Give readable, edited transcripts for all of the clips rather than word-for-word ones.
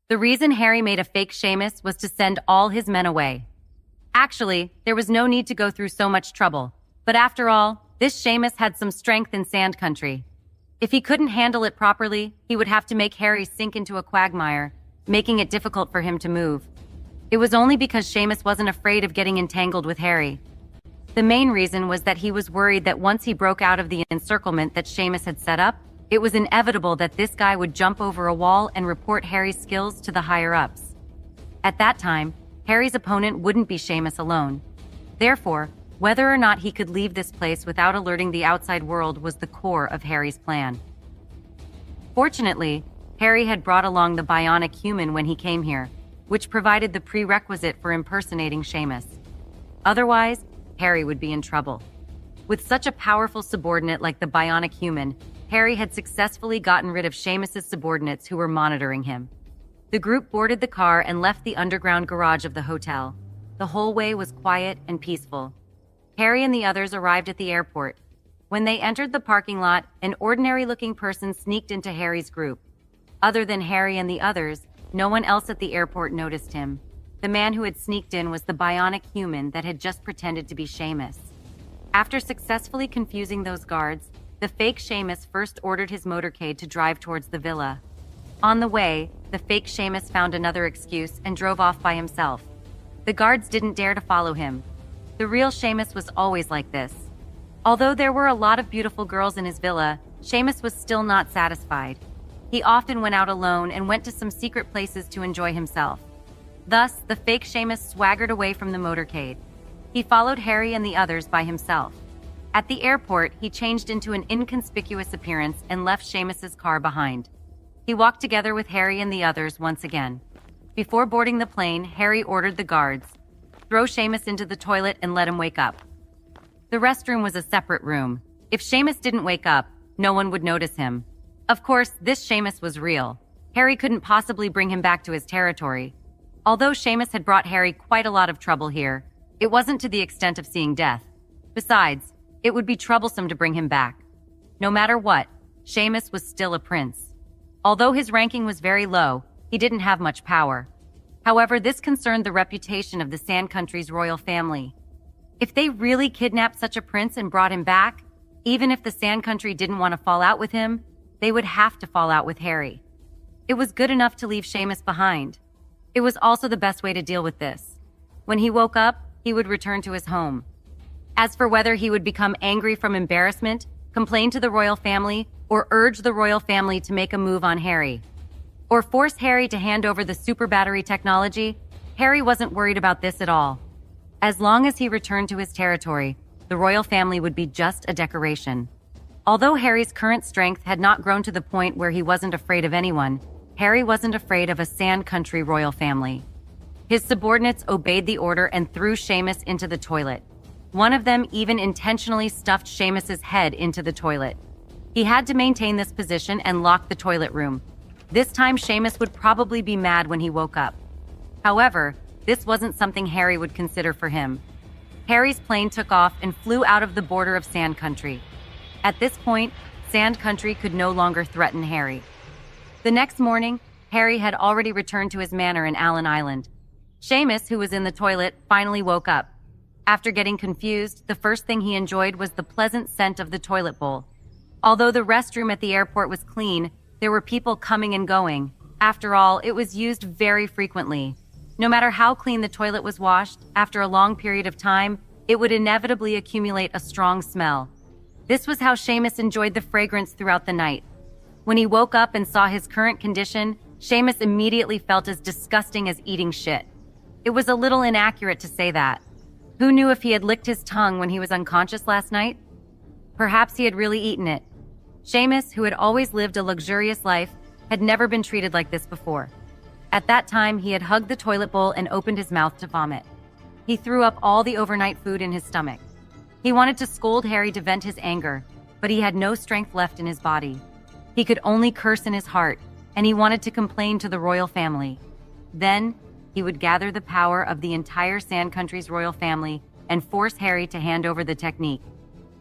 The reason Harry made a fake Seamus was to send all his men away. Actually, there was no need to go through so much trouble. But after all, this Seamus had some strength in Sand Country. If he couldn't handle it properly, he would have to make Harry sink into a quagmire, making it difficult for him to move. It was only because Seamus wasn't afraid of getting entangled with Harry. The main reason was that he was worried that once he broke out of the encirclement that Seamus had set up, it was inevitable that this guy would jump over a wall and report Harry's skills to the higher-ups. At that time, Harry's opponent wouldn't be Seamus alone. Therefore, whether or not he could leave this place without alerting the outside world was the core of Harry's plan. Fortunately, Harry had brought along the bionic human when he came here, which provided the prerequisite for impersonating Seamus. Otherwise, Harry would be in trouble. With such a powerful subordinate like the bionic human, Harry had successfully gotten rid of Seamus's subordinates who were monitoring him. The group boarded the car and left the underground garage of the hotel. The whole way was quiet and peaceful. Harry and the others arrived at the airport. When they entered the parking lot, an ordinary-looking person sneaked into Harry's group. Other than Harry and the others, no one else at the airport noticed him. The man who had sneaked in was the bionic human that had just pretended to be Seamus. After successfully confusing those guards, the fake Seamus first ordered his motorcade to drive towards the villa. On the way, the fake Seamus found another excuse and drove off by himself. The guards didn't dare to follow him. The real Seamus was always like this. Although there were a lot of beautiful girls in his villa, Seamus was still not satisfied. He often went out alone and went to some secret places to enjoy himself. Thus, the fake Seamus swaggered away from the motorcade. He followed Harry and the others by himself. At the airport, he changed into an inconspicuous appearance and left Seamus's car behind. He walked together with Harry and the others once again. Before boarding the plane, Harry ordered the guards, throw Seamus into the toilet and let him wake up. The restroom was a separate room. If Seamus didn't wake up, no one would notice him. Of course, this Seamus was real. Harry couldn't possibly bring him back to his territory. Although Seamus had brought Harry quite a lot of trouble here, it wasn't to the extent of seeing death. Besides, it would be troublesome to bring him back. No matter what, Seamus was still a prince. Although his ranking was very low, he didn't have much power. However, this concerned the reputation of the Sand Country's royal family. If they really kidnapped such a prince and brought him back, even if the Sand Country didn't want to fall out with him, they would have to fall out with Harry. It was good enough to leave Seamus behind. It was also the best way to deal with this. When he woke up, he would return to his home. As for whether he would become angry from embarrassment, complain to the royal family, or urge the royal family to make a move on Harry, or force Harry to hand over the super battery technology, Harry wasn't worried about this at all. As long as he returned to his territory, the royal family would be just a decoration. Although Harry's current strength had not grown to the point where he wasn't afraid of anyone, Harry wasn't afraid of a Sand Country royal family. His subordinates obeyed the order and threw Seamus into the toilet. One of them even intentionally stuffed Seamus's head into the toilet. He had to maintain this position and lock the toilet room. This time Seamus would probably be mad when he woke up. However, this wasn't something Harry would consider for him. Harry's plane took off and flew out of the border of Sand Country. At this point, Sand Country could no longer threaten Harry. The next morning, Harry had already returned to his manor in Allen Island. Seamus, who was in the toilet, finally woke up. After getting confused, the first thing he enjoyed was the pleasant scent of the toilet bowl. Although the restroom at the airport was clean, there were people coming and going. After all, it was used very frequently. No matter how clean the toilet was washed, after a long period of time, it would inevitably accumulate a strong smell. This was how Seamus enjoyed the fragrance throughout the night. When he woke up and saw his current condition, Seamus immediately felt as disgusting as eating shit. It was a little inaccurate to say that. Who knew if he had licked his tongue when he was unconscious last night? Perhaps he had really eaten it. Seamus, who had always lived a luxurious life, had never been treated like this before. At that time, he had hugged the toilet bowl and opened his mouth to vomit. He threw up all the overnight food in his stomach. He wanted to scold Harry to vent his anger, but he had no strength left in his body. He could only curse in his heart, and he wanted to complain to the royal family. Then, he would gather the power of the entire Sand Country's royal family and force Harry to hand over the technique.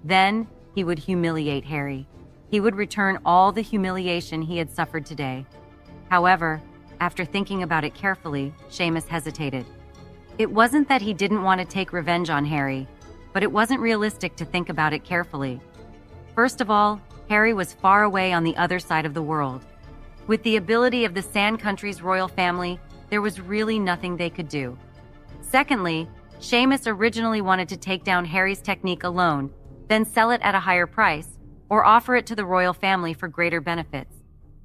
Then, he would humiliate Harry. He would return all the humiliation he had suffered today. However, after thinking about it carefully, Seamus hesitated. It wasn't that he didn't want to take revenge on Harry, but it wasn't realistic to think about it carefully. First of all, Harry was far away on the other side of the world. With the ability of the Sand Country's royal family, there was really nothing they could do. Secondly, Seamus originally wanted to take down Harry's technique alone, then sell it at a higher price, or offer it to the royal family for greater benefits.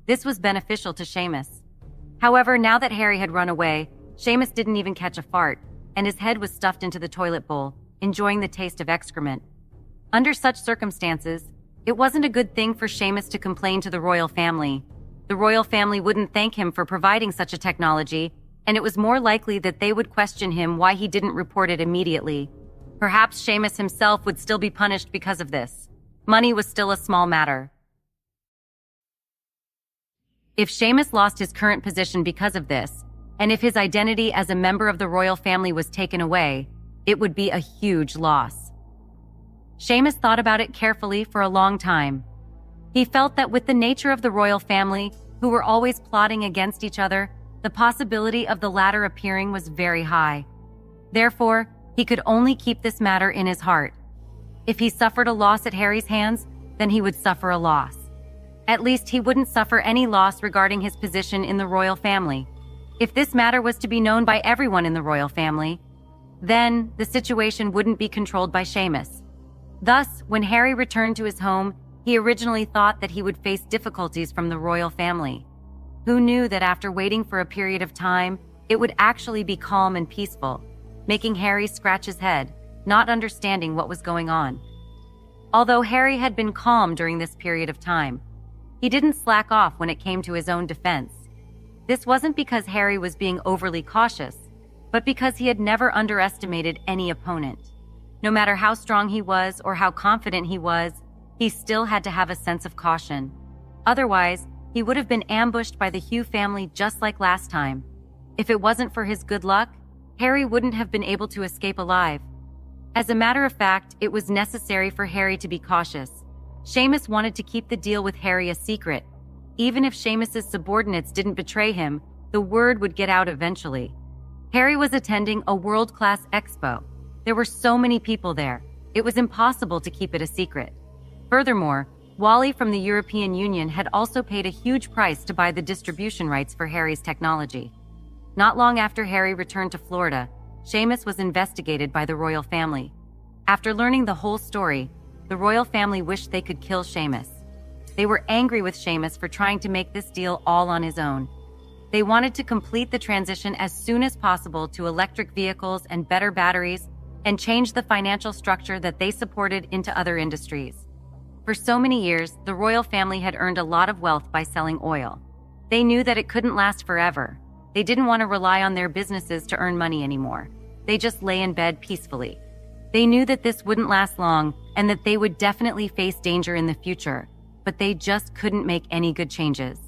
This was beneficial to Seamus. However, now that Harry had run away, Seamus didn't even catch a fart, and his head was stuffed into the toilet bowl, enjoying the taste of excrement. Under such circumstances, it wasn't a good thing for Seamus to complain to the royal family. The royal family wouldn't thank him for providing such a technology, and it was more likely that they would question him why he didn't report it immediately. Perhaps Seamus himself would still be punished because of this. Money was still a small matter. If Seamus lost his current position because of this, and if his identity as a member of the royal family was taken away, it would be a huge loss. Seamus thought about it carefully for a long time. He felt that with the nature of the royal family, who were always plotting against each other, the possibility of the latter appearing was very high. Therefore, he could only keep this matter in his heart. If he suffered a loss at Harry's hands, then he would suffer a loss. At least he wouldn't suffer any loss regarding his position in the royal family. If this matter was to be known by everyone in the royal family, then the situation wouldn't be controlled by Seamus. Thus, when Harry returned to his home, he originally thought that he would face difficulties from the royal family. Who knew that after waiting for a period of time, it would actually be calm and peaceful, making Harry scratch his head, not understanding what was going on. Although Harry had been calm during this period of time, he didn't slack off when it came to his own defense. This wasn't because Harry was being overly cautious, but because he had never underestimated any opponent. No matter how strong he was or how confident he was, he still had to have a sense of caution. Otherwise, he would have been ambushed by the Hugh family just like last time. If it wasn't for his good luck, Harry wouldn't have been able to escape alive. As a matter of fact, it was necessary for Harry to be cautious. Seamus wanted to keep the deal with Harry a secret. Even if Seamus's subordinates didn't betray him, the word would get out eventually. Harry was attending a world-class expo. There were so many people there, it was impossible to keep it a secret. Furthermore, Wally from the European Union had also paid a huge price to buy the distribution rights for Harry's technology. Not long after Harry returned to Florida, Seamus was investigated by the royal family. After learning the whole story, the royal family wished they could kill Seamus. They were angry with Seamus for trying to make this deal all on his own. They wanted to complete the transition as soon as possible to electric vehicles and better batteries, and change the financial structure that they supported into other industries. For so many years, the royal family had earned a lot of wealth by selling oil. They knew that it couldn't last forever. They didn't want to rely on their businesses to earn money anymore. They just lay in bed peacefully. They knew that this wouldn't last long and that they would definitely face danger in the future, but they just couldn't make any good changes.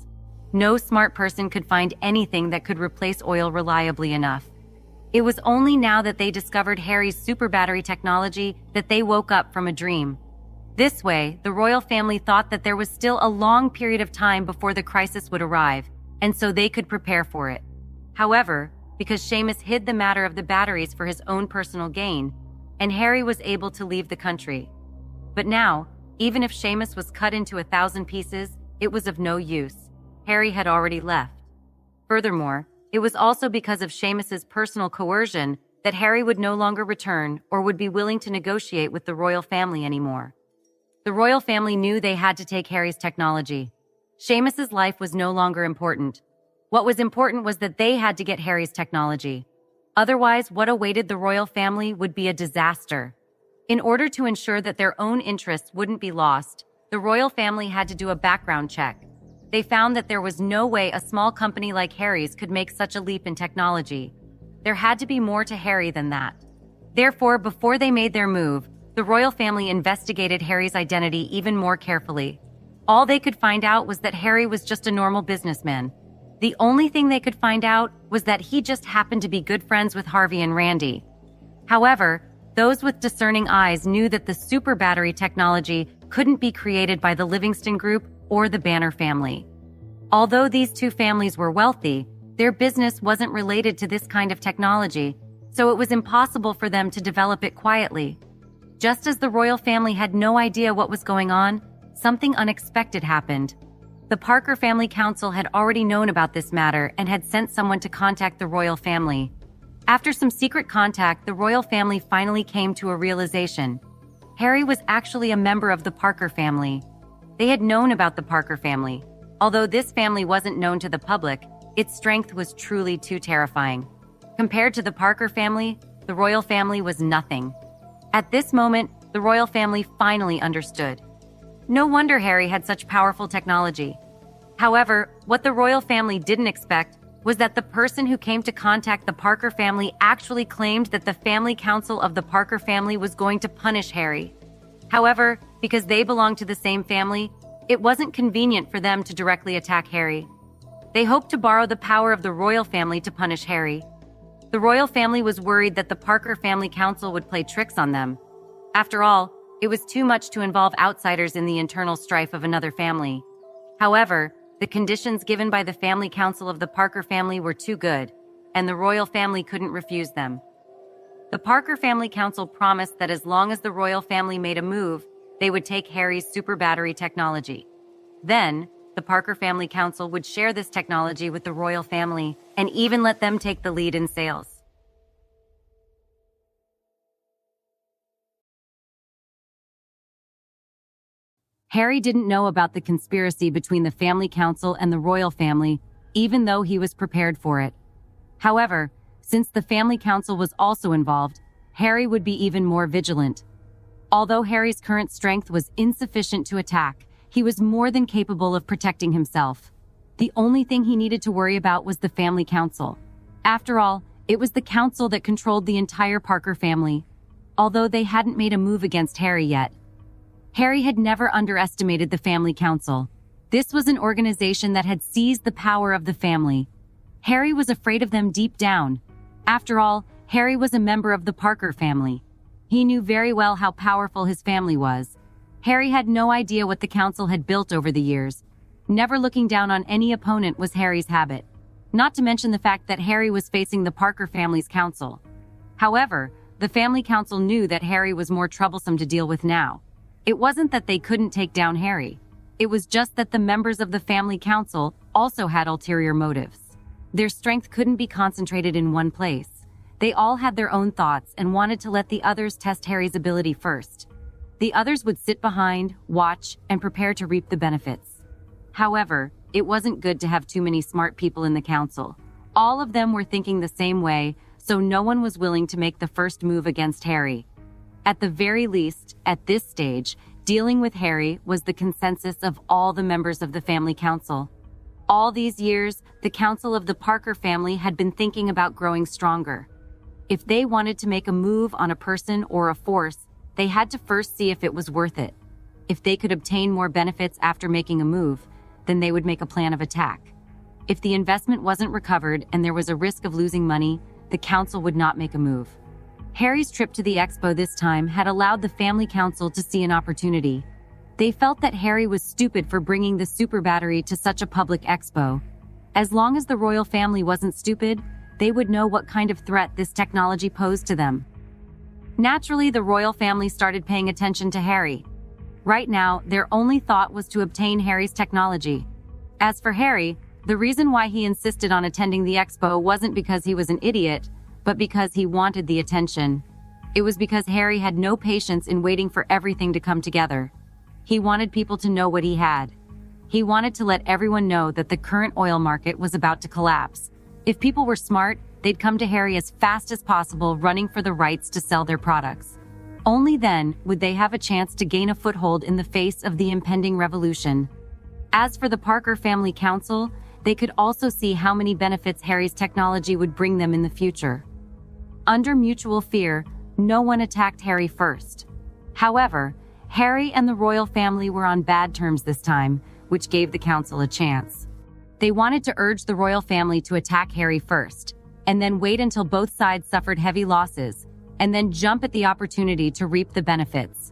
No smart person could find anything that could replace oil reliably enough. It was only now that they discovered Harry's super battery technology that they woke up from a dream. This way, the royal family thought that there was still a long period of time before the crisis would arrive, and so they could prepare for it. However, because Seamus hid the matter of the batteries for his own personal gain, and Harry was able to leave the country. But now, even if Seamus was cut into 1,000 pieces, it was of no use. Harry had already left. Furthermore, it was also because of Seamus's personal coercion that Harry would no longer return or would be willing to negotiate with the royal family anymore. The royal family knew they had to take Harry's technology. Seamus's life was no longer important. What was important was that they had to get Harry's technology. Otherwise, what awaited the royal family would be a disaster. In order to ensure that their own interests wouldn't be lost, the royal family had to do a background check. They found that there was no way a small company like Harry's could make such a leap in technology. There had to be more to Harry than that. Therefore, before they made their move, the royal family investigated Harry's identity even more carefully. All they could find out was that Harry was just a normal businessman. The only thing they could find out was that he just happened to be good friends with Harvey and Randy. However, those with discerning eyes knew that the super battery technology couldn't be created by the Livingston Group or the Banner family. Although these two families were wealthy, Their business wasn't related to this kind of technology, so it was impossible for them to develop it quietly. Just as the royal family had no idea what was going on, something unexpected happened. The Parker Family Council had already known about this matter and had sent someone to contact the royal family. After some secret contact, the royal family finally came to a realization. Harry was actually a member of the Parker family. They had known about the Parker family. Although this family wasn't known to the public, its strength was truly too terrifying. Compared to the Parker family, the royal family was nothing. At this moment, the royal family finally understood. No wonder Harry had such powerful technology. However, what the royal family didn't expect was that the person who came to contact the Parker family actually claimed that the family council of the Parker family was going to punish Harry. However, because they belonged to the same family, it wasn't convenient for them to directly attack Harry. They hoped to borrow the power of the royal family to punish Harry. The royal family was worried that the Parker Family Council would play tricks on them. After all, it was too much to involve outsiders in the internal strife of another family. However, the conditions given by the Family Council of the Parker family were too good, and the royal family couldn't refuse them. The Parker Family Council promised that as long as the royal family made a move, they would take Harry's super battery technology. Then, the Parker Family Council would share this technology with the royal family and even let them take the lead in sales. Harry didn't know about the conspiracy between the family council and the royal family, even though he was prepared for it. However, since the family council was also involved, Harry would be even more vigilant. Although Harry's current strength was insufficient to attack, he was more than capable of protecting himself. The only thing he needed to worry about was the family council. After all, it was the council that controlled the entire Parker family, although they hadn't made a move against Harry yet. Harry had never underestimated the family council. This was an organization that had seized the power of the family. Harry was afraid of them deep down. After all, Harry was a member of the Parker family. He knew very well how powerful his family was. Harry had no idea what the council had built over the years. Never looking down on any opponent was Harry's habit. Not to mention the fact that Harry was facing the Parker family's council. However, the family council knew that Harry was more troublesome to deal with now. It wasn't that they couldn't take down Harry. It was just that the members of the family council also had ulterior motives. Their strength couldn't be concentrated in one place. They all had their own thoughts and wanted to let the others test Harry's ability first. The others would sit behind, watch, and prepare to reap the benefits. However, it wasn't good to have too many smart people in the council. All of them were thinking the same way, so no one was willing to make the first move against Harry. At the very least, at this stage, dealing with Harry was the consensus of all the members of the family council. All these years, the council of the Parker family had been thinking about growing stronger. If they wanted to make a move on a person or a force, they had to first see if it was worth it. If they could obtain more benefits after making a move, then they would make a plan of attack. If the investment wasn't recovered and there was a risk of losing money, the council would not make a move. Harry's trip to the expo this time had allowed the family council to see an opportunity. They felt that Harry was stupid for bringing the super battery to such a public expo. As long as the royal family wasn't stupid, they would know what kind of threat this technology posed to them. Naturally, the royal family started paying attention to Harry. Right now, their only thought was to obtain Harry's technology. As for Harry, the reason why he insisted on attending the expo wasn't because he was an idiot, but because he wanted the attention. It was because Harry had no patience in waiting for everything to come together. He wanted people to know what he had. He wanted to let everyone know that the current oil market was about to collapse. If people were smart, they'd come to Harry as fast as possible, running for the rights to sell their products. Only then would they have a chance to gain a foothold in the face of the impending revolution. As for the Parker Family Council, they could also see how many benefits Harry's technology would bring them in the future. Under mutual fear, no one attacked Harry first. However, Harry and the royal family were on bad terms this time, which gave the council a chance. They wanted to urge the royal family to attack Harry first, and then wait until both sides suffered heavy losses, and then jump at the opportunity to reap the benefits.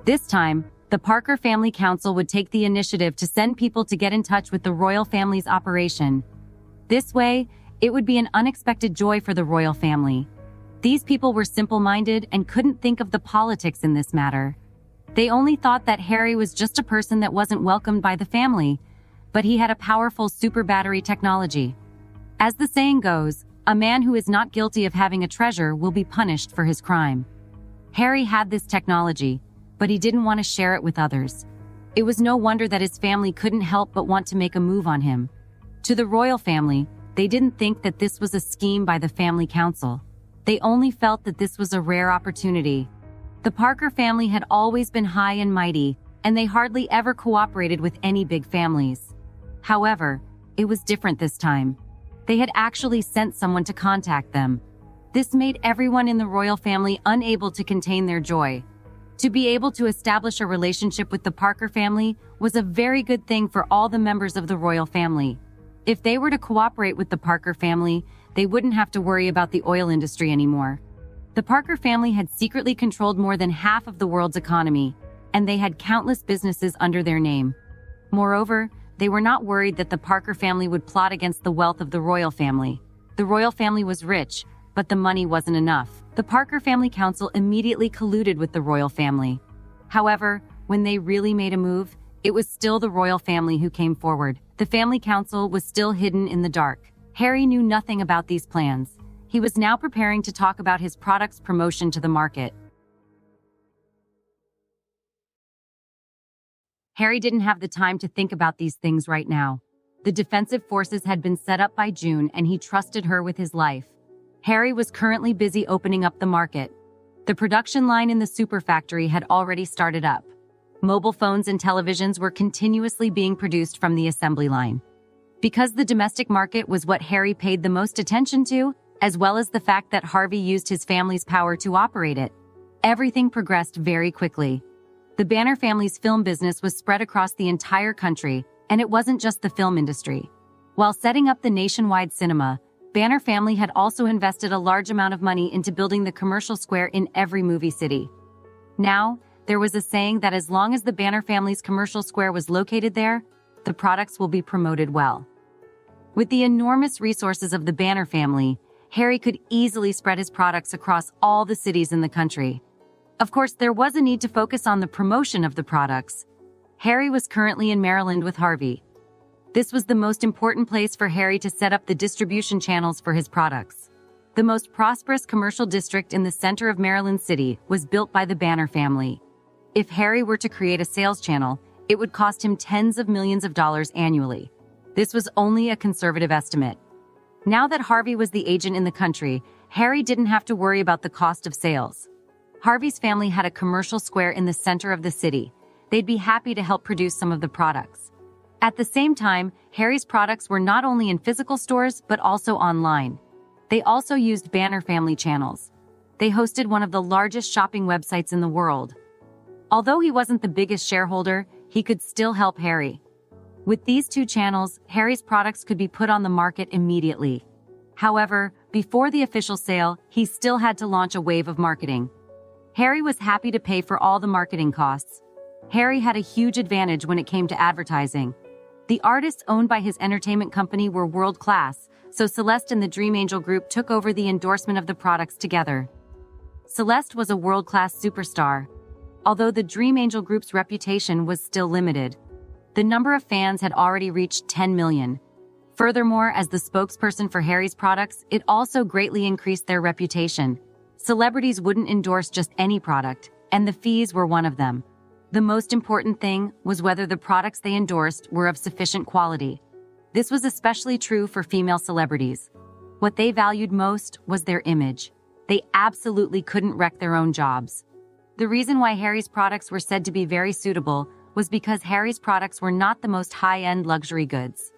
This time, the Parker Family Council would take the initiative to send people to get in touch with the royal family's operation. This way, It would be an unexpected joy for the royal family. These people were simple-minded and couldn't think of the politics in this matter. They only thought that Harry was just a person that wasn't welcomed by the family, but he had a powerful super battery technology. As the saying goes, a man who is not guilty of having a treasure will be punished for his crime. Harry had this technology, but he didn't want to share it with others. It was no wonder that his family couldn't help but want to make a move on him. To the royal family, they didn't think that this was a scheme by the family council. They only felt that this was a rare opportunity. The Parker family had always been high and mighty, and they hardly ever cooperated with any big families. However, it was different this time. They had actually sent someone to contact them. This made everyone in the royal family unable to contain their joy. To be able to establish a relationship with the Parker family was a very good thing for all the members of the royal family. If they were to cooperate with the Parker family, they wouldn't have to worry about the oil industry anymore. The Parker family had secretly controlled more than half of the world's economy, and they had countless businesses under their name. Moreover, they were not worried that the Parker family would plot against the wealth of the royal family. The royal family was rich, but the money wasn't enough. The Parker family council immediately colluded with the royal family. However, when they really made a move, it was still the royal family who came forward. The family council was still hidden in the dark. Harry knew nothing about these plans. He was now preparing to talk about his product's promotion to the market. Harry didn't have the time to think about these things right now. The defensive forces had been set up by June, and he trusted her with his life. Harry was currently busy opening up the market. The production line in the super factory had already started up. Mobile phones and televisions were continuously being produced from the assembly line. Because the domestic market was what Harry paid the most attention to, as well as the fact that Harvey used his family's power to operate it, everything progressed very quickly. The Banner family's film business was spread across the entire country, and it wasn't just the film industry. While setting up the nationwide cinema, Banner family had also invested a large amount of money into building the commercial square in every movie city. Now, there was a saying that as long as the Banner family's commercial square was located there, the products will be promoted well. With the enormous resources of the Banner family, Harry could easily spread his products across all the cities in the country. Of course, there was a need to focus on the promotion of the products. Harry was currently in Maryland with Harvey. This was the most important place for Harry to set up the distribution channels for his products. The most prosperous commercial district in the center of Maryland City was built by the Banner family. If Harry were to create a sales channel, it would cost him tens of millions of dollars annually. This was only a conservative estimate. Now that Harvey was the agent in the country, Harry didn't have to worry about the cost of sales. Harvey's family had a commercial square in the center of the city. They'd be happy to help produce some of the products. At the same time, Harry's products were not only in physical stores, but also online. They also used Banner family channels. They hosted one of the largest shopping websites in the world. Although he wasn't the biggest shareholder, he could still help Harry. With these two channels, Harry's products could be put on the market immediately. However, before the official sale, he still had to launch a wave of marketing. Harry was happy to pay for all the marketing costs. Harry had a huge advantage when it came to advertising. The artists owned by his entertainment company were world-class, so Celeste and the Dream Angel Group took over the endorsement of the products together. Celeste was a world-class superstar. Although the Dream Angel Group's reputation was still limited, the number of fans had already reached 10 million. Furthermore, as the spokesperson for Harry's products, it also greatly increased their reputation. Celebrities wouldn't endorse just any product, and the fees were one of them. The most important thing was whether the products they endorsed were of sufficient quality. This was especially true for female celebrities. What they valued most was their image. They absolutely couldn't wreck their own jobs. The reason why Harry's products were said to be very suitable was because Harry's products were not the most high-end luxury goods.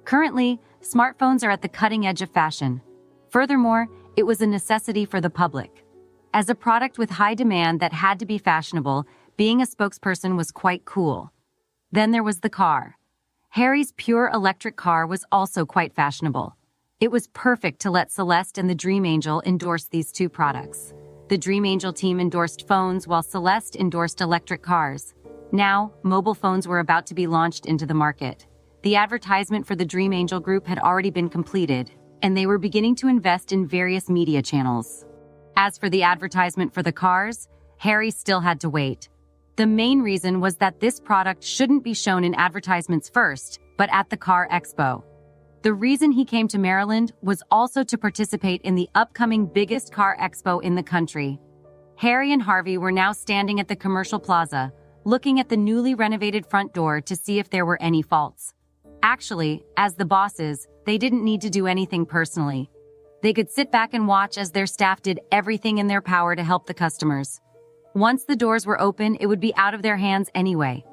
Currently, smartphones are at the cutting edge of fashion. Furthermore, it was a necessity for the public. As a product with high demand that had to be fashionable, being a spokesperson was quite cool. Then there was the car. Harry's pure electric car was also quite fashionable. It was perfect to let Celeste and the Dream Angel endorse these two products. The Dream Angel team endorsed phones while Celeste endorsed electric cars. Now, mobile phones were about to be launched into the market. The advertisement for the Dream Angel Group had already been completed, and they were beginning to invest in various media channels. As for the advertisement for the cars, Harry still had to wait. The main reason was that this product shouldn't be shown in advertisements first, but at the car expo. The reason he came to Maryland was also to participate in the upcoming biggest car expo in the country. Harry and Harvey were now standing at the commercial plaza, looking at the newly renovated front door to see if there were any faults. Actually, as the bosses, they didn't need to do anything personally. They could sit back and watch as their staff did everything in their power to help the customers. Once the doors were open, it would be out of their hands anyway.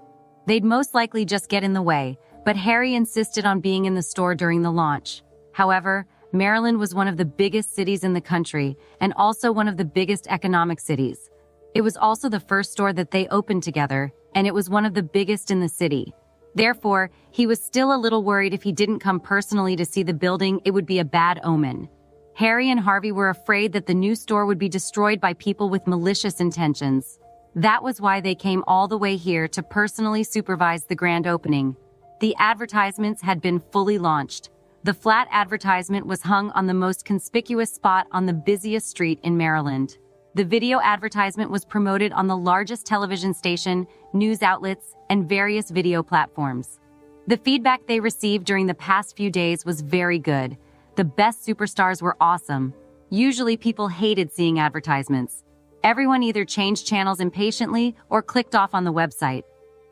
They'd most likely just get in the way, but Harry insisted on being in the store during the launch. However, Maryland was one of the biggest cities in the country and also one of the biggest economic cities. It was also the first store that they opened together, and it was one of the biggest in the city. Therefore, he was still a little worried if he didn't come personally to see the building, it would be a bad omen. Harry and Harvey were afraid that the new store would be destroyed by people with malicious intentions. That was why they came all the way here to personally supervise the grand opening. The advertisements had been fully launched. The flat advertisement was hung on the most conspicuous spot on the busiest street in Maryland. The video advertisement was promoted on the largest television station, news outlets, and various video platforms. The feedback they received during the past few days was very good. The best superstars were awesome. Usually people hated seeing advertisements. Everyone either changed channels impatiently or clicked off on the website.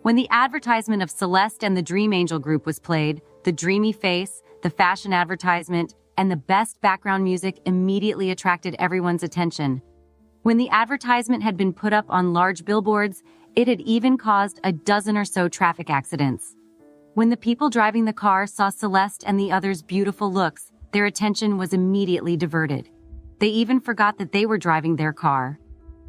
When the advertisement of Celeste and the Dream Angel group was played, the dreamy face, the fashion advertisement, and the best background music immediately attracted everyone's attention. When the advertisement had been put up on large billboards, it had even caused a dozen or so traffic accidents. When the people driving the car saw Celeste and the others' beautiful looks, their attention was immediately diverted. They even forgot that they were driving their car.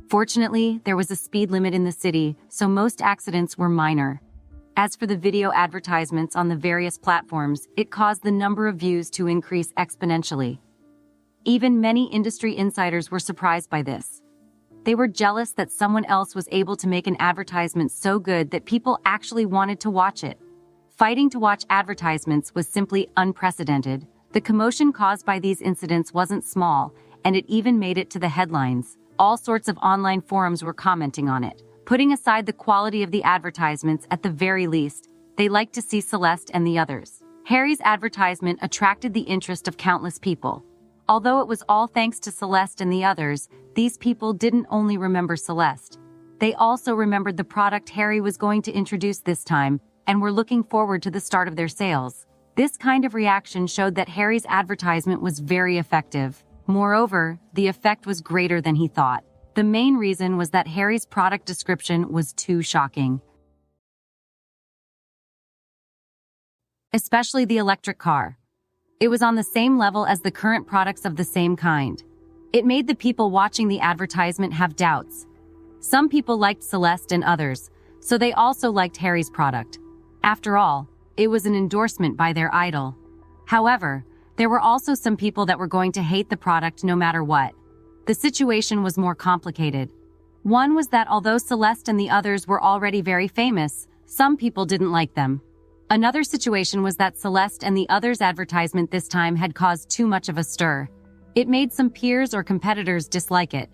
Fortunately, there was a speed limit in the city, so most accidents were minor. As for the video advertisements on the various platforms, it caused the number of views to increase exponentially. Even many industry insiders were surprised by this. They were jealous that someone else was able to make an advertisement so good that people actually wanted to watch it. Fighting to watch advertisements was simply unprecedented. The commotion caused by these incidents wasn't small, and it even made it to the headlines. All sorts of online forums were commenting on it. Putting aside the quality of the advertisements, at the very least, they liked to see Celeste and the others. Harry's advertisement attracted the interest of countless people. Although it was all thanks to Celeste and the others, these people didn't only remember Celeste. They also remembered the product Harry was going to introduce this time, and were looking forward to the start of their sales. This kind of reaction showed that Harry's advertisement was very effective. Moreover, the effect was greater than he thought. The main reason was that Harry's product description was too shocking. Especially the electric car. It was on the same level as the current products of the same kind. It made the people watching the advertisement have doubts. Some people liked Celeste and others, so they also liked Harry's product. After all, it was an endorsement by their idol. However, there were also some people that were going to hate the product no matter what. The situation was more complicated. One was that although Celeste and the others were already very famous, some people didn't like them. Another situation was that Celeste and the others' advertisement this time had caused too much of a stir. It made some peers or competitors dislike it.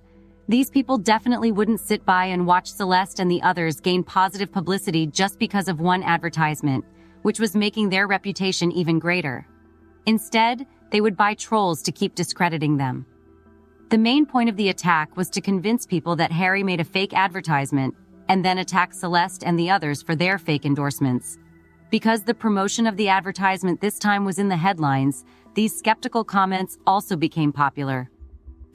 These people definitely wouldn't sit by and watch Celeste and the others gain positive publicity just because of one advertisement, which was making their reputation even greater. Instead, they would buy trolls to keep discrediting them. The main point of the attack was to convince people that Harry made a fake advertisement and then attack Celeste and the others for their fake endorsements. Because the promotion of the advertisement this time was in the headlines, these skeptical comments also became popular.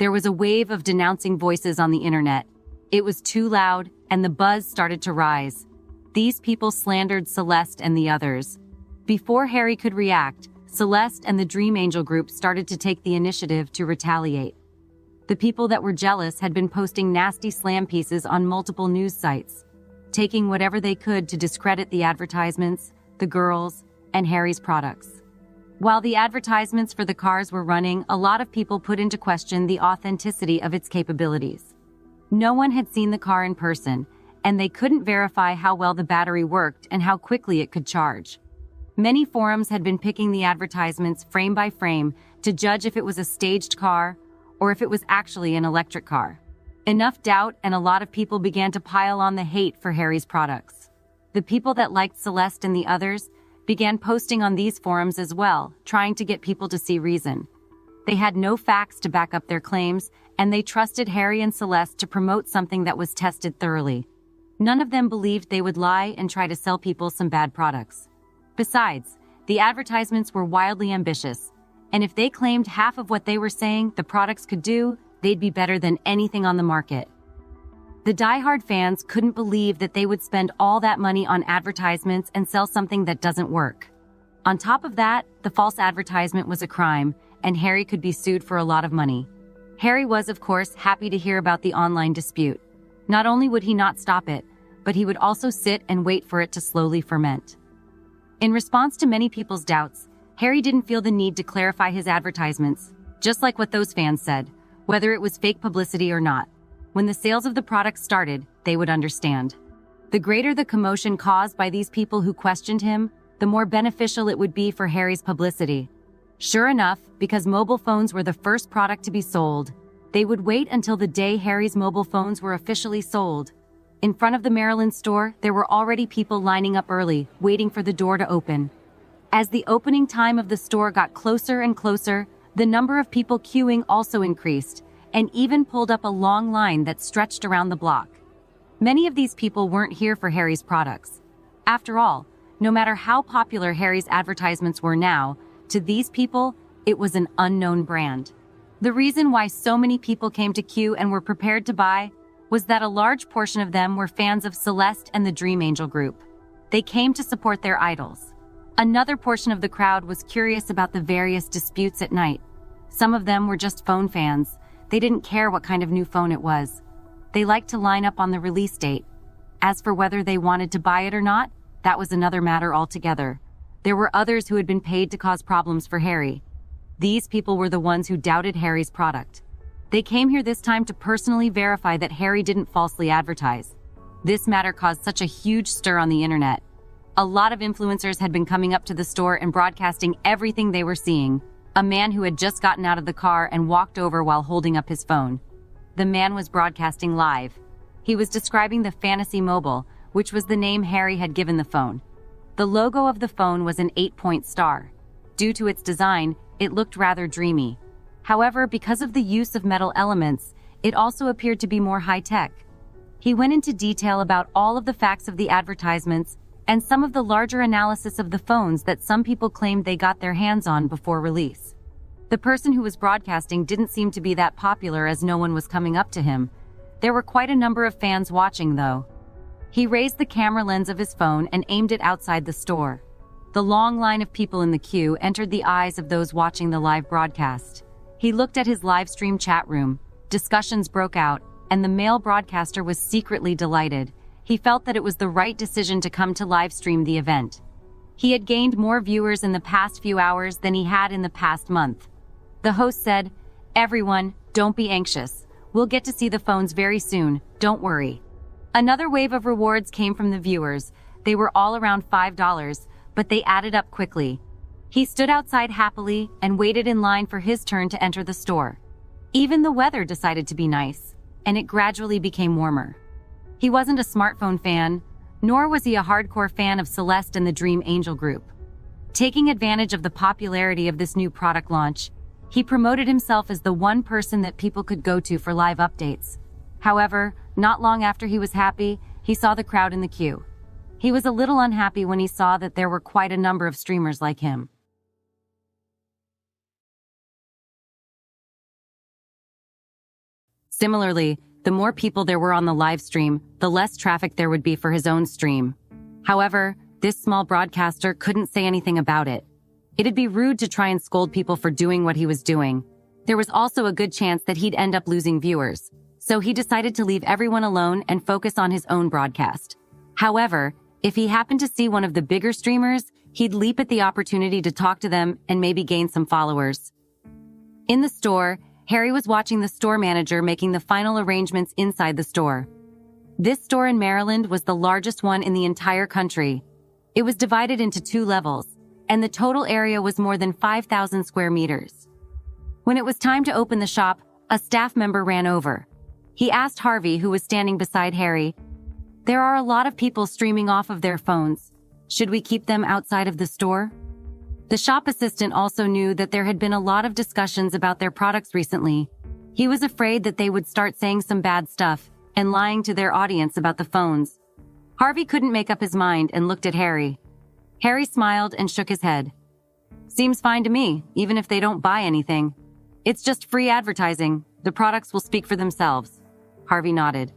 There was a wave of denouncing voices on the internet. It was too loud, and the buzz started to rise. These people slandered Celeste and the others. Before Harry could react, Celeste and the Dream Angel group started to take the initiative to retaliate. The people that were jealous had been posting nasty slam pieces on multiple news sites, taking whatever they could to discredit the advertisements, the girls, and Harry's products. While the advertisements for the cars were running, a lot of people put into question the authenticity of its capabilities. No one had seen the car in person, and they couldn't verify how well the battery worked and how quickly it could charge. Many forums had been picking the advertisements frame by frame, to judge if it was a staged car or if it was actually an electric car. Enough doubt and a lot of people began to pile on the hate for Harry's products. The people that liked Celeste and the others began posting on these forums as well, trying to get people to see reason. They had no facts to back up their claims, and they trusted Harry and Celeste to promote something that was tested thoroughly. None of them believed they would lie and try to sell people some bad products. Besides, the advertisements were wildly ambitious, and if they claimed half of what they were saying the products could do, they'd be better than anything on the market. The die-hard fans couldn't believe that they would spend all that money on advertisements and sell something that doesn't work. On top of that, the false advertisement was a crime, and Harry could be sued for a lot of money. Harry was, of course, happy to hear about the online dispute. Not only would he not stop it, but he would also sit and wait for it to slowly ferment. In response to many people's doubts, Harry didn't feel the need to clarify his advertisements, just like what those fans said, whether it was fake publicity or not. When the sales of the products started, they would understand. The greater the commotion caused by these people who questioned him, the more beneficial it would be for Harry's publicity. Sure enough, because mobile phones were the first product to be sold, they would wait until the day Harry's mobile phones were officially sold. In front of the Maryland store, there were already people lining up early, waiting for the door to open. As the opening time of the store got closer and closer, the number of people queuing also increased, and even pulled up a long line that stretched around the block. Many of these people weren't here for Harry's products. After all, no matter how popular Harry's advertisements were now, to these people, it was an unknown brand. The reason why so many people came to queue and were prepared to buy was that a large portion of them were fans of Celeste and the Dream Angel group. They came to support their idols. Another portion of the crowd was curious about the various disputes at night. Some of them were just phone fans. They didn't care what kind of new phone it was. They liked to line up on the release date. As for whether they wanted to buy it or not, that was another matter altogether. There were others who had been paid to cause problems for Harry. These people were the ones who doubted Harry's product. They came here this time to personally verify that Harry didn't falsely advertise. This matter caused such a huge stir on the internet. A lot of influencers had been coming up to the store and broadcasting everything they were seeing. A man who had just gotten out of the car and walked over while holding up his phone. The man was broadcasting live. He was describing the Fantasy Mobile, which was the name Harry had given the phone. The logo of the phone was an 8-point star. Due to its design, it looked rather dreamy. However, because of the use of metal elements, it also appeared to be more high-tech. He went into detail about all of the facts of the advertisements and some of the larger analysis of the phones that some people claimed they got their hands on before release. The person who was broadcasting didn't seem to be that popular as no one was coming up to him. There were quite a number of fans watching, though. He raised the camera lens of his phone and aimed it outside the store. The long line of people in the queue entered the eyes of those watching the live broadcast. He looked at his live stream chat room. Discussions broke out, and the male broadcaster was secretly delighted. He felt that it was the right decision to come to live stream the event. He had gained more viewers in the past few hours than he had in the past month. The host said, "Everyone, don't be anxious. We'll get to see the phones very soon, don't worry." Another wave of rewards came from the viewers. They were all around $5, but they added up quickly. He stood outside happily and waited in line for his turn to enter the store. Even the weather decided to be nice, and it gradually became warmer. He wasn't a smartphone fan, nor was he a hardcore fan of Celeste and the Dream Angel group. Taking advantage of the popularity of this new product launch, he promoted himself as the one person that people could go to for live updates. However, not long after he was happy, he saw the crowd in the queue. He was a little unhappy when he saw that there were quite a number of streamers like him. Similarly, the more people there were on the live stream, the less traffic there would be for his own stream. However, this small broadcaster couldn't say anything about it. It'd be rude to try and scold people for doing what he was doing. There was also a good chance that he'd end up losing viewers. So he decided to leave everyone alone and focus on his own broadcast. However, if he happened to see one of the bigger streamers, he'd leap at the opportunity to talk to them and maybe gain some followers. In the store, Harry was watching the store manager making the final arrangements inside the store. This store in Maryland was the largest one in the entire country. It was divided into 2 levels, and the total area was more than 5,000 square meters. When it was time to open the shop, a staff member ran over. He asked Harvey, who was standing beside Harry, "There are a lot of people streaming off of their phones. Should we keep them outside of the store?" The shop assistant also knew that there had been a lot of discussions about their products recently. He was afraid that they would start saying some bad stuff and lying to their audience about the phones. Harvey couldn't make up his mind and looked at Harry. Harry smiled and shook his head. "Seems fine to me, even if they don't buy anything. It's just free advertising. The products will speak for themselves." Harvey nodded.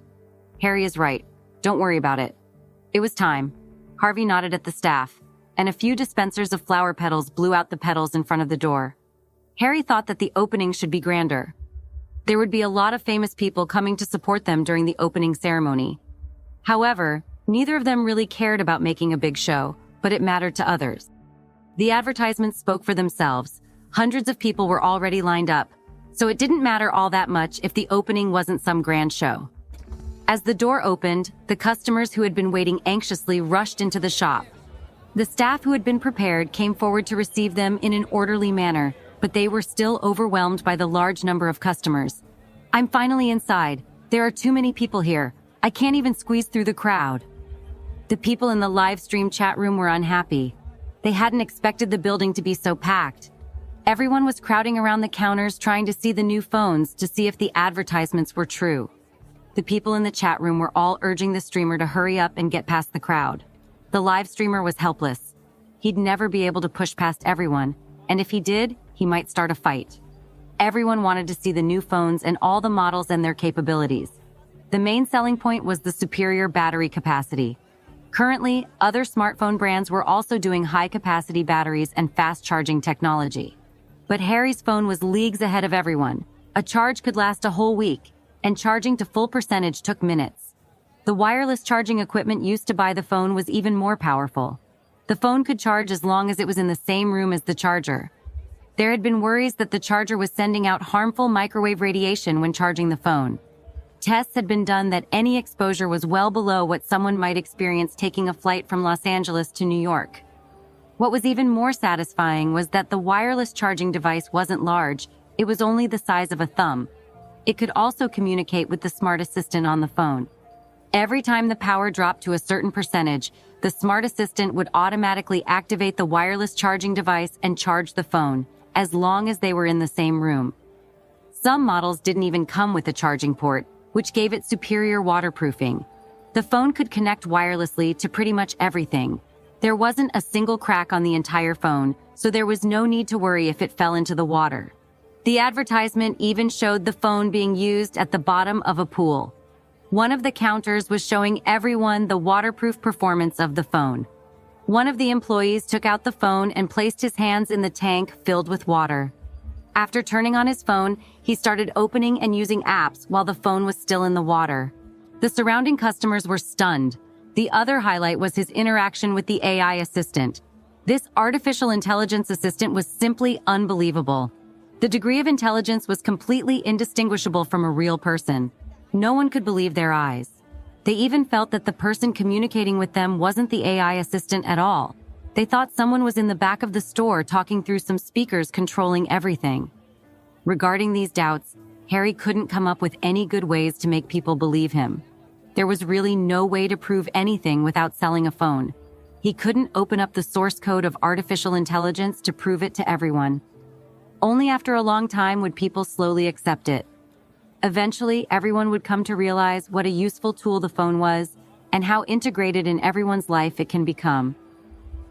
"Harry is right. Don't worry about it." It was time. Harvey nodded at the staff, and a few dispensers of flower petals blew out the petals in front of the door. Harry thought that the opening should be grander. There would be a lot of famous people coming to support them during the opening ceremony. However, neither of them really cared about making a big show, but it mattered to others. The advertisements spoke for themselves. Hundreds of people were already lined up, so it didn't matter all that much if the opening wasn't some grand show. As the door opened, the customers who had been waiting anxiously rushed into the shop. The staff who had been prepared came forward to receive them in an orderly manner, but they were still overwhelmed by the large number of customers. "I'm finally inside. There are too many people here. I can't even squeeze through the crowd." The people in the live stream chat room were unhappy. They hadn't expected the building to be so packed. Everyone was crowding around the counters trying to see the new phones to see if the advertisements were true. The people in the chat room were all urging the streamer to hurry up and get past the crowd. The live streamer was helpless. He'd never be able to push past everyone, and if he did, he might start a fight. Everyone wanted to see the new phones and all the models and their capabilities. The main selling point was the superior battery capacity. Currently, other smartphone brands were also doing high-capacity batteries and fast-charging technology. But Harry's phone was leagues ahead of everyone. A charge could last a whole week, and charging to full percentage took minutes. The wireless charging equipment used to buy the phone was even more powerful. The phone could charge as long as it was in the same room as the charger. There had been worries that the charger was sending out harmful microwave radiation when charging the phone. Tests had been done that any exposure was well below what someone might experience taking a flight from Los Angeles to New York. What was even more satisfying was that the wireless charging device wasn't large, it was only the size of a thumb. It could also communicate with the smart assistant on the phone. Every time the power dropped to a certain percentage, the smart assistant would automatically activate the wireless charging device and charge the phone, as long as they were in the same room. Some models didn't even come with a charging port, which gave it superior waterproofing. The phone could connect wirelessly to pretty much everything. There wasn't a single crack on the entire phone, so there was no need to worry if it fell into the water. The advertisement even showed the phone being used at the bottom of a pool. One of the counters was showing everyone the waterproof performance of the phone. One of the employees took out the phone and placed his hands in the tank filled with water. After turning on his phone, he started opening and using apps while the phone was still in the water. The surrounding customers were stunned. The other highlight was his interaction with the AI assistant. This artificial intelligence assistant was simply unbelievable. The degree of intelligence was completely indistinguishable from a real person. No one could believe their eyes. They even felt that the person communicating with them wasn't the AI assistant at all. They thought someone was in the back of the store talking through some speakers controlling everything. Regarding these doubts, Harry couldn't come up with any good ways to make people believe him. There was really no way to prove anything without selling a phone. He couldn't open up the source code of artificial intelligence to prove it to everyone. Only after a long time would people slowly accept it. Eventually, everyone would come to realize what a useful tool the phone was and how integrated in everyone's life it can become.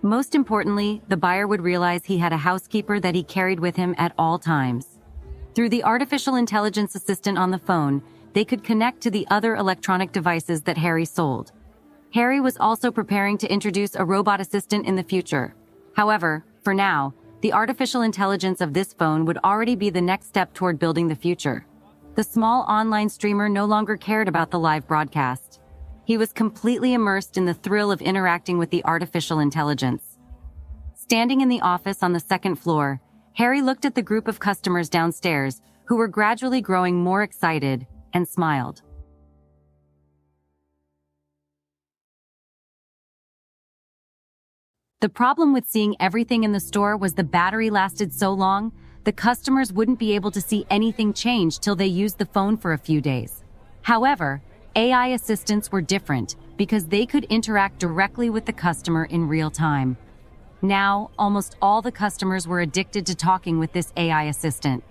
Most importantly, the buyer would realize he had a housekeeper that he carried with him at all times. Through the artificial intelligence assistant on the phone, they could connect to the other electronic devices that Harry sold. Harry was also preparing to introduce a robot assistant in the future. However, for now, the artificial intelligence of this phone would already be the next step toward building the future. The small online streamer no longer cared about the live broadcast. He was completely immersed in the thrill of interacting with the artificial intelligence. Standing in the office on the second floor, Harry looked at the group of customers downstairs who were gradually growing more excited and smiled. The problem with seeing everything in the store was the battery lasted so long, The customers wouldn't be able to see anything change till they used the phone for a few days. However, AI assistants were different because they could interact directly with the customer in real time. Now, almost all the customers were addicted to talking with this AI assistant.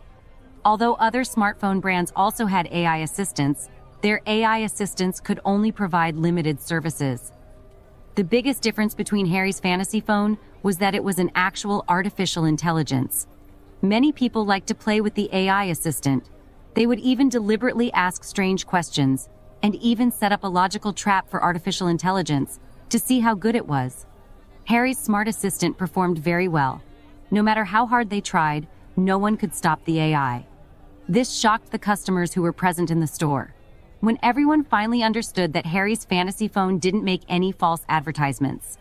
Although other smartphone brands also had AI assistants, their AI assistants could only provide limited services. The biggest difference between Harry's fantasy phone was that it was an actual artificial intelligence. Many people liked to play with the AI assistant. They would even deliberately ask strange questions, and even set up a logical trap for artificial intelligence to see how good it was. Harry's smart assistant performed very well. No matter how hard they tried, no one could stop the AI. This shocked the customers who were present in the store. When everyone finally understood that Harry's fantasy phone didn't make any false advertisements,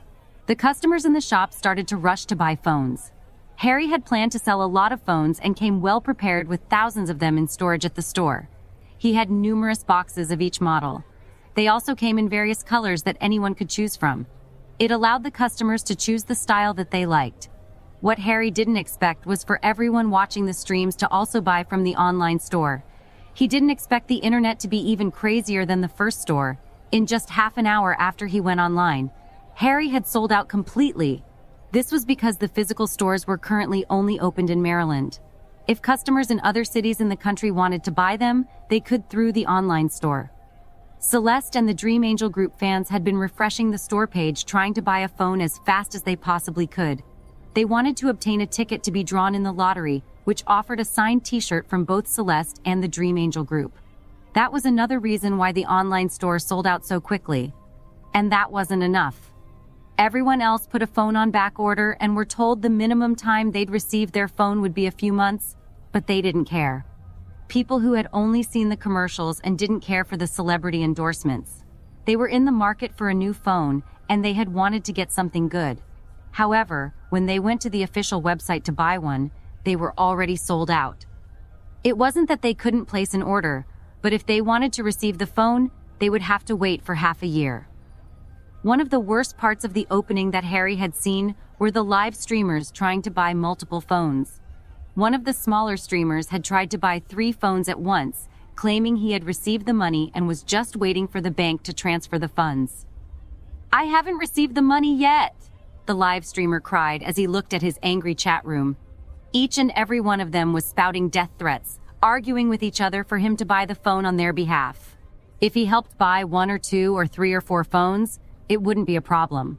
the customers in the shop started to rush to buy phones. Harry had planned to sell a lot of phones and came well prepared with thousands of them in storage at the store. He had numerous boxes of each model. They also came in various colors that anyone could choose from. It allowed the customers to choose the style that they liked. What Harry didn't expect was for everyone watching the streams to also buy from the online store. He didn't expect the internet to be even crazier than the first store. In just half an hour after he went online, Harry had sold out completely. This was because the physical stores were currently only opened in Maryland. If customers in other cities in the country wanted to buy them, they could through the online store. Celeste and the Dream Angel Group fans had been refreshing the store page trying to buy a phone as fast as they possibly could. They wanted to obtain a ticket to be drawn in the lottery, which offered a signed t-shirt from both Celeste and the Dream Angel Group. That was another reason why the online store sold out so quickly. And that wasn't enough. Everyone else put a phone on back order and were told the minimum time they'd receive their phone would be a few months, but they didn't care. People who had only seen the commercials and didn't care for the celebrity endorsements. They were in the market for a new phone, and they had wanted to get something good. However, when they went to the official website to buy one, they were already sold out. It wasn't that they couldn't place an order, but if they wanted to receive the phone, they would have to wait for half a year. One of the worst parts of the opening that Harry had seen were the live streamers trying to buy multiple phones. One of the smaller streamers had tried to buy 3 phones at once, claiming he had received the money and was just waiting for the bank to transfer the funds. "I haven't received the money yet," the live streamer cried as he looked at his angry chat room. Each and every one of them was spouting death threats, arguing with each other for him to buy the phone on their behalf. If he helped buy 1 or 2 or 3 or 4 phones, it wouldn't be a problem.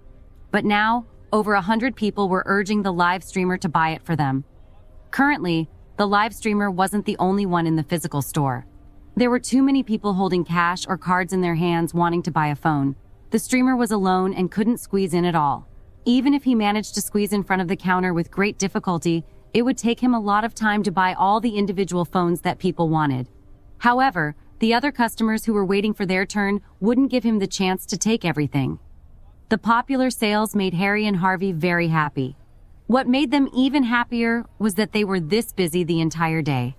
But now, over 100 people were urging the live streamer to buy it for them. Currently, the live streamer wasn't the only one in the physical store. There were too many people holding cash or cards in their hands wanting to buy a phone. The streamer was alone and couldn't squeeze in at all. Even if he managed to squeeze in front of the counter with great difficulty, it would take him a lot of time to buy all the individual phones that people wanted. However, the other customers who were waiting for their turn wouldn't give him the chance to take everything. The popular sales made Harry and Harvey very happy. What made them even happier was that they were this busy the entire day.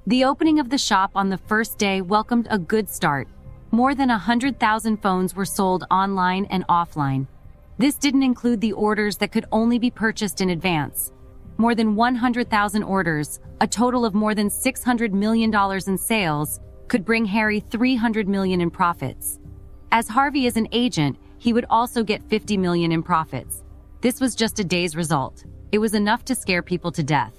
The opening of the shop on the first day welcomed a good start. More than 100,000 phones were sold online and offline. This didn't include the orders that could only be purchased in advance. More than 100,000 orders, a total of more than $600 million in sales, could bring Harry $300 million in profits. As Harvey is an agent, he would also get $50 million in profits. This was just a day's result. It was enough to scare people to death.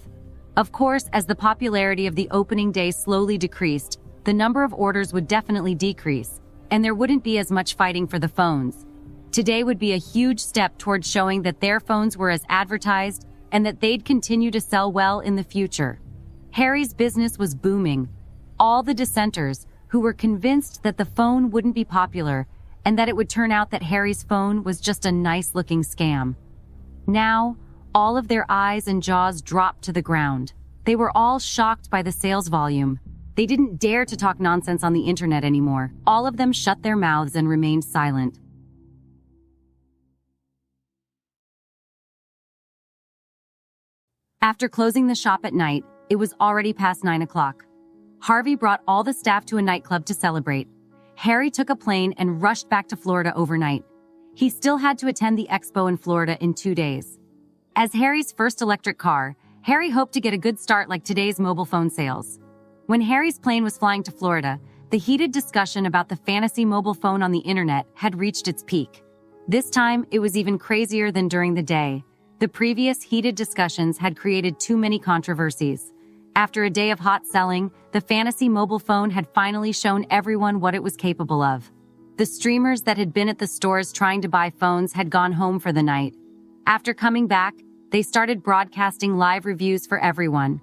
Of course, as the popularity of the opening day slowly decreased, the number of orders would definitely decrease, and there wouldn't be as much fighting for the phones. Today would be a huge step towards showing that their phones were as advertised and that they'd continue to sell well in the future. Harry's business was booming. All the dissenters, who were convinced that the phone wouldn't be popular and that it would turn out that Harry's phone was just a nice-looking scam. Now, all of their eyes and jaws dropped to the ground. They were all shocked by the sales volume. They didn't dare to talk nonsense on the internet anymore. All of them shut their mouths and remained silent. After closing the shop at night, it was already past 9 o'clock. Harvey brought all the staff to a nightclub to celebrate. Harry took a plane and rushed back to Florida overnight. He still had to attend the expo in Florida in 2 days. As Harry's first electric car, Harry hoped to get a good start like today's mobile phone sales. When Harry's plane was flying to Florida, the heated discussion about the fantasy mobile phone on the internet had reached its peak. This time, it was even crazier than during the day. The previous heated discussions had created too many controversies. After a day of hot selling, the fantasy mobile phone had finally shown everyone what it was capable of. The streamers that had been at the stores trying to buy phones had gone home for the night. After coming back, they started broadcasting live reviews for everyone.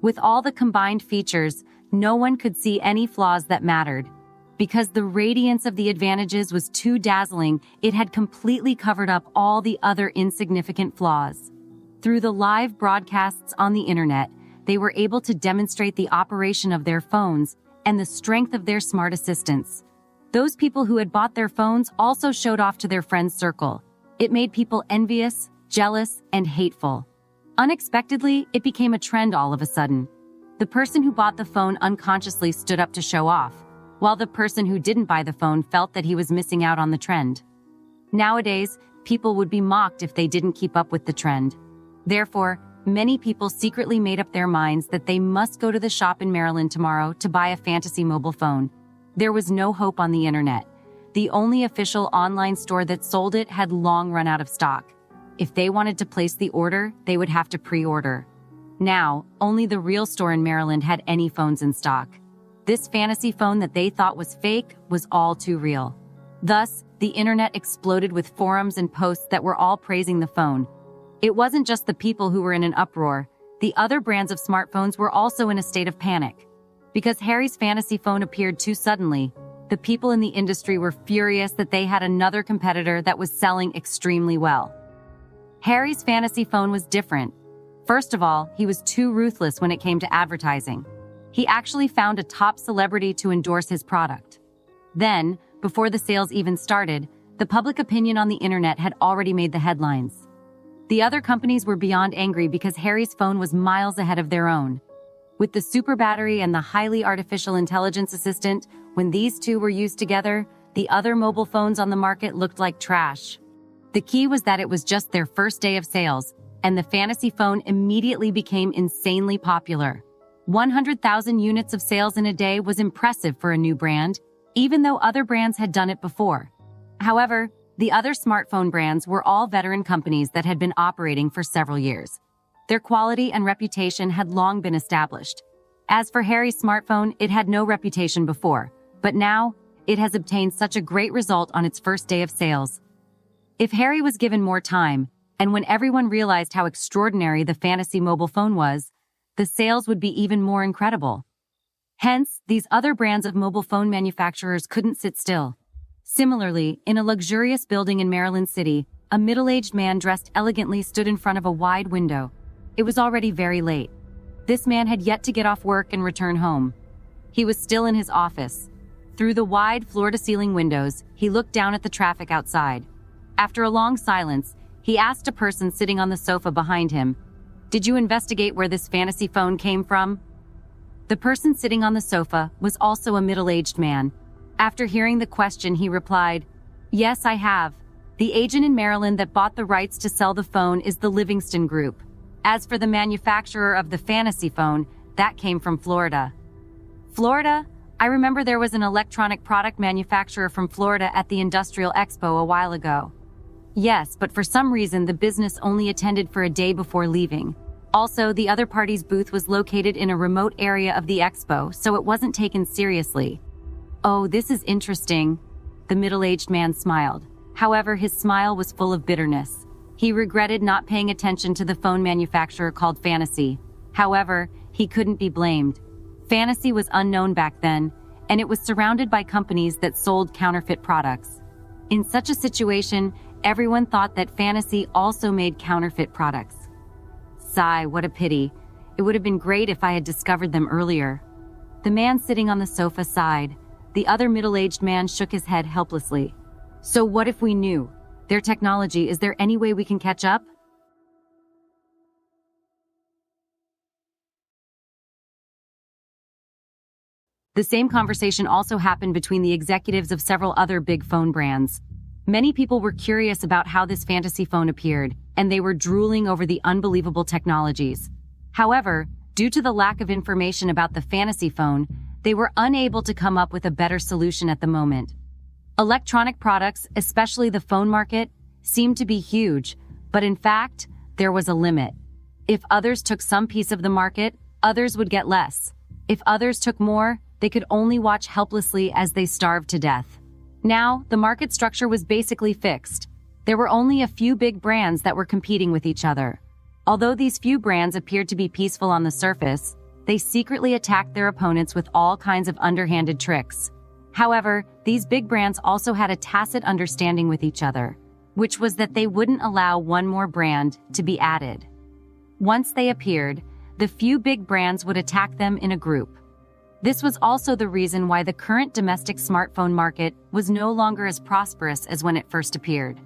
With all the combined features, no one could see any flaws that mattered. Because the radiance of the advantages was too dazzling, it had completely covered up all the other insignificant flaws. Through the live broadcasts on the internet, they were able to demonstrate the operation of their phones and the strength of their smart assistants. Those people who had bought their phones also showed off to their friends' circle. It made people envious, jealous, and hateful. Unexpectedly, it became a trend all of a sudden. The person who bought the phone unconsciously stood up to show off, while the person who didn't buy the phone felt that he was missing out on the trend. Nowadays, people would be mocked if they didn't keep up with the trend. Therefore, many people secretly made up their minds that they must go to the shop in Maryland tomorrow to buy a fantasy mobile phone. There was no hope on the internet. The only official online store that sold it had long run out of stock. If they wanted to place the order, they would have to pre-order. Now, only the real store in Maryland had any phones in stock. This fantasy phone that they thought was fake was all too real. Thus, the internet exploded with forums and posts that were all praising the phone. It wasn't just the people who were in an uproar. The other brands of smartphones were also in a state of panic. Because Harry's fantasy phone appeared too suddenly, the people in the industry were furious that they had another competitor that was selling extremely well. Harry's fantasy phone was different. First of all, he was too ruthless when it came to advertising. He actually found a top celebrity to endorse his product. Then, before the sales even started, the public opinion on the internet had already made the headlines. The other companies were beyond angry because Harry's phone was miles ahead of their own. With the super battery and the highly artificial intelligence assistant, when these two were used together, the other mobile phones on the market looked like trash. The key was that it was just their first day of sales, and the fantasy phone immediately became insanely popular. 100,000 units of sales in a day was impressive for a new brand, even though other brands had done it before. However, the other smartphone brands were all veteran companies that had been operating for several years. Their quality and reputation had long been established. As for Harry's smartphone, it had no reputation before, but now, it has obtained such a great result on its first day of sales. If Harry was given more time, and when everyone realized how extraordinary the fantasy mobile phone was, the sales would be even more incredible. Hence, these other brands of mobile phone manufacturers couldn't sit still. Similarly, in a luxurious building in Maryland City, a middle-aged man dressed elegantly stood in front of a wide window. It was already very late. This man had yet to get off work and return home. He was still in his office. Through the wide floor-to-ceiling windows, he looked down at the traffic outside. After a long silence, he asked a person sitting on the sofa behind him, "Did you investigate where this fantasy phone came from?" The person sitting on the sofa was also a middle-aged man. After hearing the question, he replied, "Yes, I have. The agent in Maryland that bought the rights to sell the phone is the Livingston Group. As for the manufacturer of the fantasy phone, that came from Florida." Florida? I remember there was an electronic product manufacturer from Florida at the Industrial Expo a while ago. Yes, but for some reason the business only attended for a day before leaving. Also, the other party's booth was located in a remote area of the expo, so it wasn't taken seriously. "Oh, this is interesting." The middle-aged man smiled. However, his smile was full of bitterness. He regretted not paying attention to the phone manufacturer called Fantasy. However, he couldn't be blamed. Fantasy was unknown back then, and it was surrounded by companies that sold counterfeit products. In such a situation, everyone thought that Fantasy also made counterfeit products. Sigh, what a pity. It would have been great if I had discovered them earlier. The man sitting on the sofa sighed. The other middle-aged man shook his head helplessly. So what if we knew? Their technology, is there any way we can catch up? The same conversation also happened between the executives of several other big phone brands. Many people were curious about how this fantasy phone appeared, and they were drooling over the unbelievable technologies. However, due to the lack of information about the fantasy phone, they were unable to come up with a better solution at the moment. Electronic products, especially the phone market, seemed to be huge, but in fact, there was a limit. If others took some piece of the market, others would get less. If others took more, they could only watch helplessly as they starved to death. Now, the market structure was basically fixed. There were only a few big brands that were competing with each other. Although these few brands appeared to be peaceful on the surface, they secretly attacked their opponents with all kinds of underhanded tricks. However, these big brands also had a tacit understanding with each other, which was that they wouldn't allow one more brand to be added. Once they appeared, the few big brands would attack them in a group. This was also the reason why the current domestic smartphone market was no longer as prosperous as when it first appeared.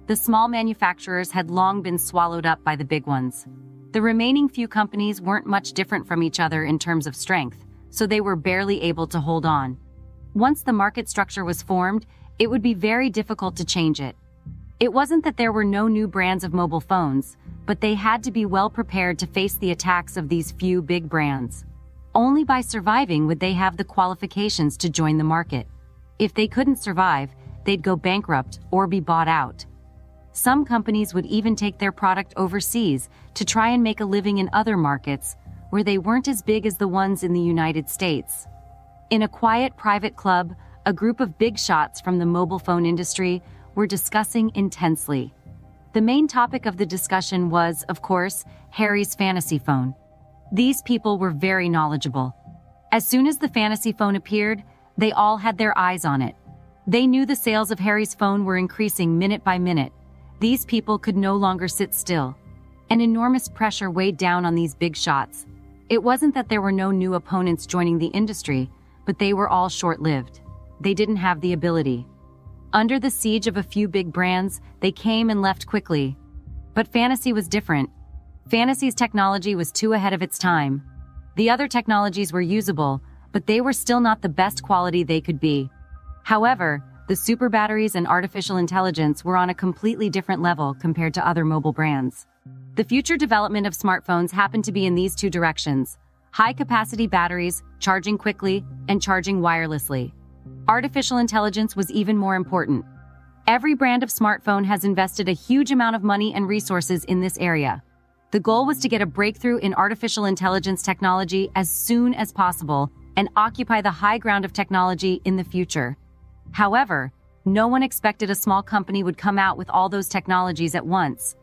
The small manufacturers had long been swallowed up by the big ones. The remaining few companies weren't much different from each other in terms of strength, so they were barely able to hold on. Once the market structure was formed, it would be very difficult to change it. It wasn't that there were no new brands of mobile phones, but they had to be well prepared to face the attacks of these few big brands. Only by surviving would they have the qualifications to join the market. If they couldn't survive, they'd go bankrupt or be bought out. Some companies would even take their product overseas to try and make a living in other markets where they weren't as big as the ones in the United States. In a quiet private club, a group of big shots from the mobile phone industry were discussing intensely. The main topic of the discussion was, of course, Harry's fantasy phone. These people were very knowledgeable. As soon as the fantasy phone appeared, they all had their eyes on it. They knew the sales of Harry's phone were increasing minute by minute. These people could no longer sit still. An enormous pressure weighed down on these big shots. It wasn't that there were no new opponents joining the industry, but they were all short-lived. They didn't have the ability. Under the siege of a few big brands, they came and left quickly. But fantasy was different. Fantasy's technology was too ahead of its time. The other technologies were usable, but they were still not the best quality they could be. However, the super batteries and artificial intelligence were on a completely different level compared to other mobile brands. The future development of smartphones happened to be in these two directions: high-capacity batteries, charging quickly, and charging wirelessly. Artificial intelligence was even more important. Every brand of smartphone has invested a huge amount of money and resources in this area. The goal was to get a breakthrough in artificial intelligence technology as soon as possible and occupy the high ground of technology in the future. However, no one expected a small company would come out with all those technologies at once.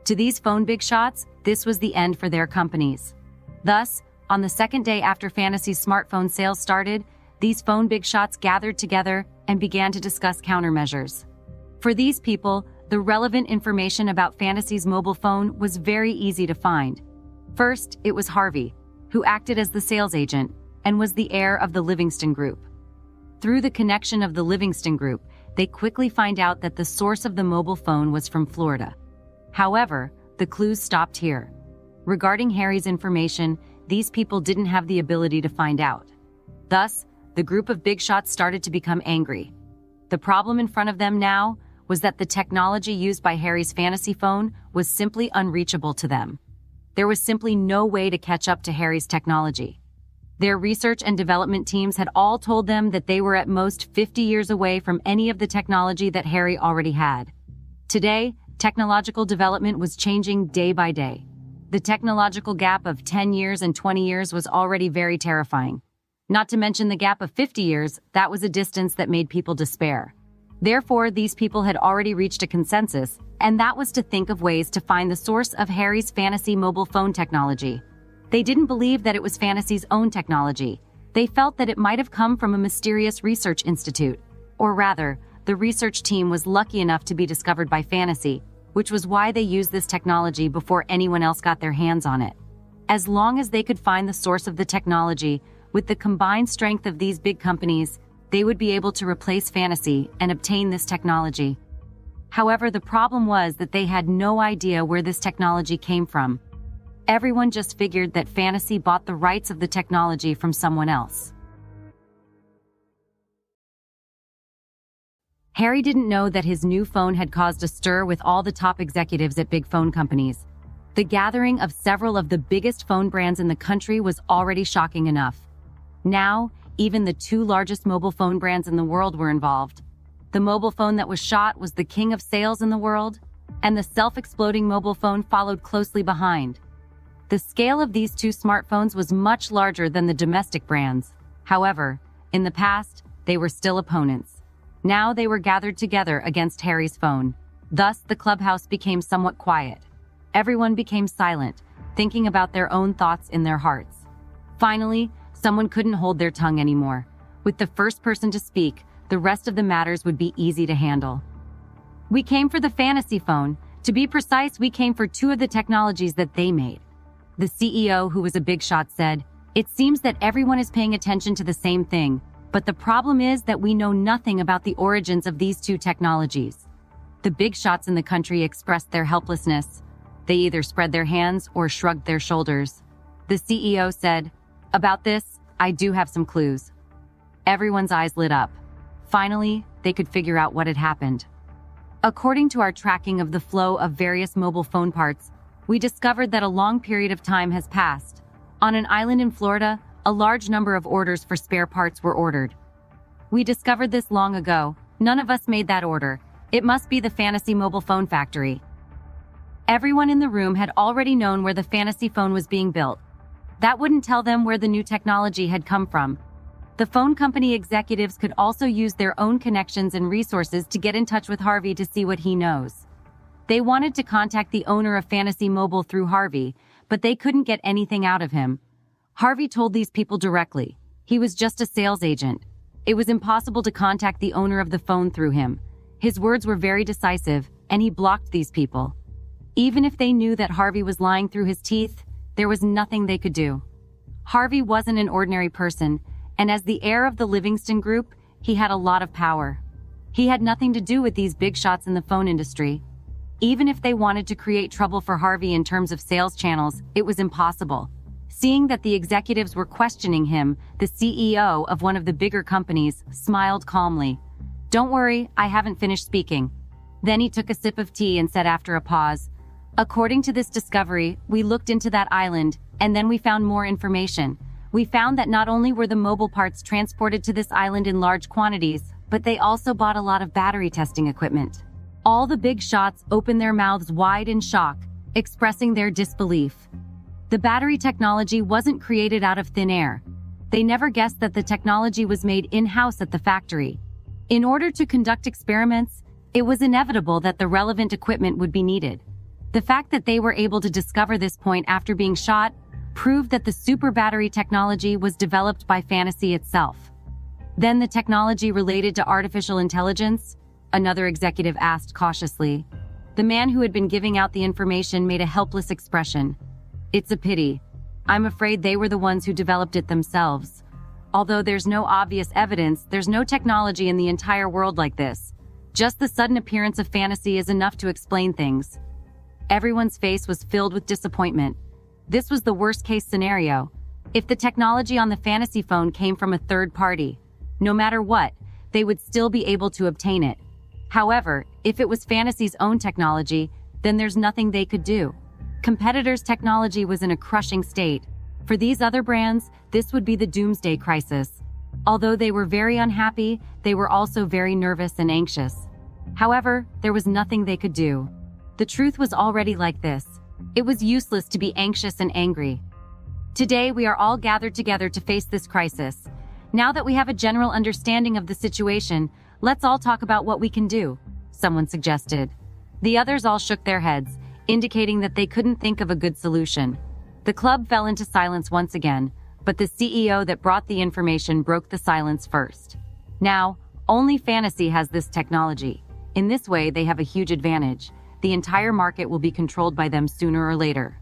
To these phone big shots, this was the end for their companies. Thus, on the second day after Fantasy's smartphone sales started, these phone big shots gathered together and began to discuss countermeasures. For these people, the relevant information about Fantasy's mobile phone was very easy to find. First, it was Harvey, who acted as the sales agent and was the heir of the Livingston Group. Through the connection of the Livingston Group, they quickly find out that the source of the mobile phone was from Florida. However, the clues stopped here. Regarding Harry's information, these people didn't have the ability to find out. Thus, the group of big shots started to become angry. The problem in front of them now was that the technology used by Harry's fantasy phone was simply unreachable to them. There was simply no way to catch up to Harry's technology. Their research and development teams had all told them that they were at most 50 years away from any of the technology that Harry already had. Today, technological development was changing day by day. The technological gap of 10 years and 20 years was already very terrifying. Not to mention the gap of 50 years, that was a distance that made people despair. Therefore, these people had already reached a consensus, and that was to think of ways to find the source of Harry's fantasy mobile phone technology. They didn't believe that it was Fantasy's own technology. They felt that it might have come from a mysterious research institute. Or rather, the research team was lucky enough to be discovered by Fantasy, which was why they used this technology before anyone else got their hands on it. As long as they could find the source of the technology, with the combined strength of these big companies, they would be able to replace Fantasy and obtain this technology. However, the problem was that they had no idea where this technology came from. Everyone just figured that Fantasy bought the rights of the technology from someone else. Harry didn't know that his new phone had caused a stir with all the top executives at big phone companies. The gathering of several of the biggest phone brands in the country was already shocking enough. Now, even the two largest mobile phone brands in the world were involved. The mobile phone that was shot was the king of sales in the world, and the self-exploding mobile phone followed closely behind. The scale of these two smartphones was much larger than the domestic brands. However, in the past, they were still opponents. Now they were gathered together against Harry's phone. Thus, the clubhouse became somewhat quiet. Everyone became silent, thinking about their own thoughts in their hearts. Finally, someone couldn't hold their tongue anymore. With the first person to speak, the rest of the matters would be easy to handle. We came for the fantasy phone. To be precise, we came for two of the technologies that they made. The CEO, who was a big shot, said, "It seems that everyone is paying attention to the same thing, but the problem is that we know nothing about the origins of these two technologies." The big shots in the country expressed their helplessness. They either spread their hands or shrugged their shoulders. The CEO said, "About this, I do have some clues." Everyone's eyes lit up. Finally, they could figure out what had happened. According to our tracking of the flow of various mobile phone parts, we discovered that a long period of time has passed. On an island in Florida, a large number of orders for spare parts were ordered. We discovered this long ago. None of us made that order. It must be the fantasy mobile phone factory. Everyone in the room had already known where the fantasy phone was being built. That wouldn't tell them where the new technology had come from. The phone company executives could also use their own connections and resources to get in touch with Harvey to see what he knows. They wanted to contact the owner of Fantasy Mobile through Harvey, but they couldn't get anything out of him. Harvey told these people directly. He was just a sales agent. It was impossible to contact the owner of the phone through him. His words were very decisive, and he blocked these people. Even if they knew that Harvey was lying through his teeth, there was nothing they could do. Harvey wasn't an ordinary person, and as the heir of the Livingston Group, he had a lot of power. He had nothing to do with these big shots in the phone industry. Even if they wanted to create trouble for Harvey in terms of sales channels, it was impossible. Seeing that the executives were questioning him, the CEO of one of the bigger companies smiled calmly. "Don't worry, I haven't finished speaking." Then he took a sip of tea and said after a pause, "According to this discovery, we looked into that island, and then we found more information. We found that not only were the mobile parts transported to this island in large quantities, but they also bought a lot of battery testing equipment." All the big shots opened their mouths wide in shock, expressing their disbelief. The battery technology wasn't created out of thin air. They never guessed that the technology was made in-house at the factory. In order to conduct experiments, it was inevitable that the relevant equipment would be needed. The fact that they were able to discover this point after being shot proved that the super battery technology was developed by Fantasy itself. Then the technology related to artificial intelligence? Another executive asked cautiously. The man who had been giving out the information made a helpless expression. "It's a pity. I'm afraid they were the ones who developed it themselves. Although there's no obvious evidence, there's no technology in the entire world like this. Just the sudden appearance of Fantasy is enough to explain things." Everyone's face was filled with disappointment. This was the worst-case scenario. If the technology on the Fantasy phone came from a third party, no matter what, they would still be able to obtain it. However, if it was Fantasy's own technology, then there's nothing they could do. Competitors' technology was in a crushing state. For these other brands, this would be the doomsday crisis. Although they were very unhappy, they were also very nervous and anxious. However, there was nothing they could do. The truth was already like this. It was useless to be anxious and angry. Today, we are all gathered together to face this crisis. Now that we have a general understanding of the situation, let's all talk about what we can do, someone suggested. The others all shook their heads, indicating that they couldn't think of a good solution. The club fell into silence once again, but the CEO that brought the information broke the silence first. Now, only Fantasy has this technology. In this way, they have a huge advantage. The entire market will be controlled by them sooner or later.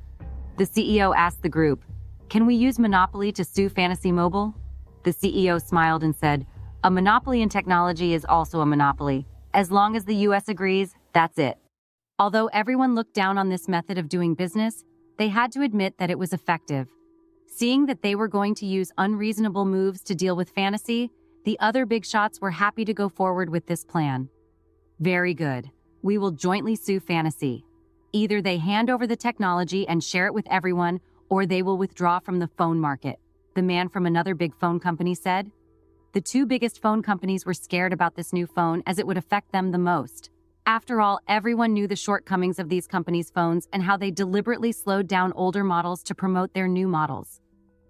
The CEO asked the group, "Can we use monopoly to sue Fantasy Mobile?" The CEO smiled and said, "A monopoly in technology is also a monopoly. As long as the US agrees, that's it." Although everyone looked down on this method of doing business, they had to admit that it was effective. Seeing that they were going to use unreasonable moves to deal with Fantasy, the other big shots were happy to go forward with this plan. "Very good. We will jointly sue Fantasy. Either they hand over the technology and share it with everyone, or they will withdraw from the phone market, the man from another big phone company said. The two biggest phone companies were scared about this new phone as it would affect them the most. After all, everyone knew the shortcomings of these companies' phones and how they deliberately slowed down older models to promote their new models.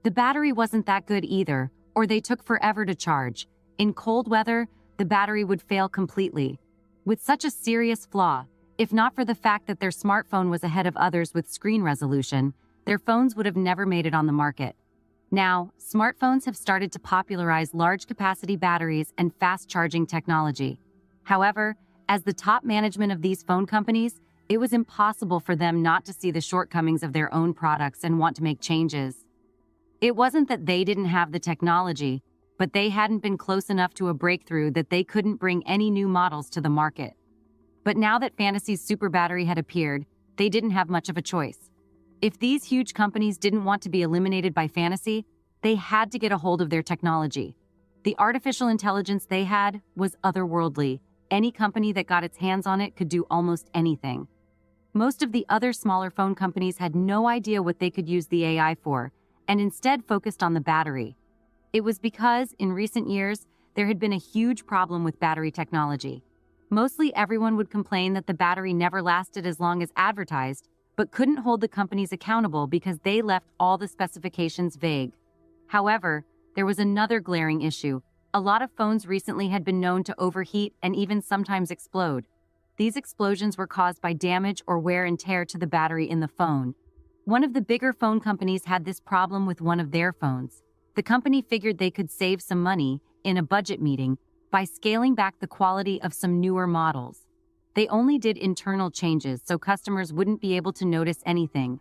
The battery wasn't that good either, or they took forever to charge. In cold weather, the battery would fail completely. With such a serious flaw, if not for the fact that their smartphone was ahead of others with screen resolution, their phones would have never made it on the market. Now, smartphones have started to popularize large-capacity batteries and fast-charging technology. However, as the top management of these phone companies, it was impossible for them not to see the shortcomings of their own products and want to make changes. It wasn't that they didn't have the technology, but they hadn't been close enough to a breakthrough that they couldn't bring any new models to the market. But now that Fantasy's super battery had appeared, they didn't have much of a choice. If these huge companies didn't want to be eliminated by Fantasy, they had to get a hold of their technology. The artificial intelligence they had was otherworldly. Any company that got its hands on it could do almost anything. Most of the other smaller phone companies had no idea what they could use the AI for, and instead focused on the battery. It was because, in recent years, there had been a huge problem with battery technology. Mostly everyone would complain that the battery never lasted as long as advertised, but couldn't hold the companies accountable because they left all the specifications vague. However, there was another glaring issue. A lot of phones recently had been known to overheat and even sometimes explode. These explosions were caused by damage or wear and tear to the battery in the phone. One of the bigger phone companies had this problem with one of their phones. The company figured they could save some money in a budget meeting by scaling back the quality of some newer models. They only did internal changes so customers wouldn't be able to notice anything.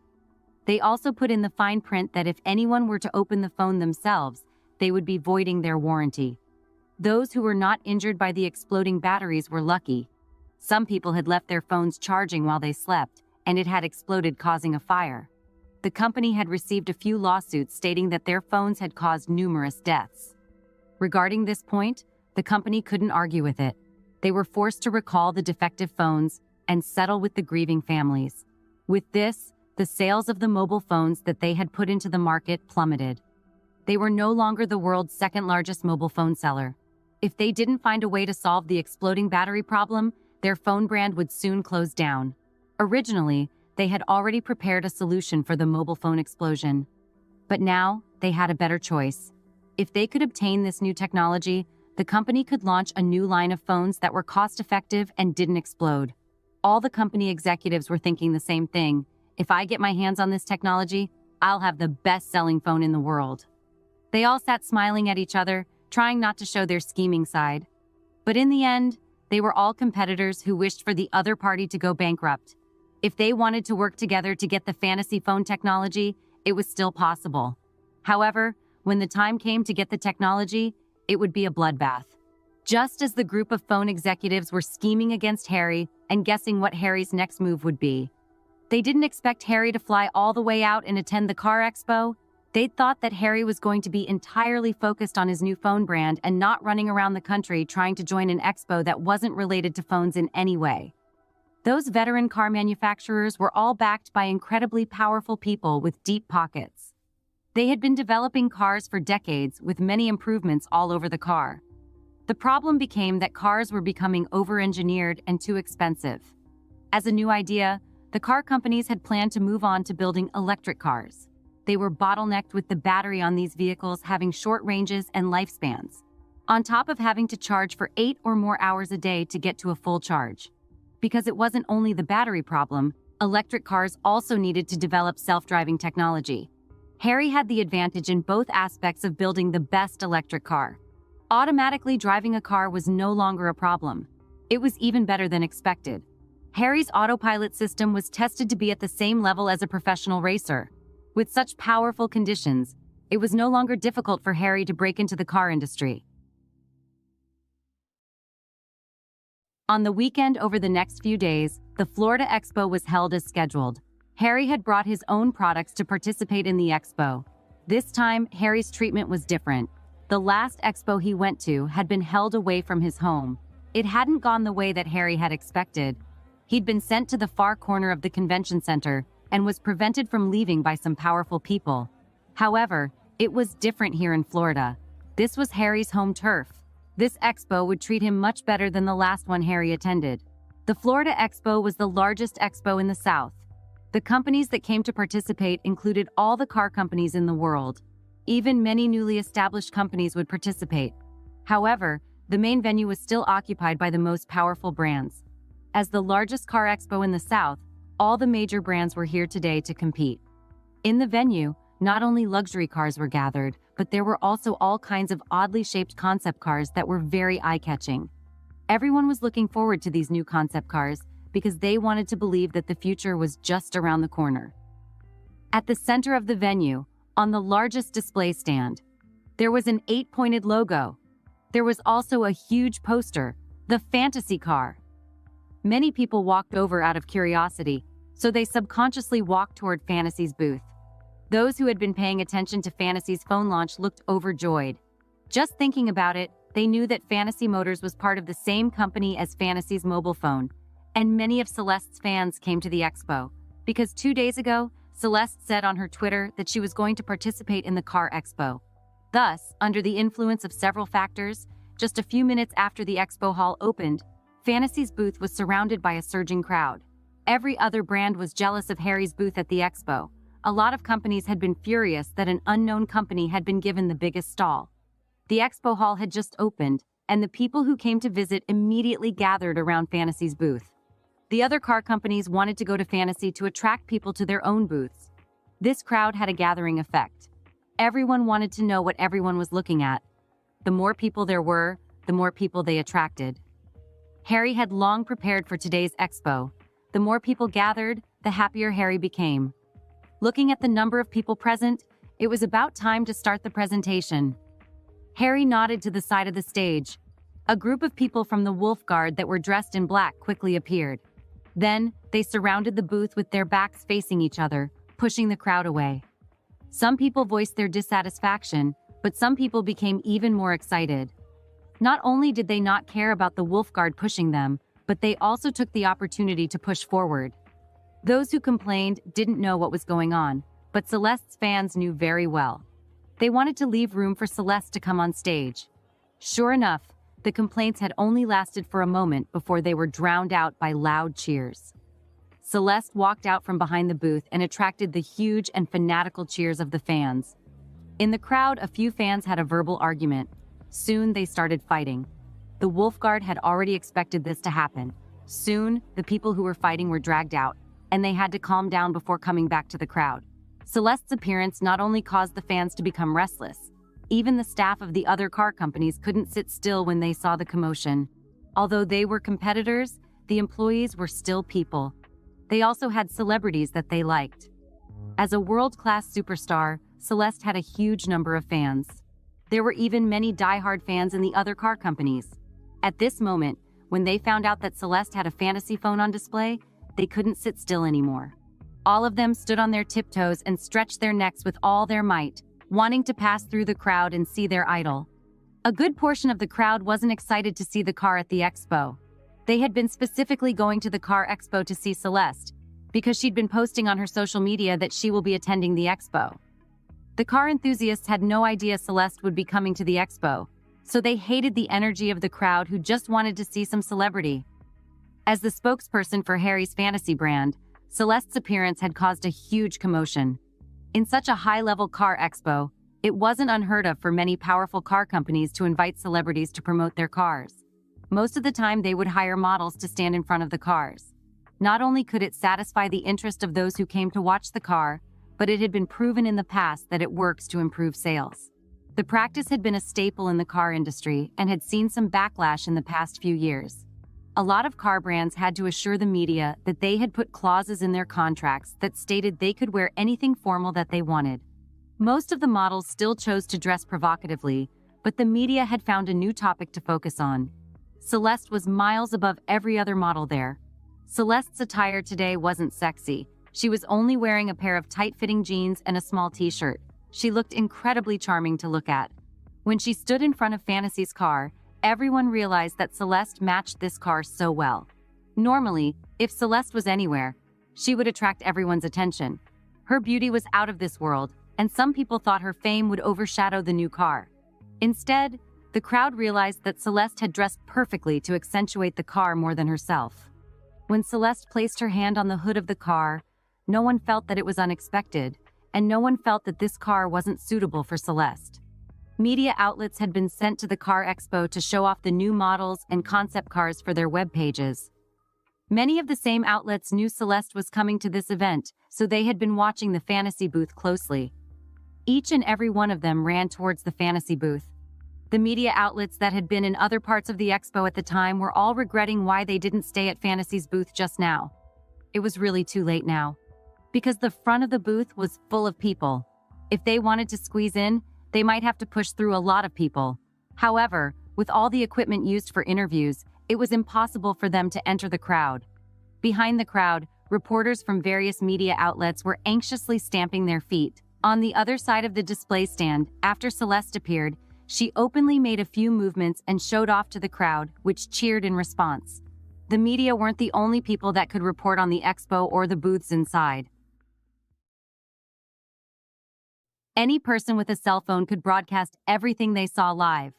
They also put in the fine print that if anyone were to open the phone themselves, they would be voiding their warranty. Those who were not injured by the exploding batteries were lucky. Some people had left their phones charging while they slept, and it had exploded, causing a fire. The company had received a few lawsuits stating that their phones had caused numerous deaths. Regarding this point, the company couldn't argue with it. They were forced to recall the defective phones and settle with the grieving families. With this, the sales of the mobile phones that they had put into the market plummeted. They were no longer the world's second-largest mobile phone seller. If they didn't find a way to solve the exploding battery problem, their phone brand would soon close down. Originally, they had already prepared a solution for the mobile phone explosion. But now, they had a better choice. If they could obtain this new technology, the company could launch a new line of phones that were cost-effective and didn't explode. All the company executives were thinking the same thing. If I get my hands on this technology, I'll have the best-selling phone in the world. They all sat smiling at each other, trying not to show their scheming side. But in the end, they were all competitors who wished for the other party to go bankrupt. If they wanted to work together to get the Fantasy phone technology, it was still possible. However, when the time came to get the technology, it would be a bloodbath. Just as the group of phone executives were scheming against Harry and guessing what Harry's next move would be. They didn't expect Harry to fly all the way out and attend the car expo. They'd thought that Harry was going to be entirely focused on his new phone brand and not running around the country trying to join an expo that wasn't related to phones in any way. Those veteran car manufacturers were all backed by incredibly powerful people with deep pockets. They had been developing cars for decades with many improvements all over the car. The problem became that cars were becoming over-engineered and too expensive. As a new idea, the car companies had planned to move on to building electric cars. They were bottlenecked with the battery on these vehicles having short ranges and lifespans, on top of having to charge for 8 or more hours a day to get to a full charge. Because it wasn't only the battery problem, electric cars also needed to develop self-driving technology. Harry had the advantage in both aspects of building the best electric car. Automatically driving a car was no longer a problem. It was even better than expected. Harry's autopilot system was tested to be at the same level as a professional racer. With such powerful conditions, it was no longer difficult for Harry to break into the car industry. On the weekend over the next few days, the Florida Expo was held as scheduled. Harry had brought his own products to participate in the expo. This time, Harry's treatment was different. The last expo he went to had been held away from his home. It hadn't gone the way that Harry had expected. He'd been sent to the far corner of the convention center and was prevented from leaving by some powerful people. However, it was different here in Florida. This was Harry's home turf. This expo would treat him much better than the last one Harry attended. The Florida Expo was the largest expo in the South. The companies that came to participate included all the car companies in the world. Even many newly established companies would participate. However, the main venue was still occupied by the most powerful brands. As the largest car expo in the South, all the major brands were here today to compete. In the venue, not only luxury cars were gathered, but there were also all kinds of oddly shaped concept cars that were very eye-catching. Everyone was looking forward to these new concept cars because they wanted to believe that the future was just around the corner. At the center of the venue, on the largest display stand, there was an 8-pointed logo. There was also a huge poster, the fantasy car. Many people walked over out of curiosity, so they subconsciously walked toward Fantasy's booth. Those who had been paying attention to Fantasy's phone launch looked overjoyed. Just thinking about it, they knew that Fantasy Motors was part of the same company as Fantasy's mobile phone, and many of Celeste's fans came to the expo, because 2 days ago, Celeste said on her Twitter that she was going to participate in the car expo. Thus, under the influence of several factors, just a few minutes after the expo hall opened, Fantasy's booth was surrounded by a surging crowd. Every other brand was jealous of Harry's booth at the expo. A lot of companies had been furious that an unknown company had been given the biggest stall. The expo hall had just opened, and the people who came to visit immediately gathered around Fantasy's booth. The other car companies wanted to go to Fantasy to attract people to their own booths. This crowd had a gathering effect. Everyone wanted to know what everyone was looking at. The more people there were, the more people they attracted. Harry had long prepared for today's expo. The more people gathered, the happier Harry became. Looking at the number of people present, it was about time to start the presentation. Harry nodded to the side of the stage. A group of people from the Wolf Guard that were dressed in black quickly appeared. Then, they surrounded the booth with their backs facing each other, pushing the crowd away. Some people voiced their dissatisfaction, but some people became even more excited. Not only did they not care about the Wolf Guard pushing them, but they also took the opportunity to push forward. Those who complained didn't know what was going on, but Celeste's fans knew very well. They wanted to leave room for Celeste to come on stage. Sure enough, the complaints had only lasted for a moment before they were drowned out by loud cheers. Celeste walked out from behind the booth and attracted the huge and fanatical cheers of the fans. In the crowd, a few fans had a verbal argument. Soon, they started fighting. The Wolf Guard had already expected this to happen. Soon, the people who were fighting were dragged out, and they had to calm down before coming back to the crowd. Celeste's appearance not only caused the fans to become restless, even the staff of the other car companies couldn't sit still when they saw the commotion. Although they were competitors, the employees were still people. They also had celebrities that they liked. As a world-class superstar, Celeste had a huge number of fans. There were even many die-hard fans in the other car companies. At this moment, when they found out that Celeste had a fantasy phone on display, they couldn't sit still anymore. All of them stood on their tiptoes and stretched their necks with all their might, wanting to pass through the crowd and see their idol. A good portion of the crowd wasn't excited to see the car at the expo. They had been specifically going to the car expo to see Celeste, because she'd been posting on her social media that she will be attending the expo. The car enthusiasts had no idea Celeste would be coming to the expo, so they hated the energy of the crowd who just wanted to see some celebrity. As the spokesperson for Harry's fantasy brand, Celeste's appearance had caused a huge commotion. In such a high-level car expo, it wasn't unheard of for many powerful car companies to invite celebrities to promote their cars. Most of the time, they would hire models to stand in front of the cars. Not only could it satisfy the interest of those who came to watch the car, but it had been proven in the past that it works to improve sales. The practice had been a staple in the car industry and had seen some backlash in the past few years. A lot of car brands had to assure the media that they had put clauses in their contracts that stated they could wear anything formal that they wanted. Most of the models still chose to dress provocatively, but the media had found a new topic to focus on. Celeste was miles above every other model there. Celeste's attire today wasn't sexy. She was only wearing a pair of tight-fitting jeans and a small t-shirt. She looked incredibly charming to look at. When she stood in front of Fantasy's car, everyone realized that Celeste matched this car so well. Normally, if Celeste was anywhere, she would attract everyone's attention. Her beauty was out of this world, and some people thought her fame would overshadow the new car. Instead, the crowd realized that Celeste had dressed perfectly to accentuate the car more than herself. When Celeste placed her hand on the hood of the car, no one felt that it was unexpected, and no one felt that this car wasn't suitable for Celeste. Media outlets had been sent to the car expo to show off the new models and concept cars for their web pages. Many of the same outlets knew Celeste was coming to this event, so they had been watching the fantasy booth closely. Each and every one of them ran towards the fantasy booth. The media outlets that had been in other parts of the expo at the time were all regretting why they didn't stay at Fantasy's booth just now. It was really too late now, because the front of the booth was full of people. If they wanted to squeeze in, they might have to push through a lot of people. However, with all the equipment used for interviews, it was impossible for them to enter the crowd. Behind the crowd, reporters from various media outlets were anxiously stamping their feet. On the other side of the display stand, after Celeste appeared, she openly made a few movements and showed off to the crowd, which cheered in response. The media weren't the only people that could report on the expo or the booths inside. Any person with a cell phone could broadcast everything they saw live.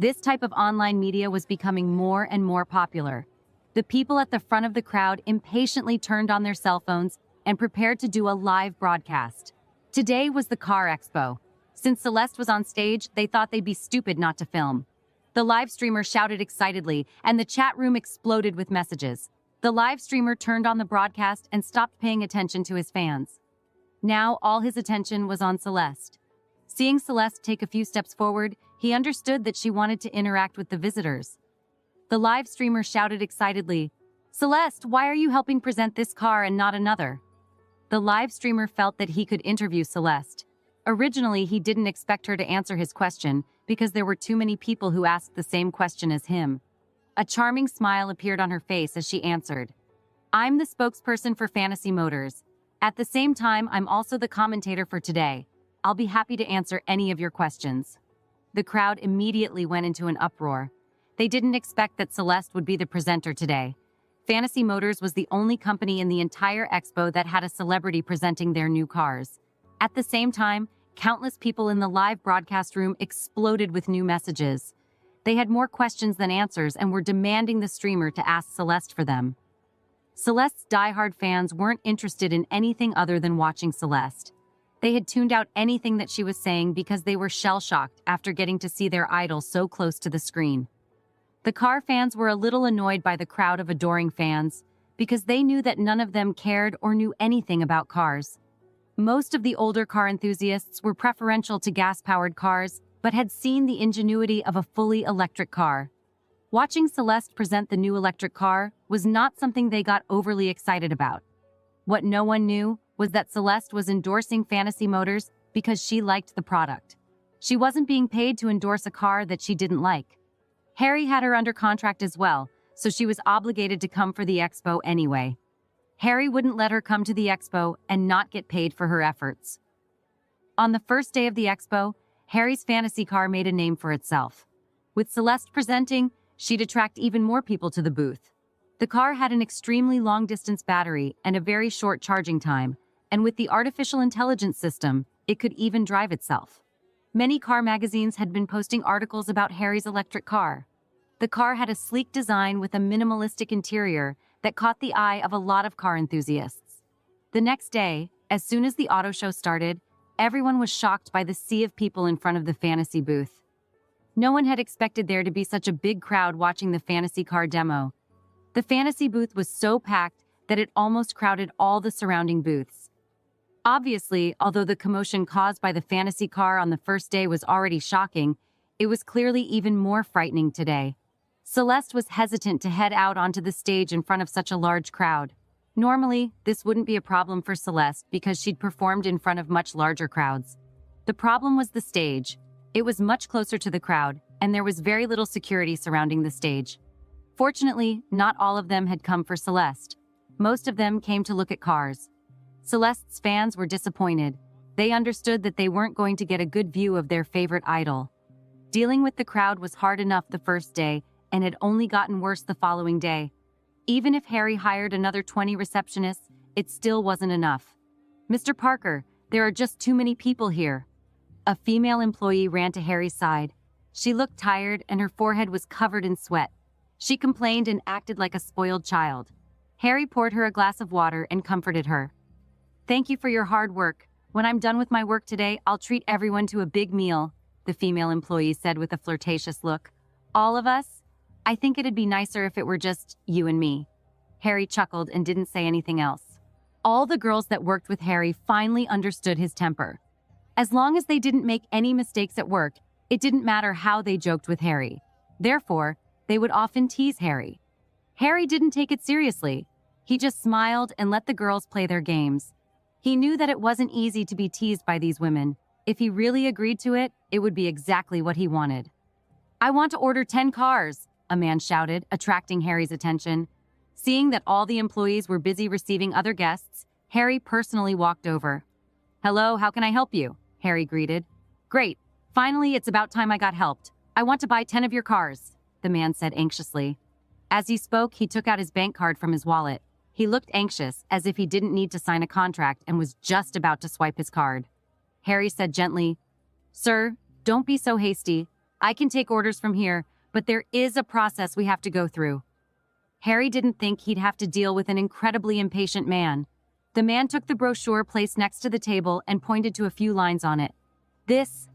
This type of online media was becoming more and more popular. The people at the front of the crowd impatiently turned on their cell phones and prepared to do a live broadcast. Today was the car expo. Since Celeste was on stage, they thought they'd be stupid not to film. The live streamer shouted excitedly, and the chat room exploded with messages. The live streamer turned on the broadcast and stopped paying attention to his fans. Now all his attention was on Celeste. Seeing Celeste take a few steps forward, he understood that she wanted to interact with the visitors. The live streamer shouted excitedly, "Celeste, why are you helping present this car and not another?" The live streamer felt that he could interview Celeste. Originally, he didn't expect her to answer his question because there were too many people who asked the same question as him. A charming smile appeared on her face as she answered, "I'm the spokesperson for Fantasy Motors. At the same time, I'm also the commentator for today. I'll be happy to answer any of your questions." The crowd immediately went into an uproar. They didn't expect that Celeste would be the presenter today. Fantasy Motors was the only company in the entire expo that had a celebrity presenting their new cars. At the same time, countless people in the live broadcast room exploded with new messages. They had more questions than answers and were demanding the streamer to ask Celeste for them. Celeste's diehard fans weren't interested in anything other than watching Celeste. They had tuned out anything that she was saying because they were shell-shocked after getting to see their idol so close to the screen. The car fans were a little annoyed by the crowd of adoring fans because they knew that none of them cared or knew anything about cars. Most of the older car enthusiasts were preferential to gas-powered cars, but had seen the ingenuity of a fully electric car. Watching Celeste present the new electric car was not something they got overly excited about. What no one knew was that Celeste was endorsing Fantasy Motors because she liked the product. She wasn't being paid to endorse a car that she didn't like. Harry had her under contract as well, so she was obligated to come for the expo anyway. Harry wouldn't let her come to the expo and not get paid for her efforts. On the first day of the expo, Harry's fantasy car made a name for itself. With Celeste presenting, she'd attract even more people to the booth. The car had an extremely long-distance battery and a very short charging time, and with the artificial intelligence system, it could even drive itself. Many car magazines had been posting articles about Harry's electric car. The car had a sleek design with a minimalistic interior that caught the eye of a lot of car enthusiasts. The next day, as soon as the auto show started, everyone was shocked by the sea of people in front of the fantasy booth. No one had expected there to be such a big crowd watching the fantasy car demo. The fantasy booth was so packed that it almost crowded all the surrounding booths. Obviously, although the commotion caused by the fantasy car on the first day was already shocking, it was clearly even more frightening today. Celeste was hesitant to head out onto the stage in front of such a large crowd. Normally, this wouldn't be a problem for Celeste because she'd performed in front of much larger crowds. The problem was the stage. It was much closer to the crowd, and there was very little security surrounding the stage. Fortunately, not all of them had come for Celeste. Most of them came to look at cars. Celeste's fans were disappointed. They understood that they weren't going to get a good view of their favorite idol. Dealing with the crowd was hard enough the first day, and had only gotten worse the following day. Even if Harry hired another 20 receptionists, it still wasn't enough. "Mr. Parker, there are just too many people here." A female employee ran to Harry's side. She looked tired and her forehead was covered in sweat. She complained and acted like a spoiled child. Harry poured her a glass of water and comforted her. "Thank you for your hard work. When I'm done with my work today, I'll treat everyone to a big meal," the female employee said with a flirtatious look. "All of us? I think it'd be nicer if it were just you and me." Harry chuckled and didn't say anything else. All the girls that worked with Harry finally understood his temper. As long as they didn't make any mistakes at work, it didn't matter how they joked with Harry. Therefore, they would often tease Harry. Harry didn't take it seriously. He just smiled and let the girls play their games. He knew that it wasn't easy to be teased by these women. If he really agreed to it, it would be exactly what he wanted. "I want to order 10 cars," a man shouted, attracting Harry's attention. Seeing that all the employees were busy receiving other guests, Harry personally walked over. "Hello, how can I help you?" Harry greeted. "Great. Finally, it's about time I got helped. I want to buy 10 of your cars," the man said anxiously. As he spoke, he took out his bank card from his wallet. He looked anxious, as if he didn't need to sign a contract and was just about to swipe his card. Harry said gently, "Sir, don't be so hasty. I can take orders from here, but there is a process we have to go through." Harry didn't think he'd have to deal with an incredibly impatient man. The man took the brochure placed next to the table and pointed to a few lines on it. This,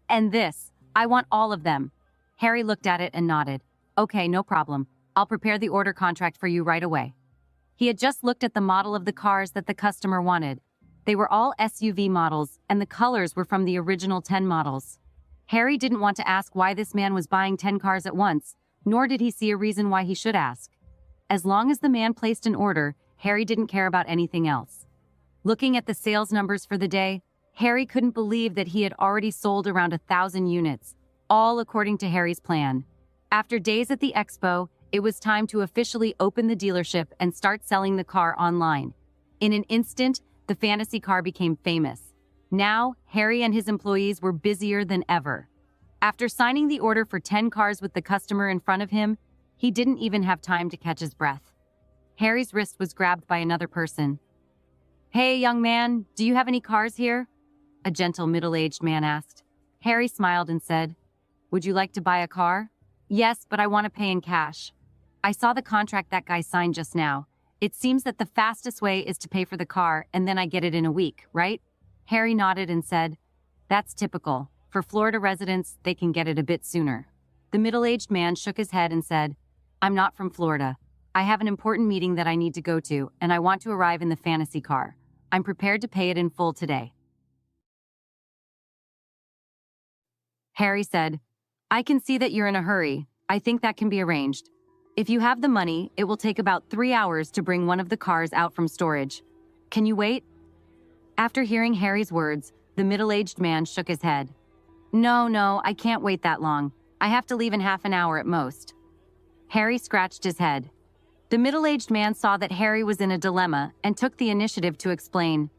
and this. I want all of them." Harry looked at it and nodded. "Okay, no problem. I'll prepare the order contract for you right away." He had just looked at the model of the cars that the customer wanted. They were all SUV models, and the colors were from the original 10 models. Harry didn't want to ask why this man was buying 10 cars at once, nor did he see a reason why he should ask. As long as the man placed an order, Harry didn't care about anything else. Looking at the sales numbers for the day, Harry couldn't believe that he had already sold around 1,000 units, all according to Harry's plan. After days at the expo, it was time to officially open the dealership and start selling the car online. In an instant, the fantasy car became famous. Now, Harry and his employees were busier than ever. After signing the order for 10 cars with the customer in front of him, he didn't even have time to catch his breath. Harry's wrist was grabbed by another person. "Hey, young man, do you have any cars here?" a gentle middle-aged man asked. Harry smiled and said, "Would you like to buy a car?" "Yes, but I want to pay in cash. I saw the contract that guy signed just now. It seems that the fastest way is to pay for the car and then I get it in a week, right?" Harry nodded and said, "That's typical. For Florida residents, they can get it a bit sooner." The middle-aged man shook his head and said, "I'm not from Florida. I have an important meeting that I need to go to, and I want to arrive in the fantasy car. I'm prepared to pay it in full today." Harry said, "I can see that you're in a hurry. I think that can be arranged. If you have the money, it will take about 3 hours to bring one of the cars out from storage. Can you wait?" After hearing Harry's words, the middle-aged man shook his head. No, I can't wait that long. I have to leave in half an hour at most." Harry scratched his head. The middle-aged man saw that Harry was in a dilemma and took the initiative to explain.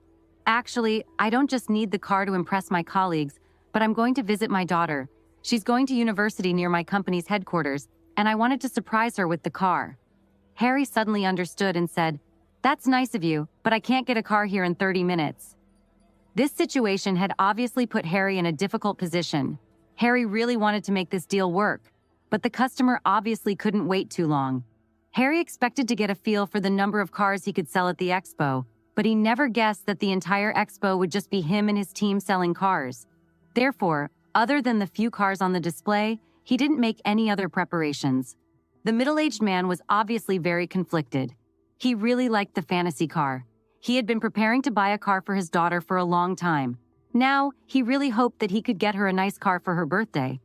"Actually, I don't just need the car to impress my colleagues, but I'm going to visit my daughter. She's going to university near my company's headquarters, and I wanted to surprise her with the car." Harry suddenly understood and said, "That's nice of you, but I can't get a car here in 30 minutes. This situation had obviously put Harry in a difficult position. Harry really wanted to make this deal work, but the customer obviously couldn't wait too long. Harry expected to get a feel for the number of cars he could sell at the expo, but he never guessed that the entire expo would just be him and his team selling cars. Therefore, other than the few cars on the display, he didn't make any other preparations. The middle-aged man was obviously very conflicted. He really liked the fantasy car. He had been preparing to buy a car for his daughter for a long time. Now, he really hoped that he could get her a nice car for her birthday.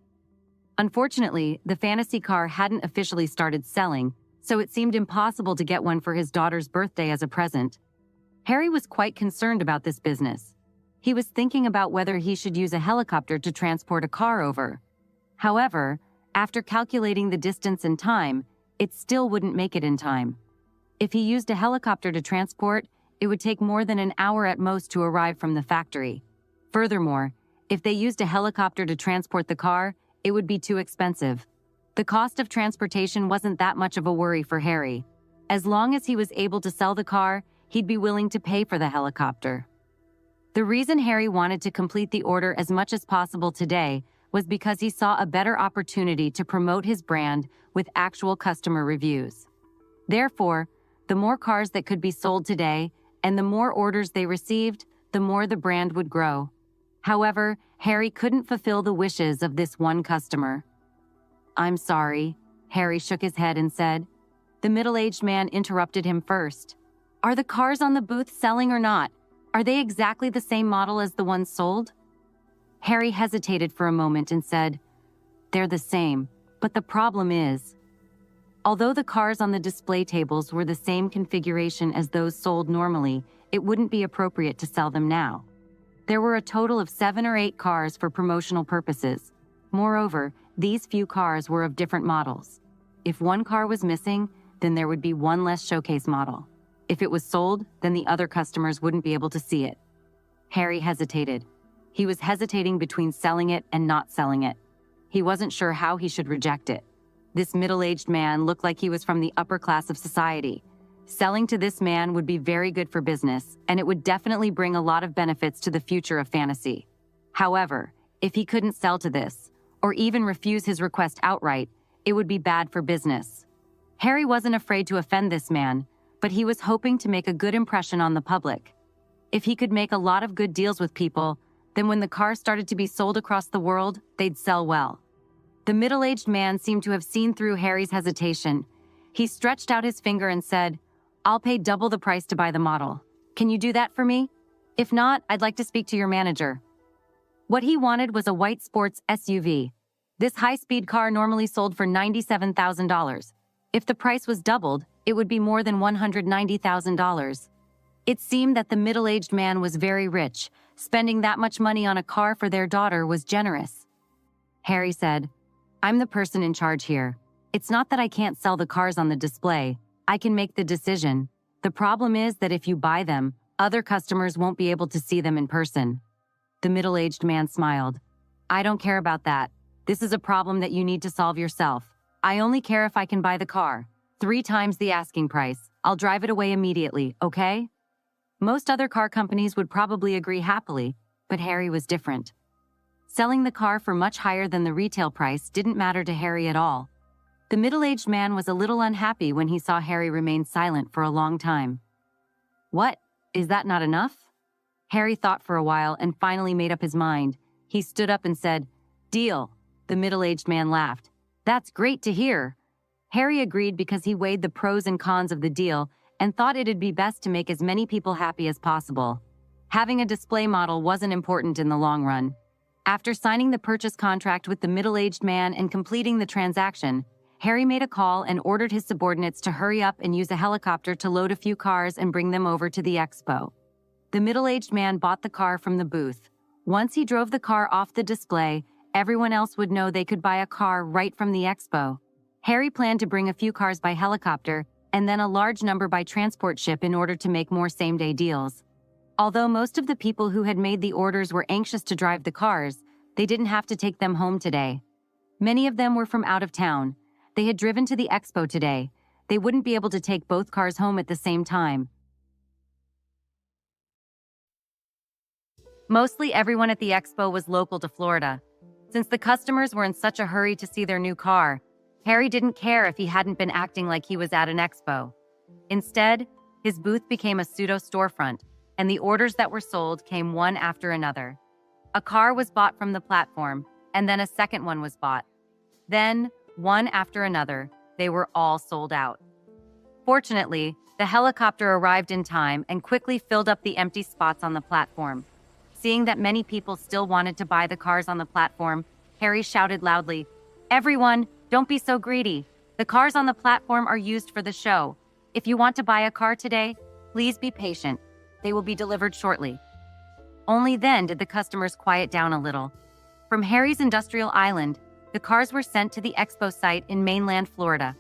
Unfortunately, the fantasy car hadn't officially started selling, so it seemed impossible to get one for his daughter's birthday as a present. Harry was quite concerned about this business. He was thinking about whether he should use a helicopter to transport a car over. However, after calculating the distance and time, it still wouldn't make it in time. If he used a helicopter to transport, it would take more than an hour at most to arrive from the factory. Furthermore, if they used a helicopter to transport the car, it would be too expensive. The cost of transportation wasn't that much of a worry for Harry. As long as he was able to sell the car, he'd be willing to pay for the helicopter. The reason Harry wanted to complete the order as much as possible today was because he saw a better opportunity to promote his brand with actual customer reviews. Therefore, the more cars that could be sold today and the more orders they received, the more the brand would grow. However, Harry couldn't fulfill the wishes of this one customer. "I'm sorry," Harry shook his head and said. The middle-aged man interrupted him first. "Are the cars on the booth selling or not? Are they exactly the same model as the ones sold?" Harry hesitated for a moment and said, "They're the same, but the problem is..." Although the cars on the display tables were the same configuration as those sold normally, it wouldn't be appropriate to sell them now. There were a total of 7 or 8 cars for promotional purposes. Moreover, these few cars were of different models. If one car was missing, then there would be one less showcase model. If it was sold, then the other customers wouldn't be able to see it. Harry hesitated. He was hesitating between selling it and not selling it. He wasn't sure how he should reject it. This middle-aged man looked like he was from the upper class of society. Selling to this man would be very good for business, and it would definitely bring a lot of benefits to the future of fantasy. However, if he couldn't sell to this, or even refuse his request outright, it would be bad for business. Harry wasn't afraid to offend this man, but he was hoping to make a good impression on the public. If he could make a lot of good deals with people, then when the cars started to be sold across the world, they'd sell well. The middle-aged man seemed to have seen through Harry's hesitation. He stretched out his finger and said, "I'll pay double the price to buy the model. Can you do that for me? If not, I'd like to speak to your manager." What he wanted was a white sports SUV. This high-speed car normally sold for $97,000. If the price was doubled, it would be more than $190,000. It seemed that the middle-aged man was very rich. Spending that much money on a car for their daughter was generous. Harry said, "I'm the person in charge here. It's not that I can't sell the cars on the display. I can make the decision. The problem is that if you buy them, other customers won't be able to see them in person." The middle-aged man smiled. "I don't care about that. This is a problem that you need to solve yourself. I only care if I can buy the car. 3 times the asking price. I'll drive it away immediately, okay?" Most other car companies would probably agree happily, but Harry was different. Selling the car for much higher than the retail price didn't matter to Harry at all. The middle-aged man was a little unhappy when he saw Harry remain silent for a long time. "What? Is that not enough?" Harry thought for a while and finally made up his mind. He stood up and said, "Deal." The middle-aged man laughed. "That's great to hear." Harry agreed because he weighed the pros and cons of the deal and thought it'd be best to make as many people happy as possible. Having a display model wasn't important in the long run. After signing the purchase contract with the middle-aged man and completing the transaction, Harry made a call and ordered his subordinates to hurry up and use a helicopter to load a few cars and bring them over to the expo. The middle-aged man bought the car from the booth. Once he drove the car off the display, everyone else would know they could buy a car right from the expo. Harry planned to bring a few cars by helicopter and then a large number by transport ship in order to make more same-day deals. Although most of the people who had made the orders were anxious to drive the cars, they didn't have to take them home today. Many of them were from out of town. They had driven to the expo today. They wouldn't be able to take both cars home at the same time. Mostly everyone at the expo was local to Florida. Since the customers were in such a hurry to see their new car, Harry didn't care if he hadn't been acting like he was at an expo. Instead, his booth became a pseudo-storefront, and the orders that were sold came one after another. A car was bought from the platform, and then a second one was bought. Then, one after another, they were all sold out. Fortunately, the helicopter arrived in time and quickly filled up the empty spots on the platform. Seeing that many people still wanted to buy the cars on the platform, Harry shouted loudly, "Everyone, don't be so greedy. The cars on the platform are used for the show. If you want to buy a car today, please be patient. They will be delivered shortly." Only then did the customers quiet down a little. From Harry's industrial island, the cars were sent to the expo site in mainland Florida.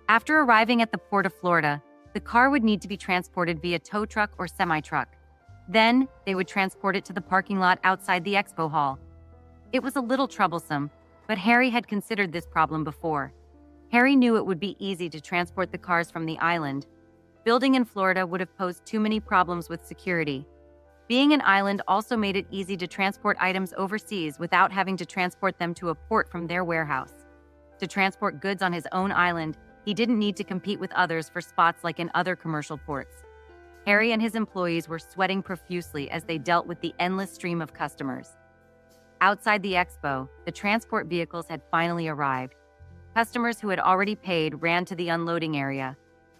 After arriving at the port of Florida, the car would need to be transported via tow truck or semi-truck. Then, they would transport it to the parking lot outside the expo hall. It was a little troublesome, but Harry had considered this problem before. Harry knew it would be easy to transport the cars from the island, building in Florida would have posed too many problems with security. Being an island also made it easy to transport items overseas without having to transport them to a port from their warehouse. To transport goods on his own island, he didn't need to compete with others for spots like in other commercial ports. Harry and his employees were sweating profusely as they dealt with the endless stream of customers. Outside the expo, the transport vehicles had finally arrived. Customers who had already paid ran to the unloading area.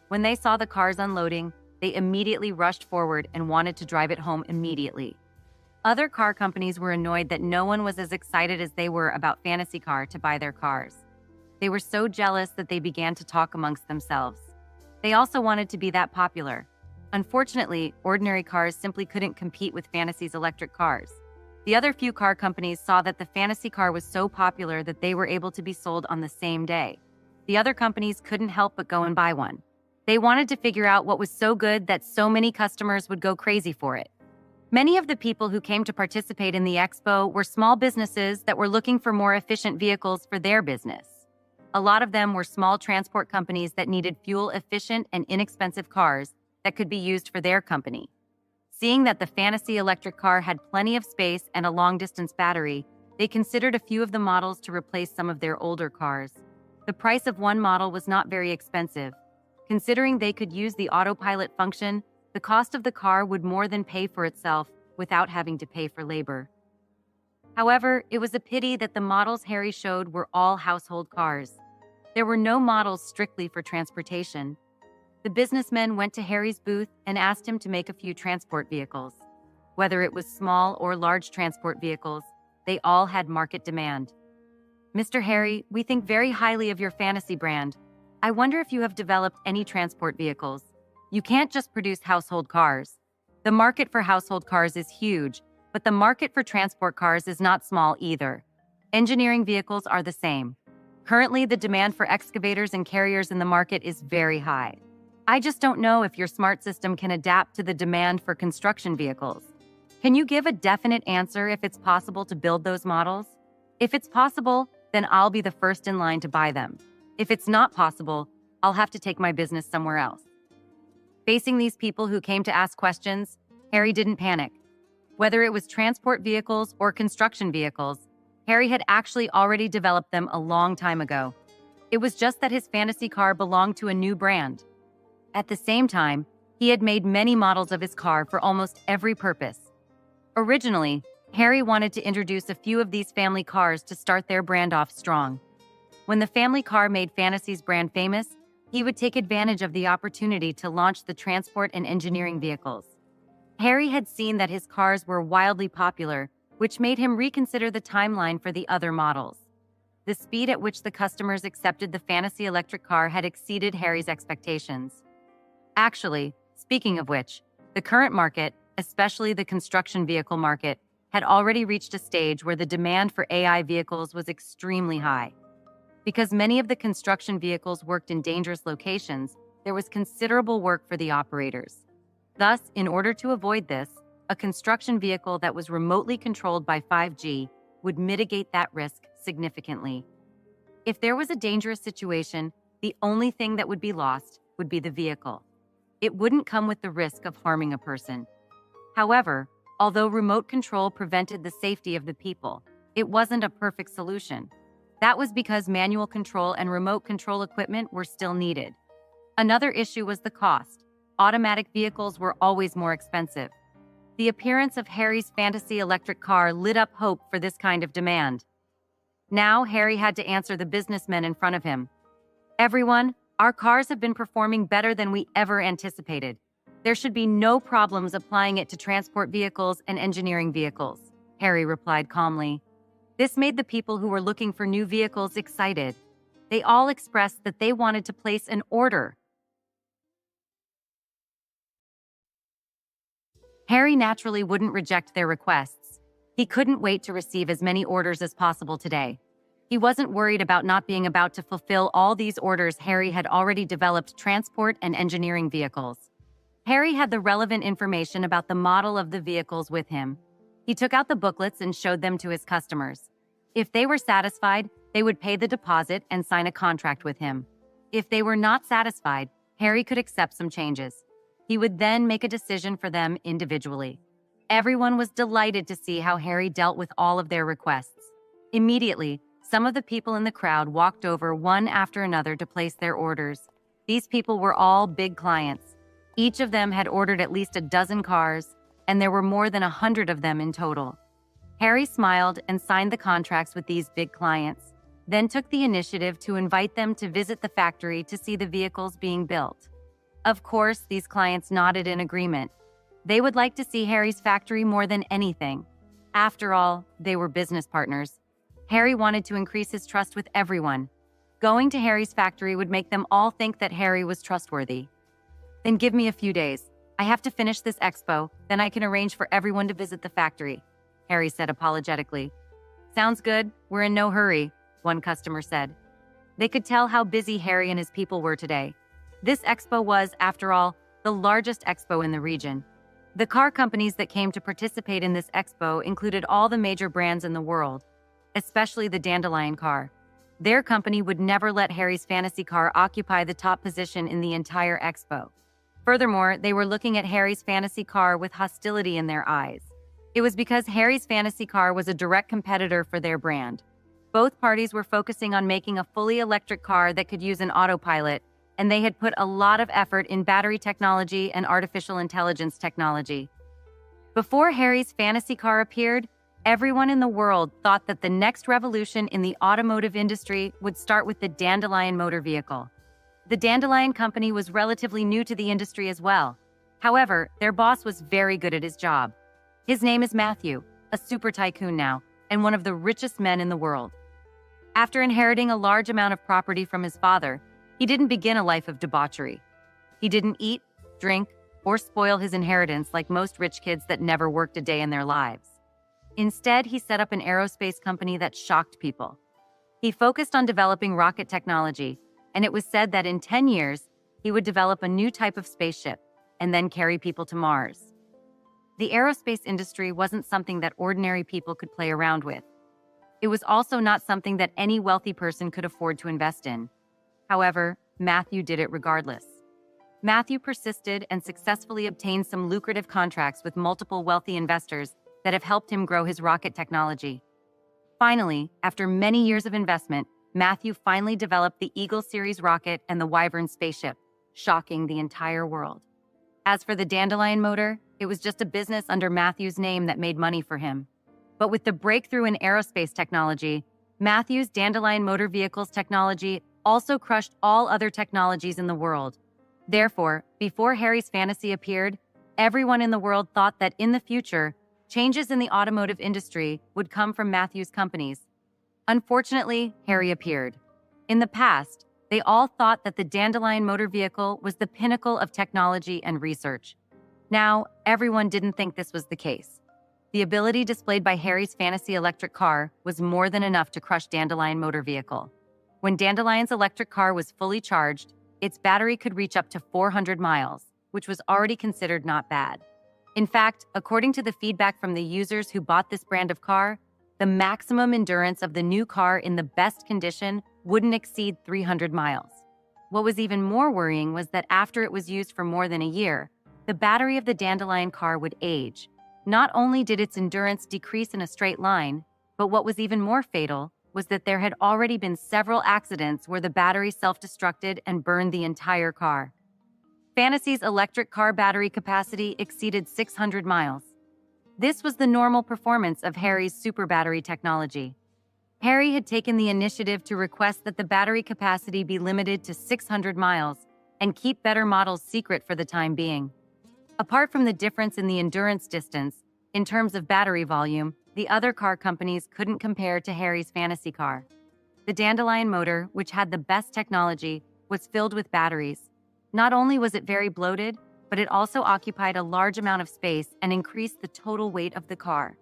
When they saw the cars unloading, they immediately rushed forward and wanted to drive it home immediately. Other car companies were annoyed that no one was as excited as they were about Fantasy Car to buy their cars. They were so jealous that they began to talk amongst themselves. They also wanted to be that popular. Unfortunately, ordinary cars simply couldn't compete with Fantasy's electric cars. The other few car companies saw that the Fantasy Car was so popular that they were able to be sold on the same day. The other companies couldn't help but go and buy one. They wanted to figure out what was so good that so many customers would go crazy for it. Many of the people who came to participate in the expo were small businesses that were looking for more efficient vehicles for their business. A lot of them were small transport companies that needed fuel-efficient and inexpensive cars that could be used for their company. Seeing that the Fantasy electric car had plenty of space and a long-distance battery, they considered a few of the models to replace some of their older cars. The price of one model was not very expensive. Considering they could use the autopilot function, the cost of the car would more than pay for itself without having to pay for labor. However, it was a pity that the models Harry showed were all household cars. There were no models strictly for transportation. The businessmen went to Harry's booth and asked him to make a few transport vehicles. Whether it was small or large transport vehicles, they all had market demand. Mr. Harry, we think very highly of your Fantasy brand. I wonder if you have developed any transport vehicles. You can't just produce household cars. The market for household cars is huge, but the market for transport cars is not small either. Engineering vehicles are the same. Currently, the demand for excavators and carriers in the market is very high. I just don't know if your smart system can adapt to the demand for construction vehicles. Can you give a definite answer if it's possible to build those models? If it's possible, then I'll be the first in line to buy them. If it's not possible, I'll have to take my business somewhere else. Facing these people who came to ask questions, Harry didn't panic. Whether it was transport vehicles or construction vehicles, Harry had actually already developed them a long time ago. It was just that his Fantasy Car belonged to a new brand. At the same time, he had made many models of his car for almost every purpose. Originally, Harry wanted to introduce a few of these family cars to start their brand off strong. When the family car made Fantasy's brand famous, he would take advantage of the opportunity to launch the transport and engineering vehicles. Harry had seen that his cars were wildly popular, which made him reconsider the timeline for the other models. The speed at which the customers accepted the Fantasy electric car had exceeded Harry's expectations. Actually, speaking of which, the current market, especially the construction vehicle market, had already reached a stage where the demand for AI vehicles was extremely high. Because many of the construction vehicles worked in dangerous locations, there was considerable work for the operators. Thus, in order to avoid this, a construction vehicle that was remotely controlled by 5G would mitigate that risk significantly. If there was a dangerous situation, the only thing that would be lost would be the vehicle. It wouldn't come with the risk of harming a person. However, although remote control prevented the safety of the people, it wasn't a perfect solution. That was because manual control and remote control equipment were still needed. Another issue was the cost. Automatic vehicles were always more expensive. The appearance of Harry's Fantasy electric car lit up hope for this kind of demand. Now, Harry had to answer the businessmen in front of him. Everyone, our cars have been performing better than we ever anticipated. There should be no problems applying it to transport vehicles and engineering vehicles, Harry replied calmly. This made the people who were looking for new vehicles excited. They all expressed that they wanted to place an order. Harry naturally wouldn't reject their requests. He couldn't wait to receive as many orders as possible today. He wasn't worried about not being about to fulfill all these orders. Harry had already developed transport and engineering vehicles. Harry had the relevant information about the model of the vehicles with him. He took out the booklets and showed them to his customers. If they were satisfied, they would pay the deposit and sign a contract with him. If they were not satisfied, Harry could accept some changes. He would then make a decision for them individually. Everyone was delighted to see how Harry dealt with all of their requests. Immediately, some of the people in the crowd walked over one after another to place their orders. These people were all big clients. Each of them had ordered at least a dozen cars, and there were more than 100 of them in total. Harry smiled and signed the contracts with these big clients, then took the initiative to invite them to visit the factory to see the vehicles being built. Of course, these clients nodded in agreement. They would like to see Harry's factory more than anything. After all, they were business partners. Harry wanted to increase his trust with everyone. Going to Harry's factory would make them all think that Harry was trustworthy. Then give me a few days. I have to finish this expo, then I can arrange for everyone to visit the factory, Harry said apologetically. Sounds good, we're in no hurry, one customer said. They could tell how busy Harry and his people were today. This expo was, after all, the largest expo in the region. The car companies that came to participate in this expo included all the major brands in the world, especially the Dandelion car. Their company would never let Harry's fantasy car occupy the top position in the entire expo. Furthermore, they were looking at Harry's fantasy car with hostility in their eyes. It was because Harry's fantasy car was a direct competitor for their brand. Both parties were focusing on making a fully electric car that could use an autopilot, and they had put a lot of effort in battery technology and artificial intelligence technology. Before Harry's fantasy car appeared, everyone in the world thought that the next revolution in the automotive industry would start with the Dandelion motor vehicle. The Dandelion company was relatively new to the industry as well. However, their boss was very good at his job. His name is Matthew, a super tycoon now, and one of the richest men in the world. After inheriting a large amount of property from his father, he didn't begin a life of debauchery. He didn't eat, drink, or spoil his inheritance like most rich kids that never worked a day in their lives. Instead, he set up an aerospace company that shocked people. He focused on developing rocket technology, and it was said that in 10 years, he would develop a new type of spaceship and then carry people to Mars. The aerospace industry wasn't something that ordinary people could play around with. It was also not something that any wealthy person could afford to invest in. However, Matthew did it regardless. Matthew persisted and successfully obtained some lucrative contracts with multiple wealthy investors that have helped him grow his rocket technology. Finally, after many years of investment, Matthew finally developed the Eagle series rocket and the Wyvern spaceship, shocking the entire world. As for the Dandelion motor, it was just a business under Matthew's name that made money for him. But with the breakthrough in aerospace technology, Matthew's Dandelion motor vehicles technology also crushed all other technologies in the world. Therefore, before Harry's fantasy appeared, everyone in the world thought that in the future, changes in the automotive industry would come from Matthew's companies. Unfortunately, Harry appeared. In the past, they all thought that the Dandelion motor vehicle was the pinnacle of technology and research. Now, everyone didn't think this was the case. The ability displayed by Harry's fantasy electric car was more than enough to crush Dandelion motor vehicle. When Dandelion's electric car was fully charged, its battery could reach up to 400 miles, which was already considered not bad. In fact, according to the feedback from the users who bought this brand of car, the maximum endurance of the new car in the best condition wouldn't exceed 300 miles. What was even more worrying was that after it was used for more than a year, the battery of the Dandelion car would age. Not only did its endurance decrease in a straight line, but what was even more fatal was that there had already been several accidents where the battery self-destructed and burned the entire car. Fantasy's electric car battery capacity exceeded 600 miles. This was the normal performance of Harry's super battery technology. Harry had taken the initiative to request that the battery capacity be limited to 600 miles and keep better models secret for the time being. Apart from the difference in the endurance distance, in terms of battery volume, the other car companies couldn't compare to Harry's fantasy car. The Dandelion motor, which had the best technology, was filled with batteries. Not only was it very bloated, but it also occupied a large amount of space and increased the total weight of the car.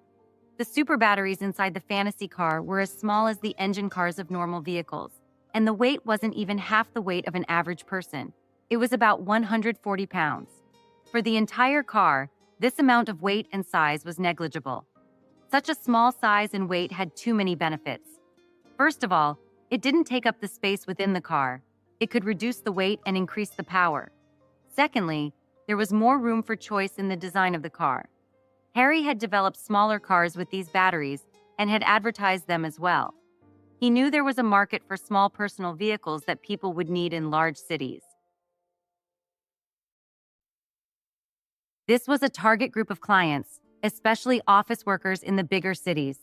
The super batteries inside the fantasy car were as small as the engine cars of normal vehicles, and the weight wasn't even half the weight of an average person. It was about 140 pounds. For the entire car, this amount of weight and size was negligible. Such a small size and weight had too many benefits. First of all, it didn't take up the space within the car. It could reduce the weight and increase the power. Secondly, there was more room for choice in the design of the car. Harry had developed smaller cars with these batteries and had advertised them as well. He knew there was a market for small personal vehicles that people would need in large cities. This was a target group of clients, especially office workers in the bigger cities.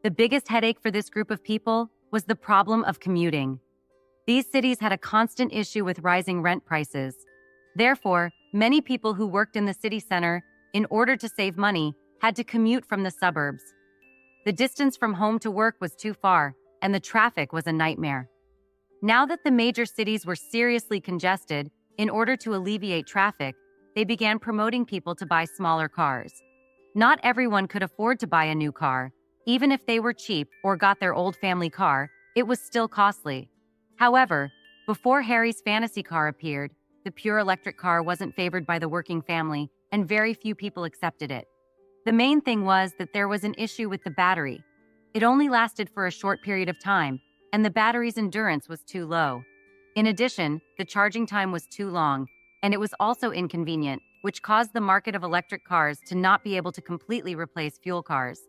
The biggest headache for this group of people was the problem of commuting. These cities had a constant issue with rising rent prices. Therefore, many people who worked in the city center, in order to save money, had to commute from the suburbs. The distance from home to work was too far, and the traffic was a nightmare. Now that the major cities were seriously congested, in order to alleviate traffic, they began promoting people to buy smaller cars. Not everyone could afford to buy a new car. Even if they were cheap or got their old family car, it was still costly. However, before Harry's fantasy car appeared, the pure electric car wasn't favored by the working family, and very few people accepted it. The main thing was that there was an issue with the battery. It only lasted for a short period of time, and the battery's endurance was too low. In addition, the charging time was too long, and it was also inconvenient, which caused the market of electric cars to not be able to completely replace fuel cars.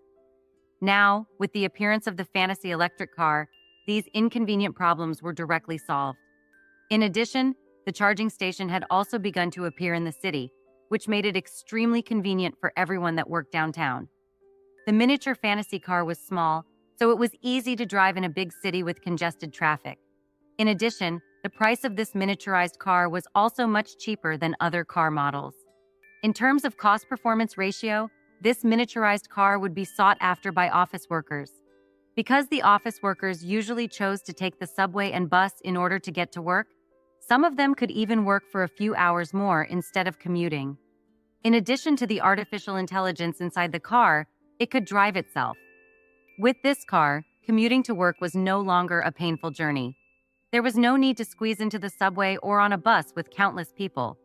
Now, with the appearance of the fantasy electric car, these inconvenient problems were directly solved. In addition, the charging station had also begun to appear in the city, which made it extremely convenient for everyone that worked downtown. The miniature fantasy car was small, so it was easy to drive in a big city with congested traffic. In addition, the price of this miniaturized car was also much cheaper than other car models. In terms of cost-performance ratio, this miniaturized car would be sought after by office workers. Because the office workers usually chose to take the subway and bus in order to get to work, some of them could even work for a few hours more instead of commuting. In addition to the artificial intelligence inside the car, it could drive itself. With this car, commuting to work was no longer a painful journey. There was no need to squeeze into the subway or on a bus with countless people.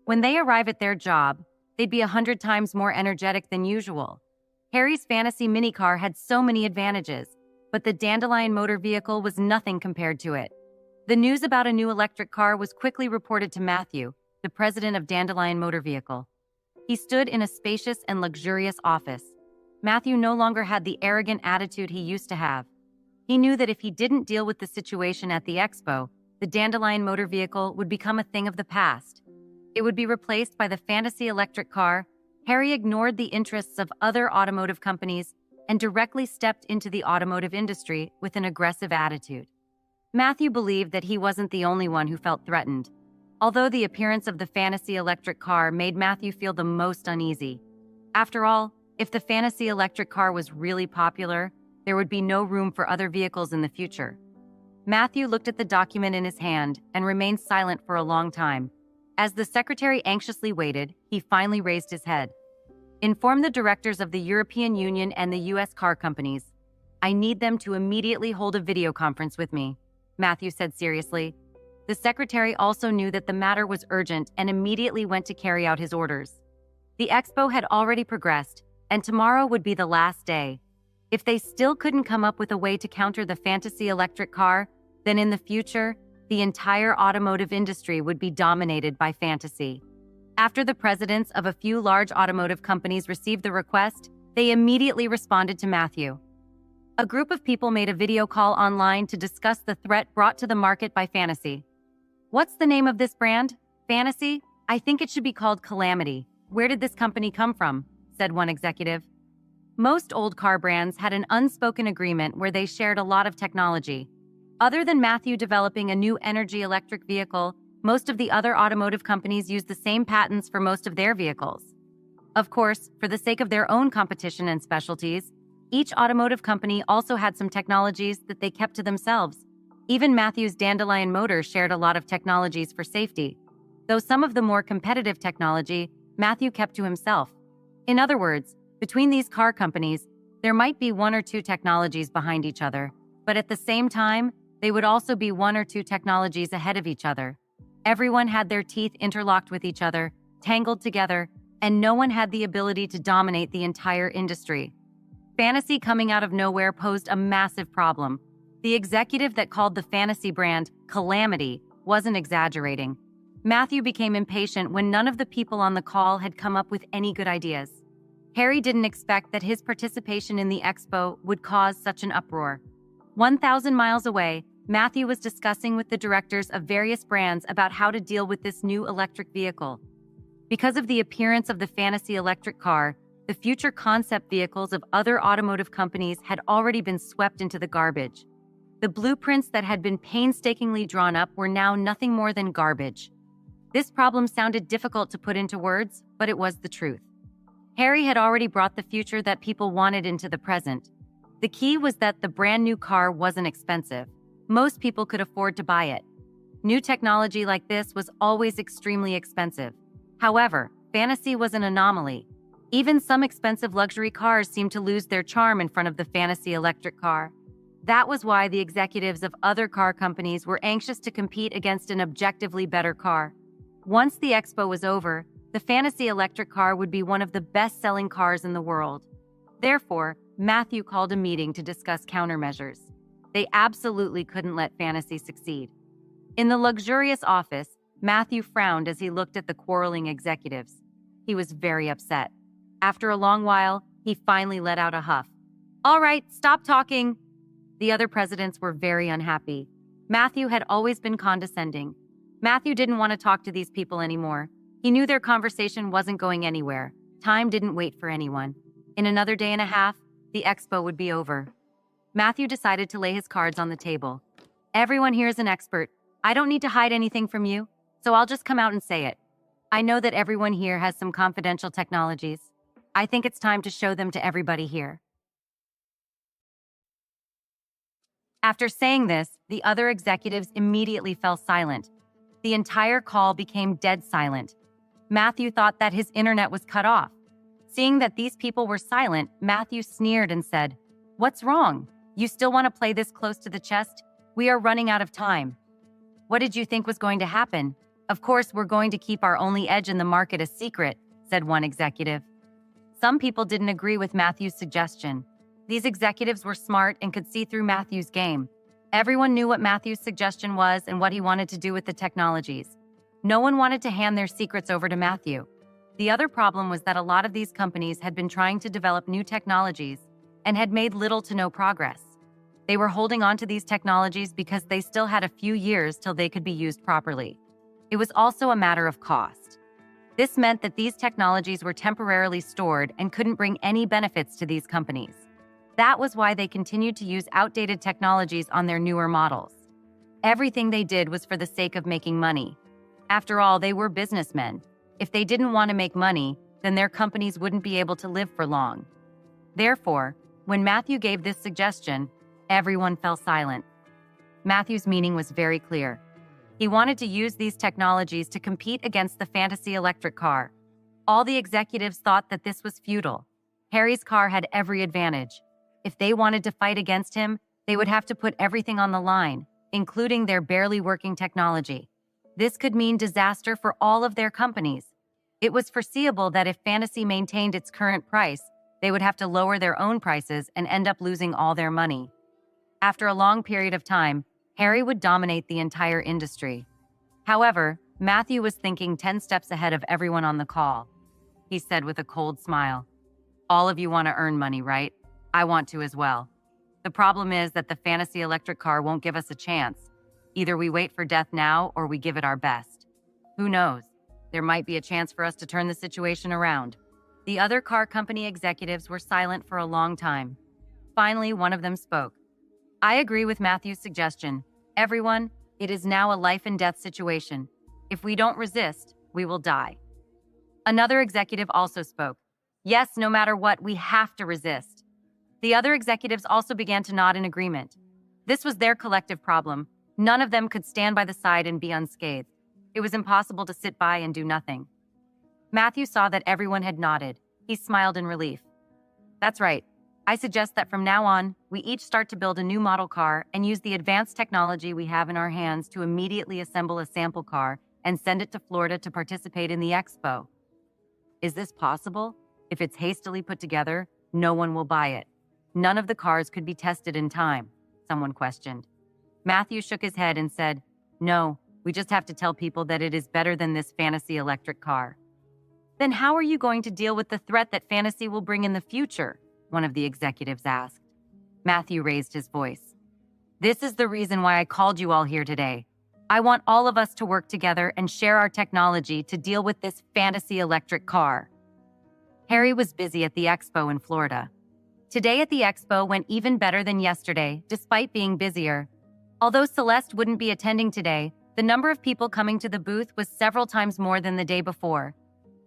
When they arrive at their job, they'd be 100 times more energetic than usual. Harry's fantasy minicar had so many advantages, but the Dandelion motor vehicle was nothing compared to it. The news about a new electric car was quickly reported to Matthew, the president of Dandelion Motor Vehicle. He stood in a spacious and luxurious office. Matthew no longer had the arrogant attitude he used to have. He knew that if he didn't deal with the situation at the expo, the Dandelion motor vehicle would become a thing of the past. It would be replaced by the fantasy electric car. Harry ignored the interests of other automotive companies and directly stepped into the automotive industry with an aggressive attitude. Matthew believed that he wasn't the only one who felt threatened. Although the appearance of the fantasy electric car made Matthew feel the most uneasy. After all, if the fantasy electric car was really popular, there would be no room for other vehicles in the future. Matthew looked at the document in his hand and remained silent for a long time. As the secretary anxiously waited, he finally raised his head. Inform the directors of the European Union and the US car companies. I need them to immediately hold a video conference with me, Matthew said seriously. The secretary also knew that the matter was urgent and immediately went to carry out his orders. The expo had already progressed, and tomorrow would be the last day. If they still couldn't come up with a way to counter the fantasy electric car, then in the future, the entire automotive industry would be dominated by fantasy. After the presidents of a few large automotive companies received the request, they immediately responded to Matthew. A group of people made a video call online to discuss the threat brought to the market by fantasy. What's the name of this brand? Fantasy? I think it should be called Calamity. Where did this company come from? Said one executive. Most old car brands had an unspoken agreement where they shared a lot of technology. Other than Matthew developing a new energy electric vehicle, most of the other automotive companies used the same patents for most of their vehicles. Of course, for the sake of their own competition and specialties, each automotive company also had some technologies that they kept to themselves. Even Matthew's Dandelion motor shared a lot of technologies for safety, though some of the more competitive technology Matthew kept to himself. In other words, between these car companies, there might be one or two technologies behind each other, but at the same time, they would also be one or two technologies ahead of each other. Everyone had their teeth interlocked with each other, tangled together, and no one had the ability to dominate the entire industry. Fantasy coming out of nowhere posed a massive problem. The executive that called the fantasy brand Calamity wasn't exaggerating. Matthew became impatient when none of the people on the call had come up with any good ideas. Harry didn't expect that his participation in the expo would cause such an uproar. 1,000 miles away, Matthew was discussing with the directors of various brands about how to deal with this new electric vehicle. Because of the appearance of the fantasy electric car, the future concept vehicles of other automotive companies had already been swept into the garbage. The blueprints that had been painstakingly drawn up were now nothing more than garbage. This problem sounded difficult to put into words, but it was the truth. Harry had already brought the future that people wanted into the present. The key was that the brand new car wasn't expensive. Most people could afford to buy it. New technology like this was always extremely expensive. However, fantasy was an anomaly. Even some expensive luxury cars seemed to lose their charm in front of the fantasy electric car. That was why the executives of other car companies were anxious to compete against an objectively better car. Once the expo was over, the fantasy electric car would be one of the best-selling cars in the world. Therefore, Matthew called a meeting to discuss countermeasures. They absolutely couldn't let fantasy succeed. In the luxurious office, Matthew frowned as he looked at the quarreling executives. He was very upset. After a long while, he finally let out a huff. "All right, stop talking." The other presidents were very unhappy. Matthew had always been condescending. Matthew didn't want to talk to these people anymore. He knew their conversation wasn't going anywhere. Time didn't wait for anyone. In another day and a half, the expo would be over. Matthew decided to lay his cards on the table. "Everyone here is an expert. I don't need to hide anything from you, so I'll just come out and say it. I know that everyone here has some confidential technologies. I think it's time to show them to everybody here." After saying this, the other executives immediately fell silent. The entire call became dead silent. Matthew thought that his internet was cut off. Seeing that these people were silent, Matthew sneered and said, "What's wrong? You still want to play this close to the chest? We are running out of time." "What did you think was going to happen? Of course, we're going to keep our only edge in the market a secret," said one executive. Some people didn't agree with Matthew's suggestion. These executives were smart and could see through Matthew's game. Everyone knew what Matthew's suggestion was and what he wanted to do with the technologies. No one wanted to hand their secrets over to Matthew. The other problem was that a lot of these companies had been trying to develop new technologies and had made little to no progress. They were holding on to these technologies because they still had a few years till they could be used properly. It was also a matter of cost. This meant that these technologies were temporarily stored and couldn't bring any benefits to these companies. That was why they continued to use outdated technologies on their newer models. Everything they did was for the sake of making money. After all, they were businessmen. If they didn't want to make money, then their companies wouldn't be able to live for long. Therefore, when Matthew gave this suggestion, everyone fell silent. Matthew's meaning was very clear. He wanted to use these technologies to compete against the fantasy electric car. All the executives thought that this was futile. Harry's car had every advantage. If they wanted to fight against him, they would have to put everything on the line, including their barely working technology. This could mean disaster for all of their companies. It was foreseeable that if fantasy maintained its current price, they would have to lower their own prices and end up losing all their money. After a long period of time, Harry would dominate the entire industry. However, Matthew was thinking 10 steps ahead of everyone on the call. He said with a cold smile, "All of you want to earn money, right? I want to as well. The problem is that the fantasy electric car won't give us a chance. Either we wait for death now or we give it our best. Who knows? There might be a chance for us to turn the situation around." The other car company executives were silent for a long time. Finally, one of them spoke. "I agree with Matthew's suggestion. Everyone, it is now a life and death situation. If we don't resist, we will die." Another executive also spoke. "Yes, no matter what, we have to resist." The other executives also began to nod in agreement. This was their collective problem. None of them could stand by the side and be unscathed. It was impossible to sit by and do nothing. Matthew saw that everyone had nodded. He smiled in relief. "That's right. I suggest that from now on, we each start to build a new model car and use the advanced technology we have in our hands to immediately assemble a sample car and send it to Florida to participate in the expo." "Is this possible? If it's hastily put together, no one will buy it. None of the cars could be tested in time," someone questioned. Matthew shook his head and said, "No, We just have to tell people that it is better than this fantasy electric car. Then how are you going to deal with the threat that fantasy will bring in the future? One of the executives asked. Matthew raised his voice. This is the reason why I called you all here today. I want all of us to work together and share our technology to deal with this fantasy electric car. Harry was busy at the expo in Florida. Today at the expo went even better than yesterday, despite being busier. Although Celeste wouldn't be attending today, the number of people coming to the booth was several times more than the day before.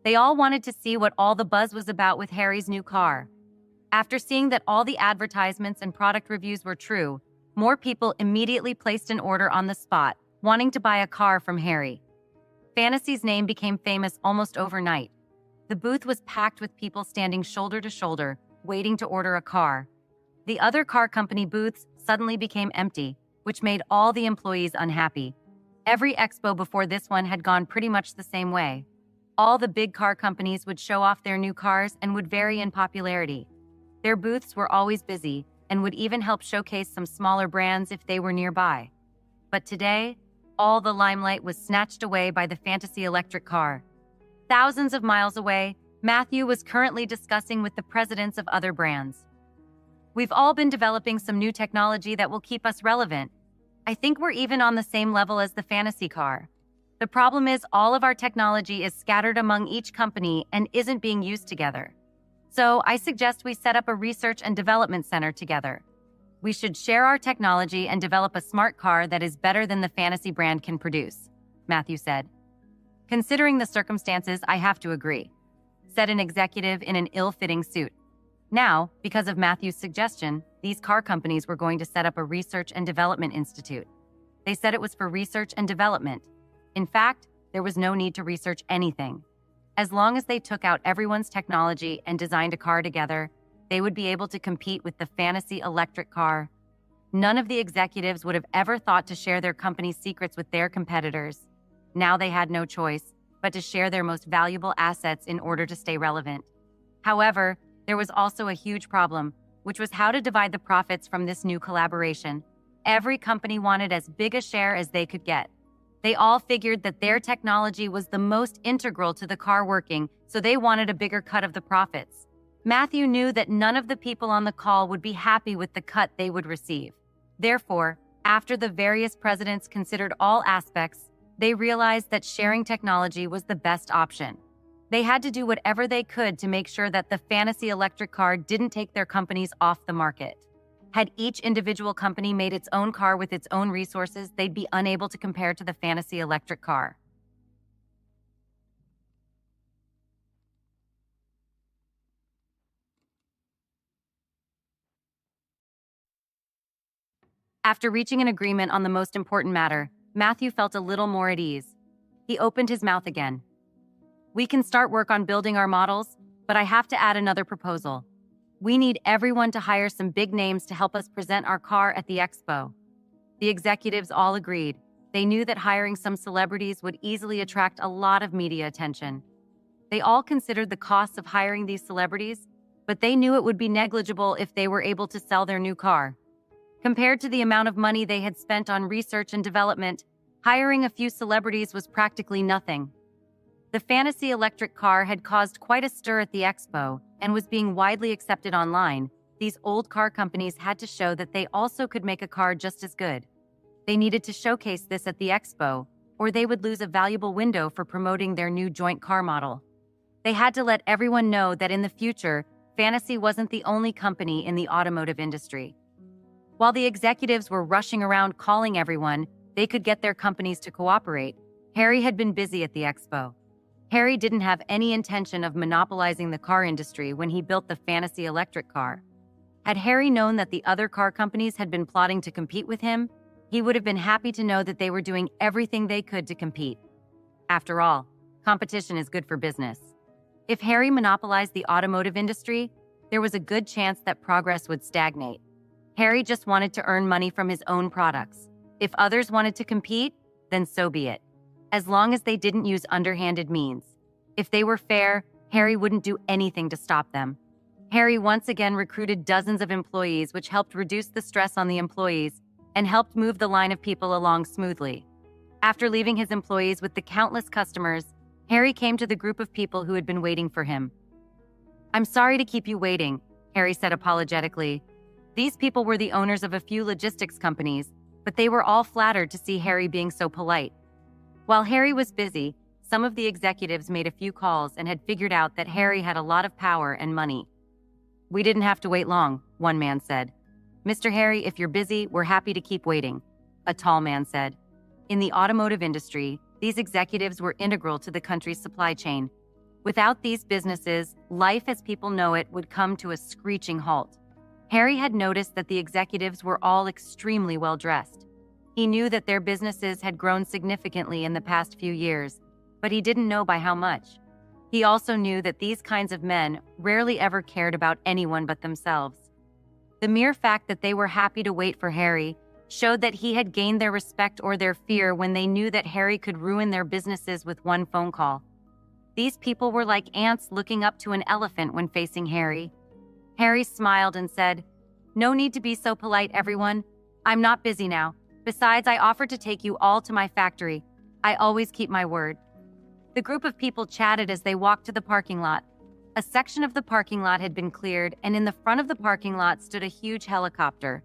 They all wanted to see what all the buzz was about with Harry's new car. After seeing that all the advertisements and product reviews were true, more people immediately placed an order on the spot, wanting to buy a car from Harry. Fantasy's name became famous almost overnight. The booth was packed with people standing shoulder to shoulder, waiting to order a car. The other car company booths suddenly became empty, which made all the employees unhappy. Every expo before this one had gone pretty much the same way. All the big car companies would show off their new cars and would vary in popularity. Their booths were always busy and would even help showcase some smaller brands if they were nearby. But today, all the limelight was snatched away by the fantasy electric car. Thousands of miles away, Matthew was currently discussing with the presidents of other brands. We've all been developing some new technology that will keep us relevant. I think we're even on the same level as the fantasy car. The problem is all of our technology is scattered among each company and isn't being used together. So I suggest we set up a research and development center together. We should share our technology and develop a smart car that is better than the fantasy brand can produce, Matthew said. Considering the circumstances, I have to agree, said an executive in an ill-fitting suit. Now, because of Matthew's suggestion, these car companies were going to set up a research and development institute. They said it was for research and development. In fact, there was no need to research anything. As long as they took out everyone's technology and designed a car together, they would be able to compete with the fantasy electric car. None of the executives would have ever thought to share their company's secrets with their competitors. Now they had no choice but to share their most valuable assets in order to stay relevant. However, there was also a huge problem, which was how to divide the profits from this new collaboration. Every company wanted as big a share as they could get. They all figured that their technology was the most integral to the car working, so they wanted a bigger cut of the profits. Matthew knew that none of the people on the call would be happy with the cut they would receive. Therefore, after the various presidents considered all aspects, they realized that sharing technology was the best option. They had to do whatever they could to make sure that the fantasy electric car didn't take their companies off the market. Had each individual company made its own car with its own resources, they'd be unable to compare to the fantasy electric car. After reaching an agreement on the most important matter, Matthew felt a little more at ease. He opened his mouth again. We can start work on building our models, but I have to add another proposal. We need everyone to hire some big names to help us present our car at the expo. The executives all agreed. They knew that hiring some celebrities would easily attract a lot of media attention. They all considered the costs of hiring these celebrities, but they knew it would be negligible if they were able to sell their new car. Compared to the amount of money they had spent on research and development, hiring a few celebrities was practically nothing. The fantasy electric car had caused quite a stir at the expo and was being widely accepted online. These old car companies had to show that they also could make a car just as good. They needed to showcase this at the expo, or they would lose a valuable window for promoting their new joint car model. They had to let everyone know that in the future, Fantasy wasn't the only company in the automotive industry. While the executives were rushing around calling everyone they could get their companies to cooperate, Harry had been busy at the expo. Harry didn't have any intention of monopolizing the car industry when he built the fantasy electric car. Had Harry known that the other car companies had been plotting to compete with him, he would have been happy to know that they were doing everything they could to compete. After all, competition is good for business. If Harry monopolized the automotive industry, there was a good chance that progress would stagnate. Harry just wanted to earn money from his own products. If others wanted to compete, then so be it. As long as they didn't use underhanded means. If they were fair, Harry wouldn't do anything to stop them. Harry once again recruited dozens of employees, which helped reduce the stress on the employees and helped move the line of people along smoothly. After leaving his employees with the countless customers, Harry came to the group of people who had been waiting for him. "I'm sorry to keep you waiting," Harry said apologetically. These people were the owners of a few logistics companies, but they were all flattered to see Harry being so polite. While Harry was busy, some of the executives made a few calls and had figured out that Harry had a lot of power and money. "We didn't have to wait long," one man said. "Mr. Harry, if you're busy, we're happy to keep waiting," a tall man said. In the automotive industry, these executives were integral to the country's supply chain. Without these businesses, life as people know it would come to a screeching halt. Harry had noticed that the executives were all extremely well-dressed. He knew that their businesses had grown significantly in the past few years, but he didn't know by how much. He also knew that these kinds of men rarely ever cared about anyone but themselves. The mere fact that they were happy to wait for Harry showed that he had gained their respect or their fear when they knew that Harry could ruin their businesses with one phone call. These people were like ants looking up to an elephant when facing Harry. Harry smiled and said, "No need to be so polite, everyone. I'm not busy now. Besides, I offered to take you all to my factory. I always keep my word." The group of people chatted as they walked to the parking lot. A section of the parking lot had been cleared, and in the front of the parking lot stood a huge helicopter.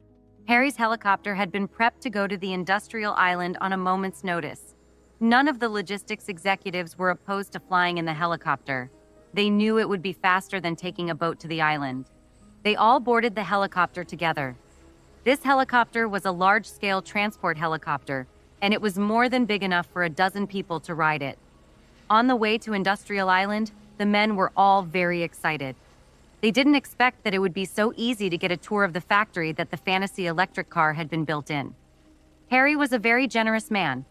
Harry's helicopter had been prepped to go to the industrial island on a moment's notice. None of the logistics executives were opposed to flying in the helicopter. They knew it would be faster than taking a boat to the island. They all boarded the helicopter together. This helicopter was a large-scale transport helicopter, and it was more than big enough for a dozen people to ride it. On the way to Industrial Island, the men were all very excited. They didn't expect that it would be so easy to get a tour of the factory that the fantasy electric car had been built in. Harry was a very generous man.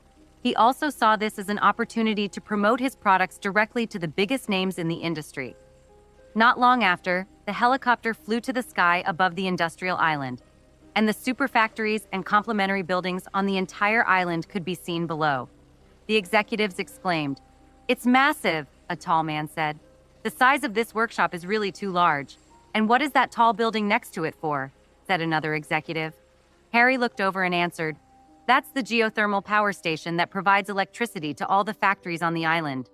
He also saw this as an opportunity to promote his products directly to the biggest names in the industry. Not long after, the helicopter flew to the sky above the industrial island, and the super factories and complementary buildings on the entire island could be seen below. The executives exclaimed, "It's massive," a tall man said. "The size of this workshop is really too large. And what is that tall building next to it for?" said another executive. Harry looked over and answered, "That's the geothermal power station that provides electricity to all the factories on the island."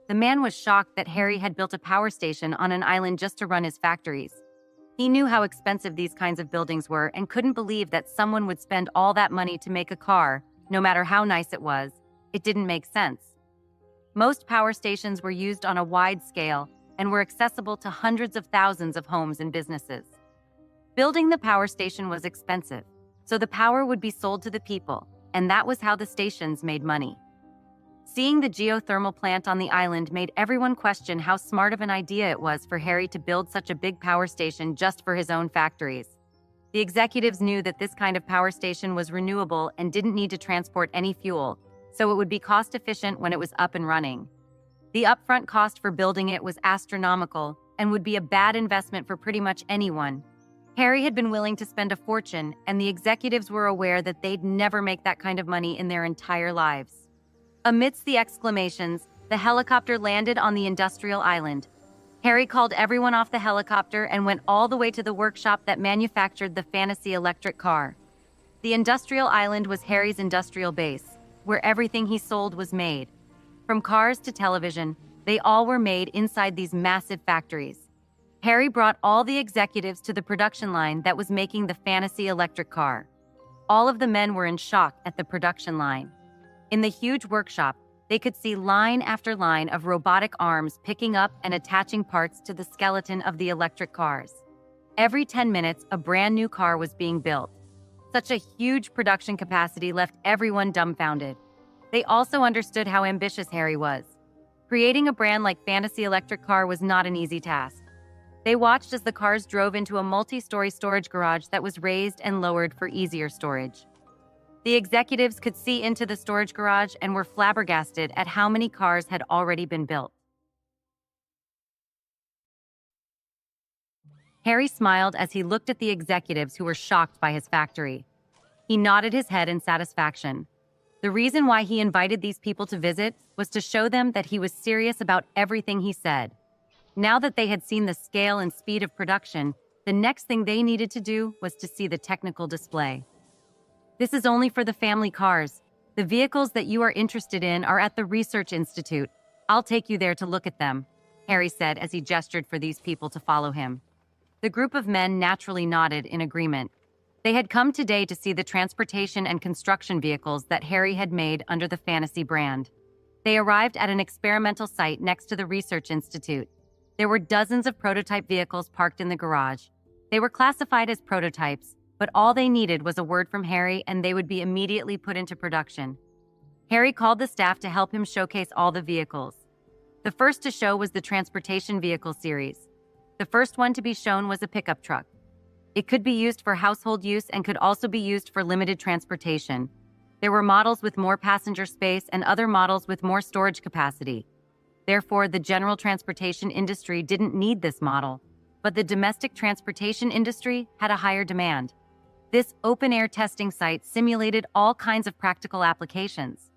The man was shocked that Harry had built a power station on an island just to run his factories. He knew how expensive these kinds of buildings were and couldn't believe that someone would spend all that money to make a car, no matter how nice it was. It didn't make sense. Most power stations were used on a wide scale and were accessible to hundreds of thousands of homes and businesses. Building the power station was expensive, so the power would be sold to the people, and that was how the stations made money. Seeing the geothermal plant on the island made everyone question how smart of an idea it was for Harry to build such a big power station just for his own factories. The executives knew that this kind of power station was renewable and didn't need to transport any fuel, so it would be cost-efficient when it was up and running. The upfront cost for building it was astronomical and would be a bad investment for pretty much anyone. Harry had been willing to spend a fortune, and the executives were aware that they'd never make that kind of money in their entire lives. Amidst the exclamations, the helicopter landed on the industrial island. Harry called everyone off the helicopter and went all the way to the workshop that manufactured the fantasy electric car. The industrial island was Harry's industrial base, where everything he sold was made. From cars to television, they all were made inside these massive factories. Harry brought all the executives to the production line that was making the fantasy electric car. All of the men were in shock at the production line. In the huge workshop, they could see line after line of robotic arms picking up and attaching parts to the skeleton of the electric cars. Every 10 minutes, a brand new car was being built. Such a huge production capacity left everyone dumbfounded. They also understood how ambitious Harry was. Creating a brand like Fantasy Electric Car was not an easy task. They watched as the cars drove into a multi-story storage garage that was raised and lowered for easier storage. The executives could see into the storage garage and were flabbergasted at how many cars had already been built. Harry smiled as he looked at the executives who were shocked by his factory. He nodded his head in satisfaction. The reason why he invited these people to visit was to show them that he was serious about everything he said. Now that they had seen the scale and speed of production, the next thing they needed to do was to see the technical display. "This is only for the family cars. The vehicles that you are interested in are at the Research Institute. I'll take you there to look at them, Harry said as he gestured for these people to follow him. The group of men naturally nodded in agreement. They had come today to see the transportation and construction vehicles that Harry had made under the Fantasy brand. They arrived at an experimental site next to the Research Institute. There were dozens of prototype vehicles parked in the garage. They were classified as prototypes, but all they needed was a word from Harry and they would be immediately put into production. Harry called the staff to help him showcase all the vehicles. The first to show was the Transportation Vehicle series. The first one to be shown was a pickup truck. It could be used for household use and could also be used for limited transportation. There were models with more passenger space and other models with more storage capacity. Therefore, the general transportation industry didn't need this model, but the domestic transportation industry had a higher demand. This open-air testing site simulated all kinds of practical applications.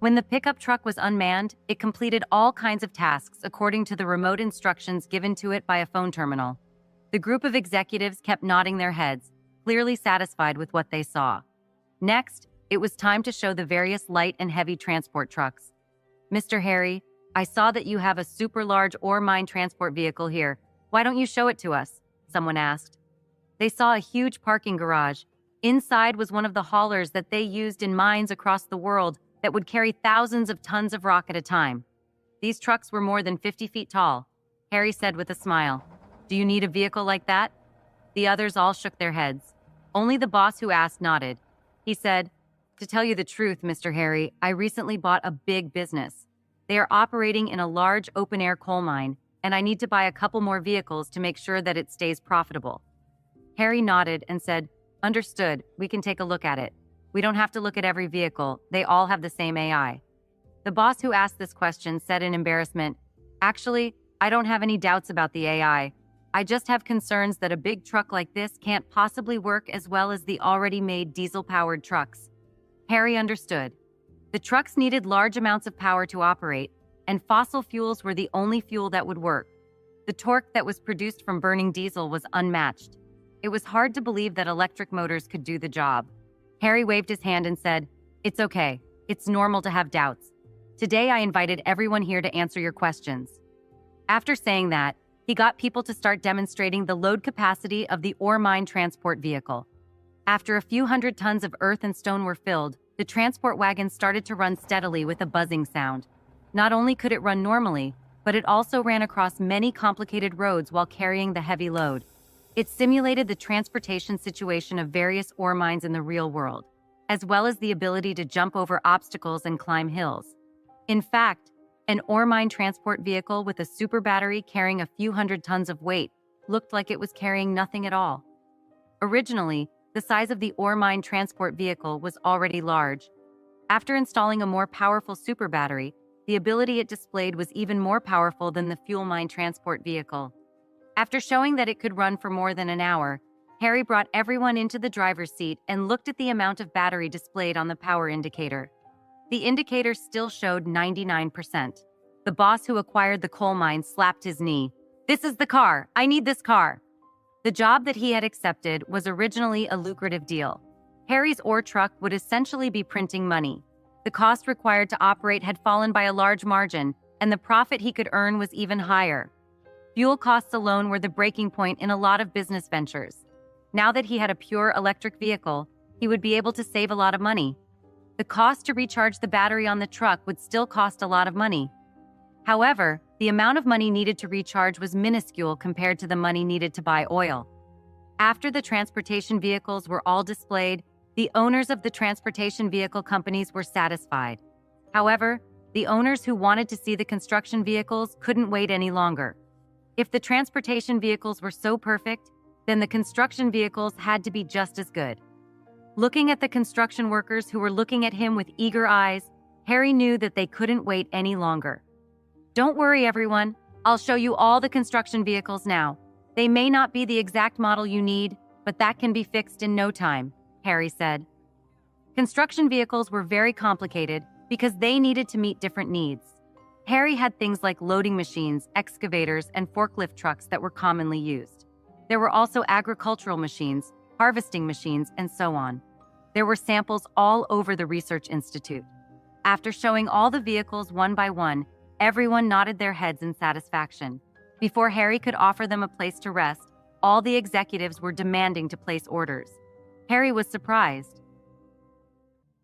When the pickup truck was unmanned, it completed all kinds of tasks according to the remote instructions given to it by a phone terminal. The group of executives kept nodding their heads, clearly satisfied with what they saw. Next, it was time to show the various light and heavy transport trucks. Mr. Harry, I saw that you have a super large ore mine transport vehicle here. Why don't you show it to us? Someone asked. They saw a huge parking garage. Inside was one of the haulers that they used in mines across the world that would carry thousands of tons of rock at a time. These trucks were more than 50 feet tall, Harry said with a smile. Do you need a vehicle like that? The others all shook their heads. Only the boss who asked nodded. He said, To tell you the truth, Mr. Harry, I recently bought a big business. They are operating in a large open-air coal mine, and I need to buy a couple more vehicles to make sure that it stays profitable. Harry nodded and said, Understood, we can take a look at it. We don't have to look at every vehicle, they all have the same AI. The boss who asked this question said in embarrassment, Actually, I don't have any doubts about the AI. I just have concerns that a big truck like this can't possibly work as well as the already made diesel-powered trucks. Harry understood. The trucks needed large amounts of power to operate, and fossil fuels were the only fuel that would work. The torque that was produced from burning diesel was unmatched. It was hard to believe that electric motors could do the job. Harry waved his hand and said, It's okay. It's normal to have doubts. Today I invited everyone here to answer your questions. After saying that, he got people to start demonstrating the load capacity of the ore mine transport vehicle. After a few hundred tons of earth and stone were filled, the transport wagon started to run steadily with a buzzing sound. Not only could it run normally, but it also ran across many complicated roads while carrying the heavy load. It simulated the transportation situation of various ore mines in the real world, as well as the ability to jump over obstacles and climb hills. In fact, an ore mine transport vehicle with a super battery carrying a few hundred tons of weight looked like it was carrying nothing at all. Originally, the size of the ore mine transport vehicle was already large. After installing a more powerful super battery, the ability it displayed was even more powerful than the fuel mine transport vehicle. After showing that it could run for more than an hour, Harry brought everyone into the driver's seat and looked at the amount of battery displayed on the power indicator. The indicator still showed 99%. The boss who acquired the coal mine slapped his knee. This is the car! I need this car! The job that he had accepted was originally a lucrative deal. Harry's ore truck would essentially be printing money. The cost required to operate had fallen by a large margin, and the profit he could earn was even higher. Fuel costs alone were the breaking point in a lot of business ventures. Now that he had a pure electric vehicle, he would be able to save a lot of money. The cost to recharge the battery on the truck would still cost a lot of money. However, the amount of money needed to recharge was minuscule compared to the money needed to buy oil. After the transportation vehicles were all displayed, the owners of the transportation vehicle companies were satisfied. However, the owners who wanted to see the construction vehicles couldn't wait any longer. If the transportation vehicles were so perfect, then the construction vehicles had to be just as good. Looking at the construction workers who were looking at him with eager eyes, Harry knew that they couldn't wait any longer. Don't worry, everyone. I'll show you all the construction vehicles now. They may not be the exact model you need, but that can be fixed in no time, Harry said. Construction vehicles were very complicated because they needed to meet different needs. Harry had things like loading machines, excavators, and forklift trucks that were commonly used. There were also agricultural machines, harvesting machines, and so on. There were samples all over the research institute. After showing all the vehicles one by one, everyone nodded their heads in satisfaction. Before Harry could offer them a place to rest, all the executives were demanding to place orders. Harry was surprised.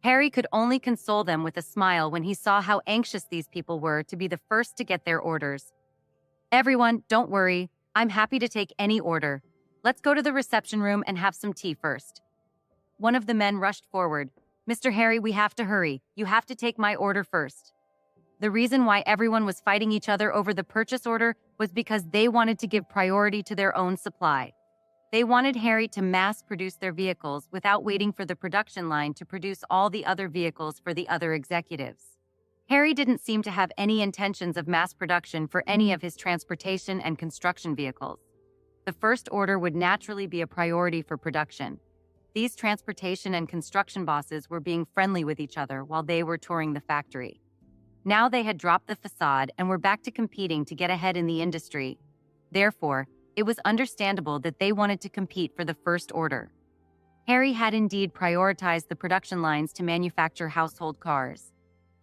Harry could only console them with a smile when he saw how anxious these people were to be the first to get their orders. "Everyone, don't worry. I'm happy to take any order. Let's go to the reception room and have some tea first." One of the men rushed forward. "Mr. Harry, we have to hurry. You have to take my order first." The reason why everyone was fighting each other over the purchase order was because they wanted to give priority to their own supply. They wanted Harry to mass-produce their vehicles without waiting for the production line to produce all the other vehicles for the other executives. Harry didn't seem to have any intentions of mass production for any of his transportation and construction vehicles. The first order would naturally be a priority for production. These transportation and construction bosses were being friendly with each other while they were touring the factory. Now they had dropped the facade and were back to competing to get ahead in the industry. Therefore, it was understandable that they wanted to compete for the first order. Harry had indeed prioritized the production lines to manufacture household cars.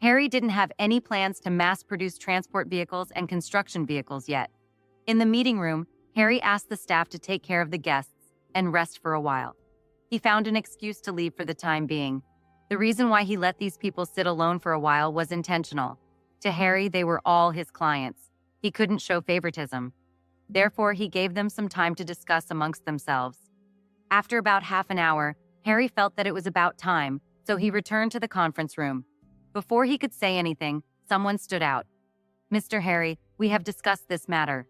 Harry didn't have any plans to mass-produce transport vehicles and construction vehicles yet. In the meeting room, Harry asked the staff to take care of the guests and rest for a while. He found an excuse to leave for the time being. The reason why he let these people sit alone for a while was intentional. To Harry, they were all his clients. He couldn't show favoritism. Therefore, he gave them some time to discuss amongst themselves. After about half an hour, Harry felt that it was about time, so he returned to the conference room. Before he could say anything, someone stood out. "Mr. Harry, we have discussed this matter."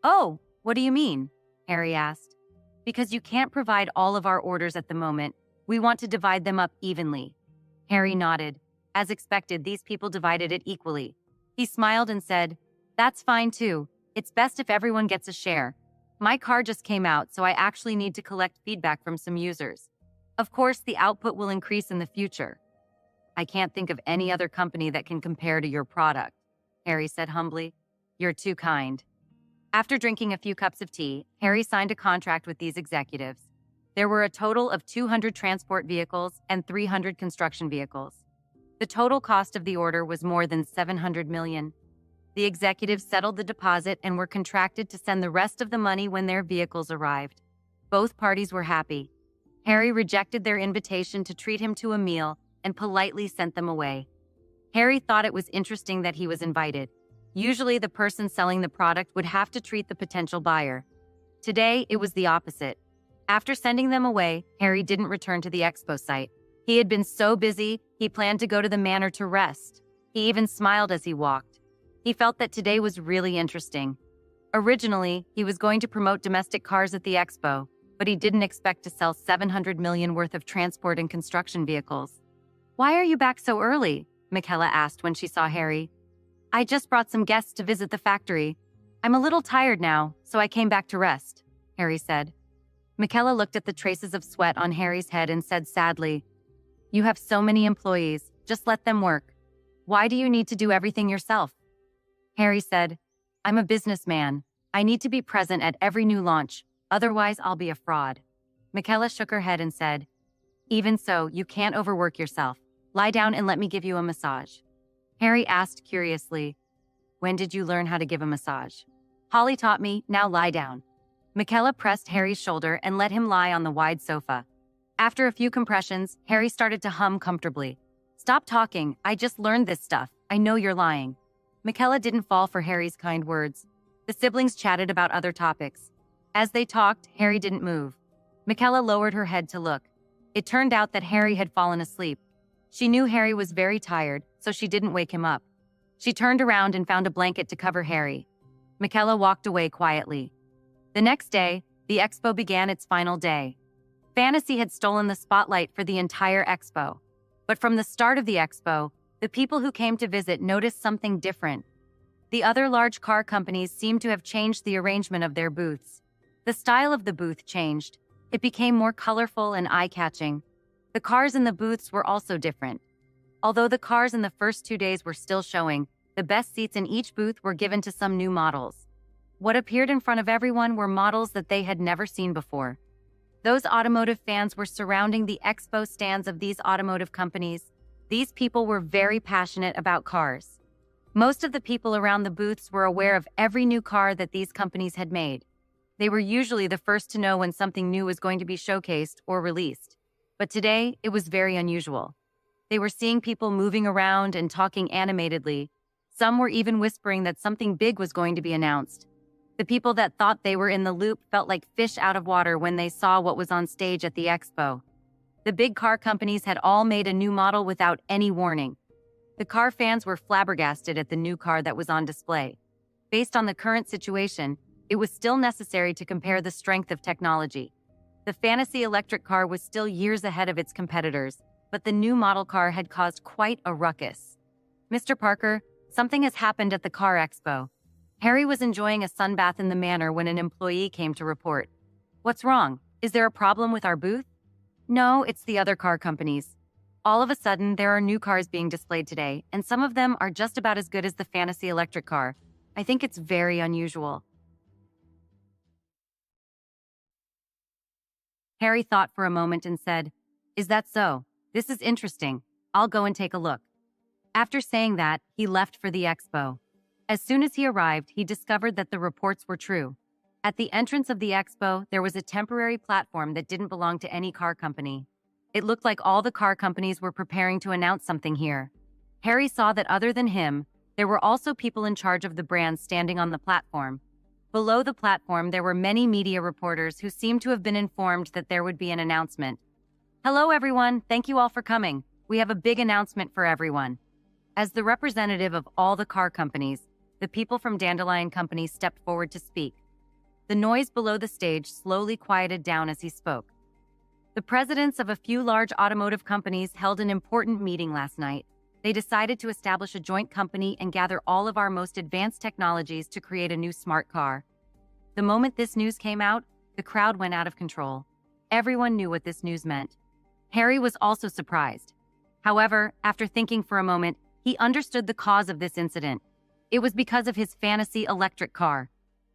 "Oh, what do you mean?" Harry asked. "Because you can't provide all of our orders at the moment. We want to divide them up evenly." Harry nodded. As expected, these people divided it equally. He smiled and said, "That's fine too. It's best if everyone gets a share. My car just came out, so I actually need to collect feedback from some users. Of course, the output will increase in the future." "I can't think of any other company that can compare to your product," Harry said humbly. "You're too kind." After drinking a few cups of tea, Harry signed a contract with these executives. There were a total of 200 transport vehicles and 300 construction vehicles. The total cost of the order was more than $700 million. The executives settled the deposit and were contracted to send the rest of the money when their vehicles arrived. Both parties were happy. Harry rejected their invitation to treat him to a meal and politely sent them away. Harry thought it was interesting that he was invited. Usually, the person selling the product would have to treat the potential buyer. Today, it was the opposite. After sending them away, Harry didn't return to the expo site. He had been so busy, he planned to go to the manor to rest. He even smiled as he walked. He felt that today was really interesting. Originally, he was going to promote domestic cars at the expo, but he didn't expect to sell $700 million worth of transport and construction vehicles. "Why are you back so early?" Michaela asked when she saw Harry. "I just brought some guests to visit the factory. I'm a little tired now, so I came back to rest," Harry said. Michaela looked at the traces of sweat on Harry's head and said sadly, "You have so many employees. Just let them work. Why do you need to do everything yourself?" Harry said, "I'm a businessman. I need to be present at every new launch. Otherwise, I'll be a fraud." Michaela shook her head and said, "Even so, you can't overwork yourself. Lie down and let me give you a massage." Harry asked curiously, "When did you learn how to give a massage?" "Holly taught me. Now lie down." Michaela pressed Harry's shoulder and let him lie on the wide sofa. After a few compressions, Harry started to hum comfortably. "Stop talking. I just learned this stuff. I know you're lying." Michaela didn't fall for Harry's kind words. The siblings chatted about other topics. As they talked, Harry didn't move. Michaela lowered her head to look. It turned out that Harry had fallen asleep. She knew Harry was very tired, so she didn't wake him up. She turned around and found a blanket to cover Harry. Michaela walked away quietly. The next day, the expo began its final day. Fantasy had stolen the spotlight for the entire expo. But from the start of the expo, the people who came to visit noticed something different. The other large car companies seemed to have changed the arrangement of their booths. The style of the booth changed. It became more colorful and eye-catching. The cars in the booths were also different. Although the cars in the first 2 days were still showing, the best seats in each booth were given to some new models. What appeared in front of everyone were models that they had never seen before. Those automotive fans were surrounding the expo stands of these automotive companies. These people were very passionate about cars. Most of the people around the booths were aware of every new car that these companies had made. They were usually the first to know when something new was going to be showcased or released. But today, it was very unusual. They were seeing people moving around and talking animatedly. Some were even whispering that something big was going to be announced. The people that thought they were in the loop felt like fish out of water when they saw what was on stage at the expo. The big car companies had all made a new model without any warning. The car fans were flabbergasted at the new car that was on display. Based on the current situation, it was still necessary to compare the strength of technology. The fantasy electric car was still years ahead of its competitors, but the new model car had caused quite a ruckus. "Mr. Parker, something has happened at the car expo." Harry was enjoying a sunbath in the manor when an employee came to report. "What's wrong? Is there a problem with our booth?" "No, it's the other car companies. All of a sudden, there are new cars being displayed today, and some of them are just about as good as the fantasy electric car. I think it's very unusual." Harry thought for a moment and said, "Is that so? This is interesting. I'll go and take a look." After saying that, he left for the expo. As soon as he arrived, he discovered that the reports were true. At the entrance of the expo, there was a temporary platform that didn't belong to any car company. It looked like all the car companies were preparing to announce something here. Harry saw that other than him, there were also people in charge of the brands standing on the platform. Below the platform, there were many media reporters who seemed to have been informed that there would be an announcement. "Hello, everyone. Thank you all for coming. We have a big announcement for everyone." As the representative of all the car companies, the people from Dandelion Company stepped forward to speak. The noise below the stage slowly quieted down as he spoke. The presidents of a few large automotive companies held an important meeting last night. They decided to establish a joint company and gather all of our most advanced technologies to create a new smart car. The moment this news came out, the crowd went out of control. Everyone knew what this news meant. Harry was also surprised. However, after thinking for a moment, he understood the cause of this incident. It was because of his fantasy electric car.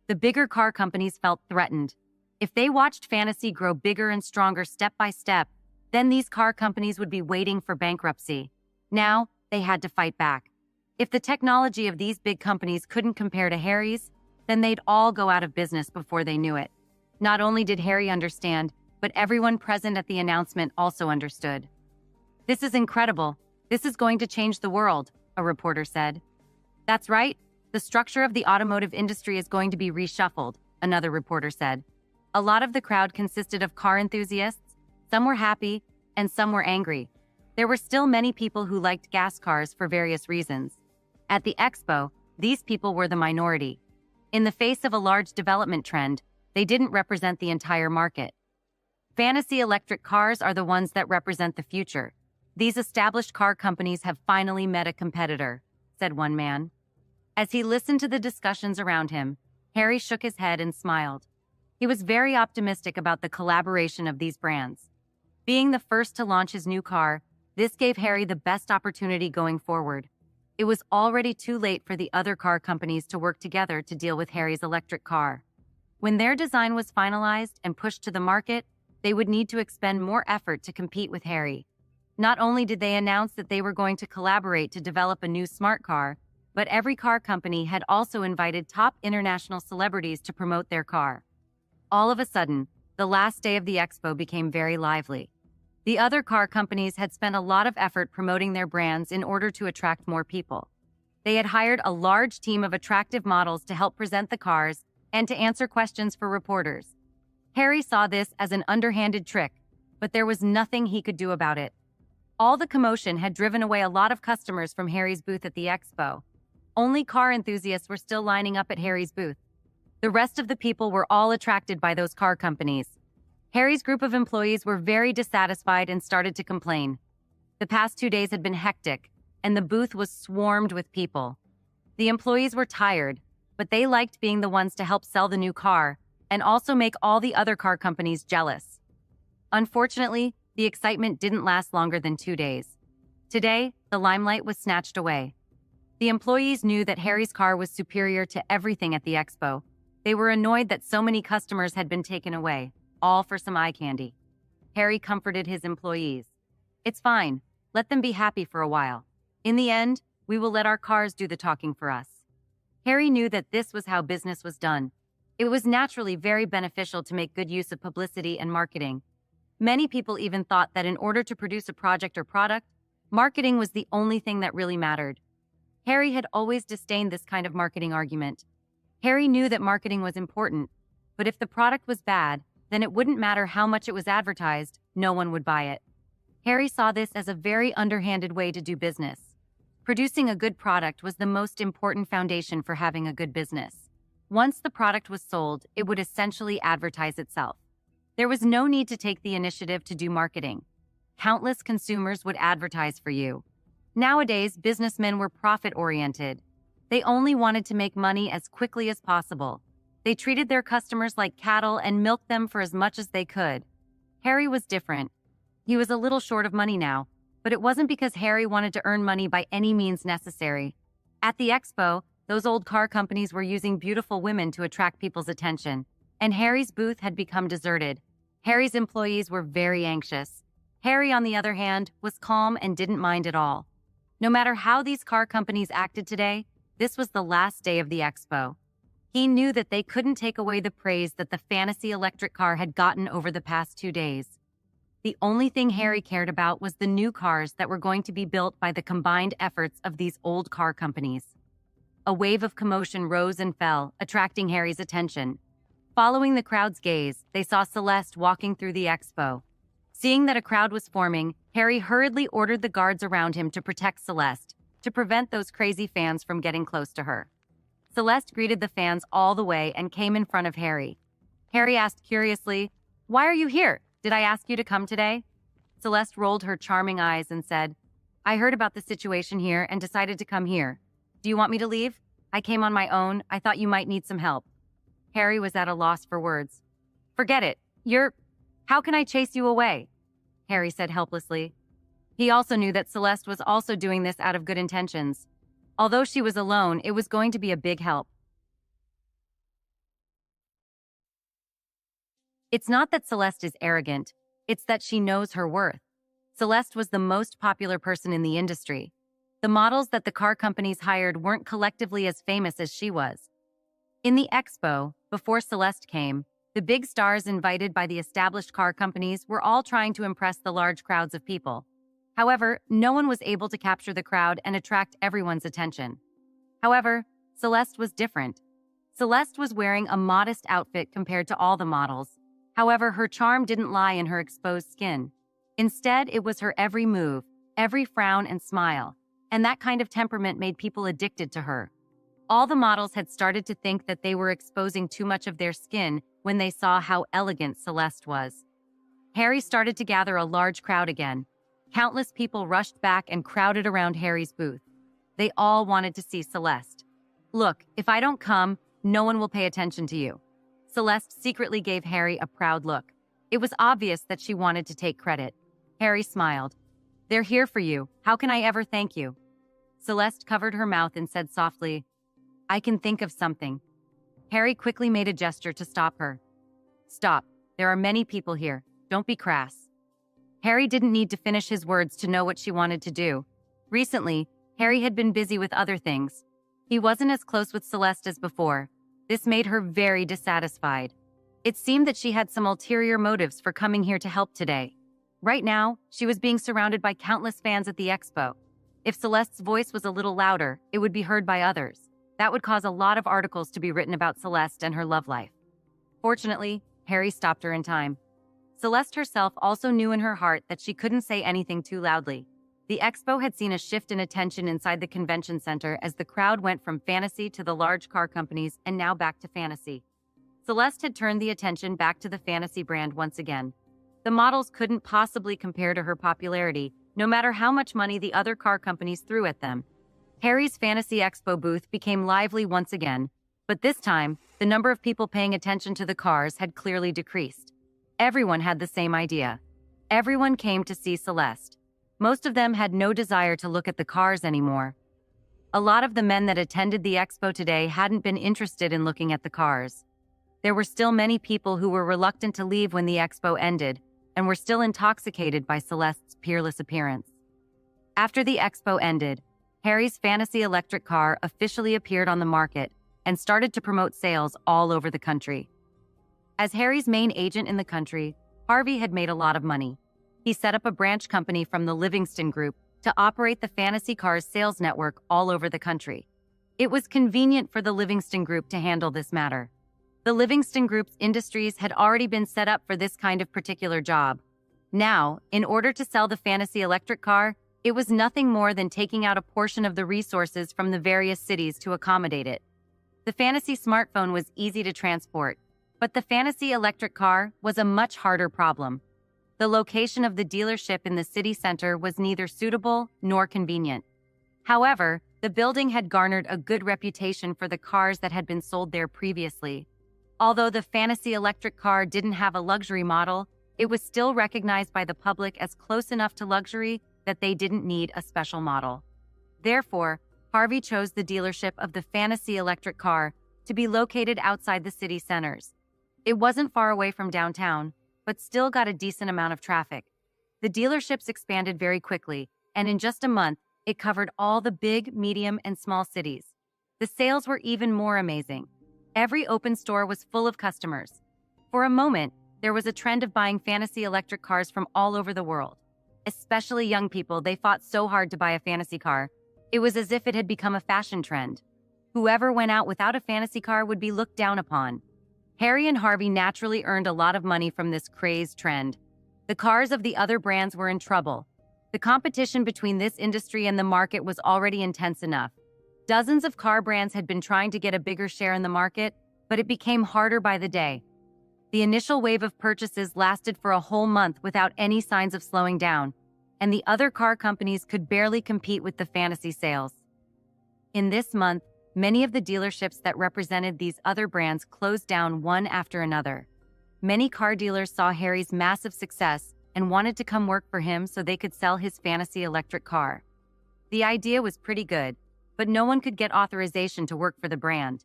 The bigger car companies felt threatened. If they watched fantasy grow bigger and stronger step by step, then these car companies would be waiting for bankruptcy. Now, they had to fight back. If the technology of these big companies couldn't compare to Harry's, then they'd all go out of business before they knew it. Not only did Harry understand, but everyone present at the announcement also understood. "This is incredible. This is going to change the world," a reporter said. "That's right. The structure of the automotive industry is going to be reshuffled," another reporter said. A lot of the crowd consisted of car enthusiasts. Some were happy, and some were angry. There were still many people who liked gas cars for various reasons. At the expo, these people were the minority. In the face of a large development trend, they didn't represent the entire market. "Fantasy electric cars are the ones that represent the future. These established car companies have finally met a competitor," said one man. As he listened to the discussions around him, Harry shook his head and smiled. He was very optimistic about the collaboration of these brands. Being the first to launch his new car, this gave Harry the best opportunity going forward. It was already too late for the other car companies to work together to deal with Harry's electric car. When their design was finalized and pushed to the market, they would need to expend more effort to compete with Harry. Not only did they announce that they were going to collaborate to develop a new smart car, but every car company had also invited top international celebrities to promote their car. All of a sudden, the last day of the expo became very lively. The other car companies had spent a lot of effort promoting their brands in order to attract more people. They had hired a large team of attractive models to help present the cars and to answer questions for reporters. Harry saw this as an underhanded trick, but there was nothing he could do about it. All the commotion had driven away a lot of customers from Harry's booth at the expo. Only car enthusiasts were still lining up at Harry's booth. The rest of the people were all attracted by those car companies. Harry's group of employees were very dissatisfied and started to complain. The past 2 days had been hectic, and the booth was swarmed with people. The employees were tired, but they liked being the ones to help sell the new car and also make all the other car companies jealous. Unfortunately, the excitement didn't last longer than 2 days. Today, the limelight was snatched away. The employees knew that Harry's car was superior to everything at the expo. They were annoyed that so many customers had been taken away. all for some eye candy. Harry comforted his employees. It's fine. Let them be happy for a while. In the end, we will let our cars do the talking for us. Harry knew that this was how business was done. It was naturally very beneficial to make good use of publicity and marketing. Many people even thought that in order to produce a project or product, marketing was the only thing that really mattered. Harry had always disdained this kind of marketing argument. Harry knew that marketing was important, but if the product was bad, then it wouldn't matter how much it was advertised, no one would buy it. Harry saw this as a very underhanded way to do business. Producing a good product was the most important foundation for having a good business. Once the product was sold, it would essentially advertise itself. There was no need to take the initiative to do marketing. Countless consumers would advertise for you. Nowadays, businessmen were profit-oriented. They only wanted to make money as quickly as possible. They treated their customers like cattle and milked them for as much as they could. Harry was different. He was a little short of money now, but it wasn't because Harry wanted to earn money by any means necessary. At the expo, those old car companies were using beautiful women to attract people's attention, and Harry's booth had become deserted. Harry's employees were very anxious. Harry, on the other hand, was calm and didn't mind at all. No matter how these car companies acted today, this was the last day of the expo. He knew that they couldn't take away the praise that the fantasy electric car had gotten over the past 2 days. The only thing Harry cared about was the new cars that were going to be built by the combined efforts of these old car companies. A wave of commotion rose and fell, attracting Harry's attention. Following the crowd's gaze, they saw Celeste walking through the expo. Seeing that a crowd was forming, Harry hurriedly ordered the guards around him to protect Celeste, to prevent those crazy fans from getting close to her. Celeste greeted the fans all the way and came in front of Harry. Harry asked curiously, "Why are you here? Did I ask you to come today?" Celeste rolled her charming eyes and said, "I heard about the situation here and decided to come here. Do you want me to leave? I came on my own. I thought you might need some help." Harry was at a loss for words. "Forget it. How can I chase you away?" Harry said helplessly. He also knew that Celeste was also doing this out of good intentions. Although she was alone, it was going to be a big help. It's not that Celeste is arrogant, it's that she knows her worth. Celeste was the most popular person in the industry. The models that the car companies hired weren't collectively as famous as she was. In the expo, before Celeste came, the big stars invited by the established car companies were all trying to impress the large crowds of people. However, no one was able to capture the crowd and attract everyone's attention. However, Celeste was different. Celeste was wearing a modest outfit compared to all the models. However, her charm didn't lie in her exposed skin. Instead, it was her every move, every frown and smile, and that kind of temperament made people addicted to her. All the models had started to think that they were exposing too much of their skin when they saw how elegant Celeste was. Harry started to gather a large crowd again. Countless people rushed back and crowded around Harry's booth. They all wanted to see Celeste. "Look, if I don't come, no one will pay attention to you." Celeste secretly gave Harry a proud look. It was obvious that she wanted to take credit. Harry smiled. "They're here for you. How can I ever thank you?" Celeste covered her mouth and said softly, "I can think of something." Harry quickly made a gesture to stop her. "Stop. There are many people here. Don't be crass." Harry didn't need to finish his words to know what she wanted to do. Recently, Harry had been busy with other things. He wasn't as close with Celeste as before. This made her very dissatisfied. It seemed that she had some ulterior motives for coming here to help today. Right now, she was being surrounded by countless fans at the expo. If Celeste's voice was a little louder, it would be heard by others. That would cause a lot of articles to be written about Celeste and her love life. Fortunately, Harry stopped her in time. Celeste herself also knew in her heart that she couldn't say anything too loudly. The expo had seen a shift in attention inside the convention center as the crowd went from fantasy to the large car companies and now back to fantasy. Celeste had turned the attention back to the fantasy brand once again. The models couldn't possibly compare to her popularity, no matter how much money the other car companies threw at them. Harry's Fantasy Expo booth became lively once again, but this time, the number of people paying attention to the cars had clearly decreased. Everyone had the same idea. Everyone came to see Celeste. Most of them had no desire to look at the cars anymore. A lot of the men that attended the expo today hadn't been interested in looking at the cars. there were still many people who were reluctant to leave when the expo ended and were still intoxicated by Celeste's peerless appearance. After the expo ended, Harry's fantasy electric car officially appeared on the market and started to promote sales all over the country. As Harry's main agent in the country, Harvey had made a lot of money. He set up a branch company from the Livingston Group to operate the fantasy car's sales network all over the country. It was convenient for the Livingston Group to handle this matter. The Livingston Group's industries had already been set up for this kind of particular job. Now, in order to sell the fantasy electric car, it was nothing more than taking out a portion of the resources from the various cities to accommodate it. The fantasy smartphone was easy to transport, but the fantasy electric car was a much harder problem. The location of the dealership in the city center was neither suitable nor convenient. However, the building had garnered a good reputation for the cars that had been sold there previously. Although the fantasy electric car didn't have a luxury model, it was still recognized by the public as close enough to luxury that they didn't need a special model. Therefore, Harvey chose the dealership of the fantasy electric car to be located outside the city centers. It wasn't far away from downtown, but still got a decent amount of traffic. The dealerships expanded very quickly, and in just a month, it covered all the big, medium, and small cities. The sales were even more amazing. Every open store was full of customers. For a moment, there was a trend of buying fantasy electric cars from all over the world. Especially young people, they fought so hard to buy a fantasy car. It was as if it had become a fashion trend. Whoever went out without a fantasy car would be looked down upon. Harry and Harvey naturally earned a lot of money from this crazed trend. The cars of the other brands were in trouble. The competition between this industry and the market was already intense enough. Dozens of car brands had been trying to get a bigger share in the market, but it became harder by the day. The initial wave of purchases lasted for a whole month without any signs of slowing down, and the other car companies could barely compete with the fantasy sales. In this month, many of the dealerships that represented these other brands closed down one after another. Many car dealers saw Harry's massive success and wanted to come work for him so they could sell his fantasy electric car. The idea was pretty good, but no one could get authorization to work for the brand.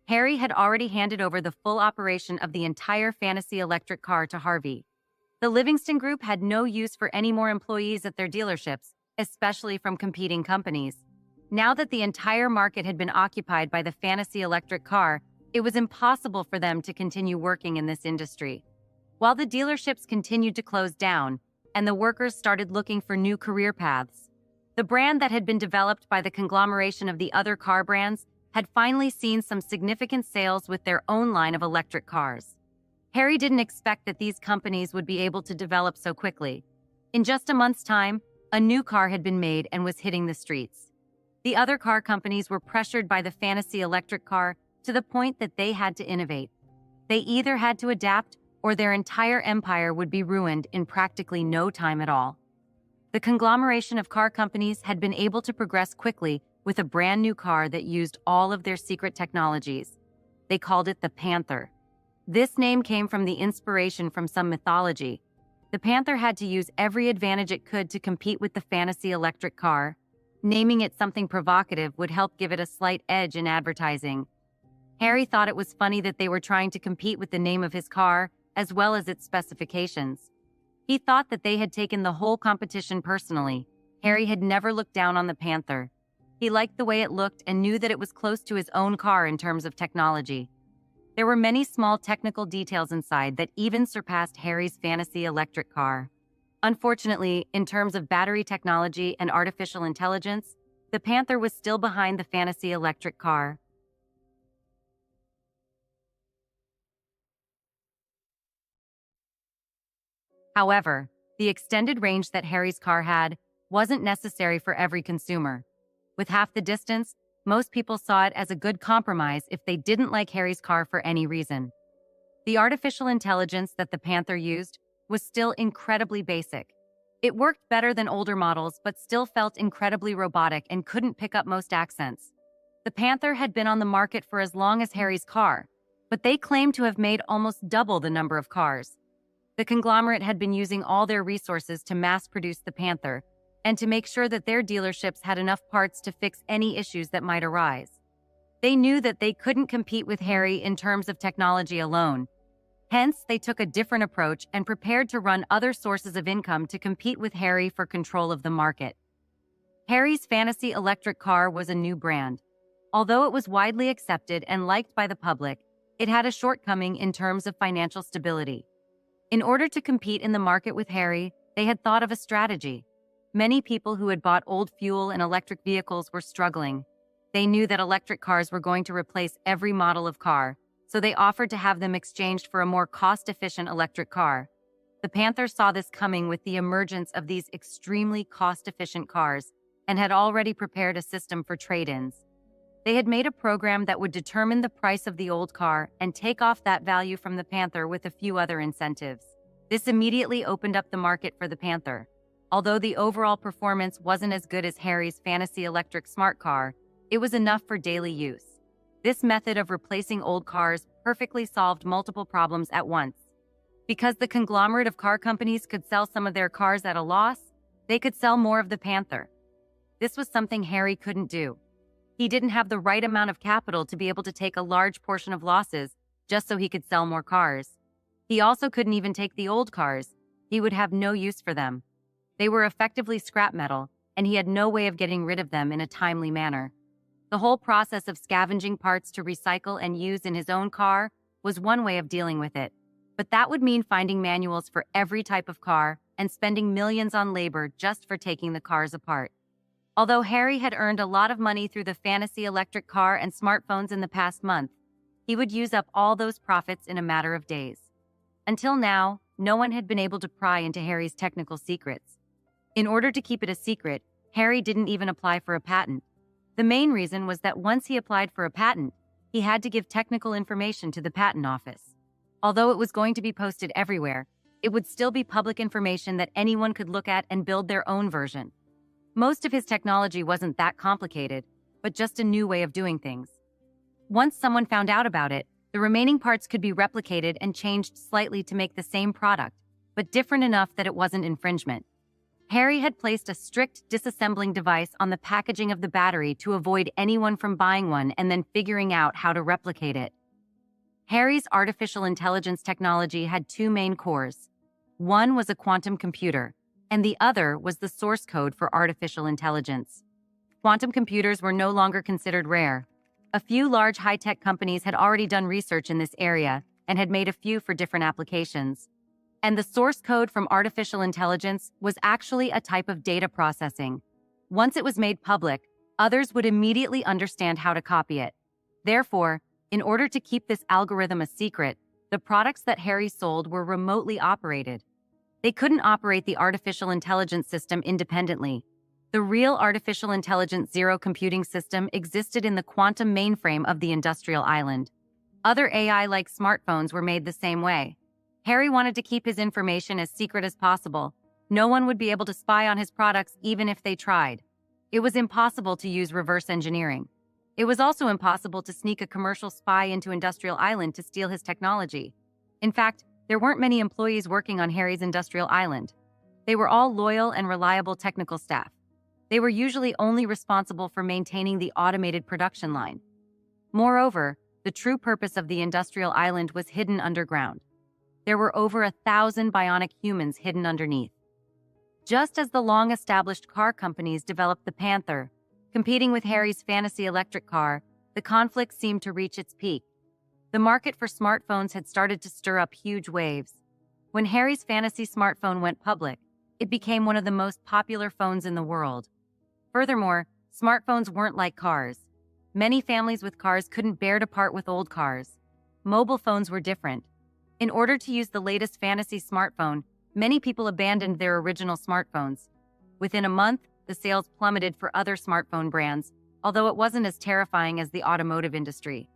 Harry had already handed over the full operation of the entire fantasy electric car to Harvey. The Livingston Group had no use for any more employees at their dealerships, especially from competing companies. Now that the entire market had been occupied by the fantasy electric car, it was impossible for them to continue working in this industry. While the dealerships continued to close down, and the workers started looking for new career paths, the brand that had been developed by the conglomeration of the other car brands had finally seen some significant sales with their own line of electric cars. Harry didn't expect that these companies would be able to develop so quickly. In just a month's time, a new car had been made and was hitting the streets. The other car companies were pressured by the fantasy electric car to the point that they had to innovate. They either had to adapt or their entire empire would be ruined in practically no time at all. The conglomeration of car companies had been able to progress quickly with a brand new car that used all of their secret technologies. They called it the Panther. This name came from the inspiration from some mythology. The Panther had to use every advantage it could to compete with the fantasy electric car. Naming it something provocative would help give it a slight edge in advertising. Harry thought it was funny that they were trying to compete with the name of his car as well as its specifications. He thought that they had taken the whole competition personally. Harry had never looked down on the Panther. He liked the way it looked and knew that it was close to his own car in terms of technology. There were many small technical details inside that even surpassed Harry's fantasy electric car. Unfortunately, in terms of battery technology and artificial intelligence, the Panther was still behind the fantasy electric car. However, the extended range that Harry's car had wasn't necessary for every consumer. With half the distance, most people saw it as a good compromise if they didn't like Harry's car for any reason. The artificial intelligence that the Panther used was still incredibly basic. It worked better than older models, but still felt incredibly robotic and couldn't pick up most accents. The Panther had been on the market for as long as Harry's car, but they claimed to have made almost double the number of cars. The conglomerate had been using all their resources to mass-produce the Panther and to make sure that their dealerships had enough parts to fix any issues that might arise. They knew that they couldn't compete with Harry in terms of technology alone. Hence, they took a different approach and prepared to run other sources of income to compete with Harry for control of the market. Harry's fantasy electric car was a new brand. Although it was widely accepted and liked by the public, it had a shortcoming in terms of financial stability. In order to compete in the market with Harry, they had thought of a strategy. Many people who had bought old fuel and electric vehicles were struggling. They knew that electric cars were going to replace every model of car, so they offered to have them exchanged for a more cost-efficient electric car. The Panthers saw this coming with the emergence of these extremely cost-efficient cars and had already prepared a system for trade-ins. They had made a program that would determine the price of the old car and take off that value from the Panther with a few other incentives. This immediately opened up the market for the Panther. Although the overall performance wasn't as good as Harry's fantasy electric smart car, it was enough for daily use. This method of replacing old cars perfectly solved multiple problems at once. Because the conglomerate of car companies could sell some of their cars at a loss, they could sell more of the Panther. This was something Harry couldn't do. He didn't have the right amount of capital to be able to take a large portion of losses just so he could sell more cars. He also couldn't even take the old cars. He would have no use for them. They were effectively scrap metal, and he had no way of getting rid of them in a timely manner. The whole process of scavenging parts to recycle and use in his own car was one way of dealing with it. But that would mean finding manuals for every type of car and spending millions on labor just for taking the cars apart. Although Harry had earned a lot of money through the fantasy electric car and smartphones in the past month, he would use up all those profits in a matter of days. Until now, no one had been able to pry into Harry's technical secrets. In order to keep it a secret, Harry didn't even apply for a patent. The main reason was that once he applied for a patent, he had to give technical information to the patent office. Although it was going to be posted everywhere, it would still be public information that anyone could look at and build their own version. Most of his technology wasn't that complicated, but just a new way of doing things. Once someone found out about it, the remaining parts could be replicated and changed slightly to make the same product, but different enough that it wasn't infringement. Harry had placed a strict disassembling device on the packaging of the battery to avoid anyone from buying one and then figuring out how to replicate it. Harry's artificial intelligence technology had two main cores. One was a quantum computer, and the other was the source code for artificial intelligence. Quantum computers were no longer considered rare. A few large high-tech companies had already done research in this area and had made a few for different applications. And the source code from artificial intelligence was actually a type of data processing. Once it was made public, others would immediately understand how to copy it. Therefore, in order to keep this algorithm a secret, the products that Harry sold were remotely operated. They couldn't operate the artificial intelligence system independently. The real artificial intelligence zero computing system existed in the quantum mainframe of the industrial island. Other AI-like smartphones were made the same way. Harry wanted to keep his information as secret as possible. No one would be able to spy on his products even if they tried. It was impossible to use reverse engineering. It was also impossible to sneak a commercial spy into Industrial Island to steal his technology. In fact, there weren't many employees working on Harry's Industrial Island. They were all loyal and reliable technical staff. They were usually only responsible for maintaining the automated production line. Moreover, the true purpose of the Industrial Island was hidden underground. There were over 1,000 bionic humans hidden underneath. Just as the long-established car companies developed the Panther, competing with Harry's fantasy electric car, the conflict seemed to reach its peak. The market for smartphones had started to stir up huge waves. When Harry's fantasy smartphone went public, it became one of the most popular phones in the world. Furthermore, smartphones weren't like cars. Many families with cars couldn't bear to part with old cars. Mobile phones were different. In order to use the latest fantasy smartphone, many people abandoned their original smartphones. Within a month, the sales plummeted for other smartphone brands, although it wasn't as terrifying as the automotive industry.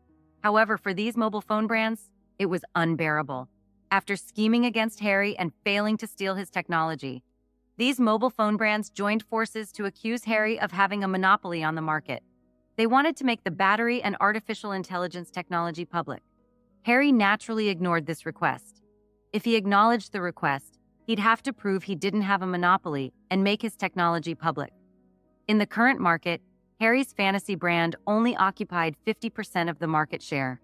However, for these mobile phone brands, it was unbearable. After scheming against Harry and failing to steal his technology, these mobile phone brands joined forces to accuse Harry of having a monopoly on the market. They wanted to make the battery and artificial intelligence technology public. Harry naturally ignored this request. If he acknowledged the request, he'd have to prove he didn't have a monopoly and make his technology public. In the current market, Harry's fantasy brand only occupied 50% of the market share.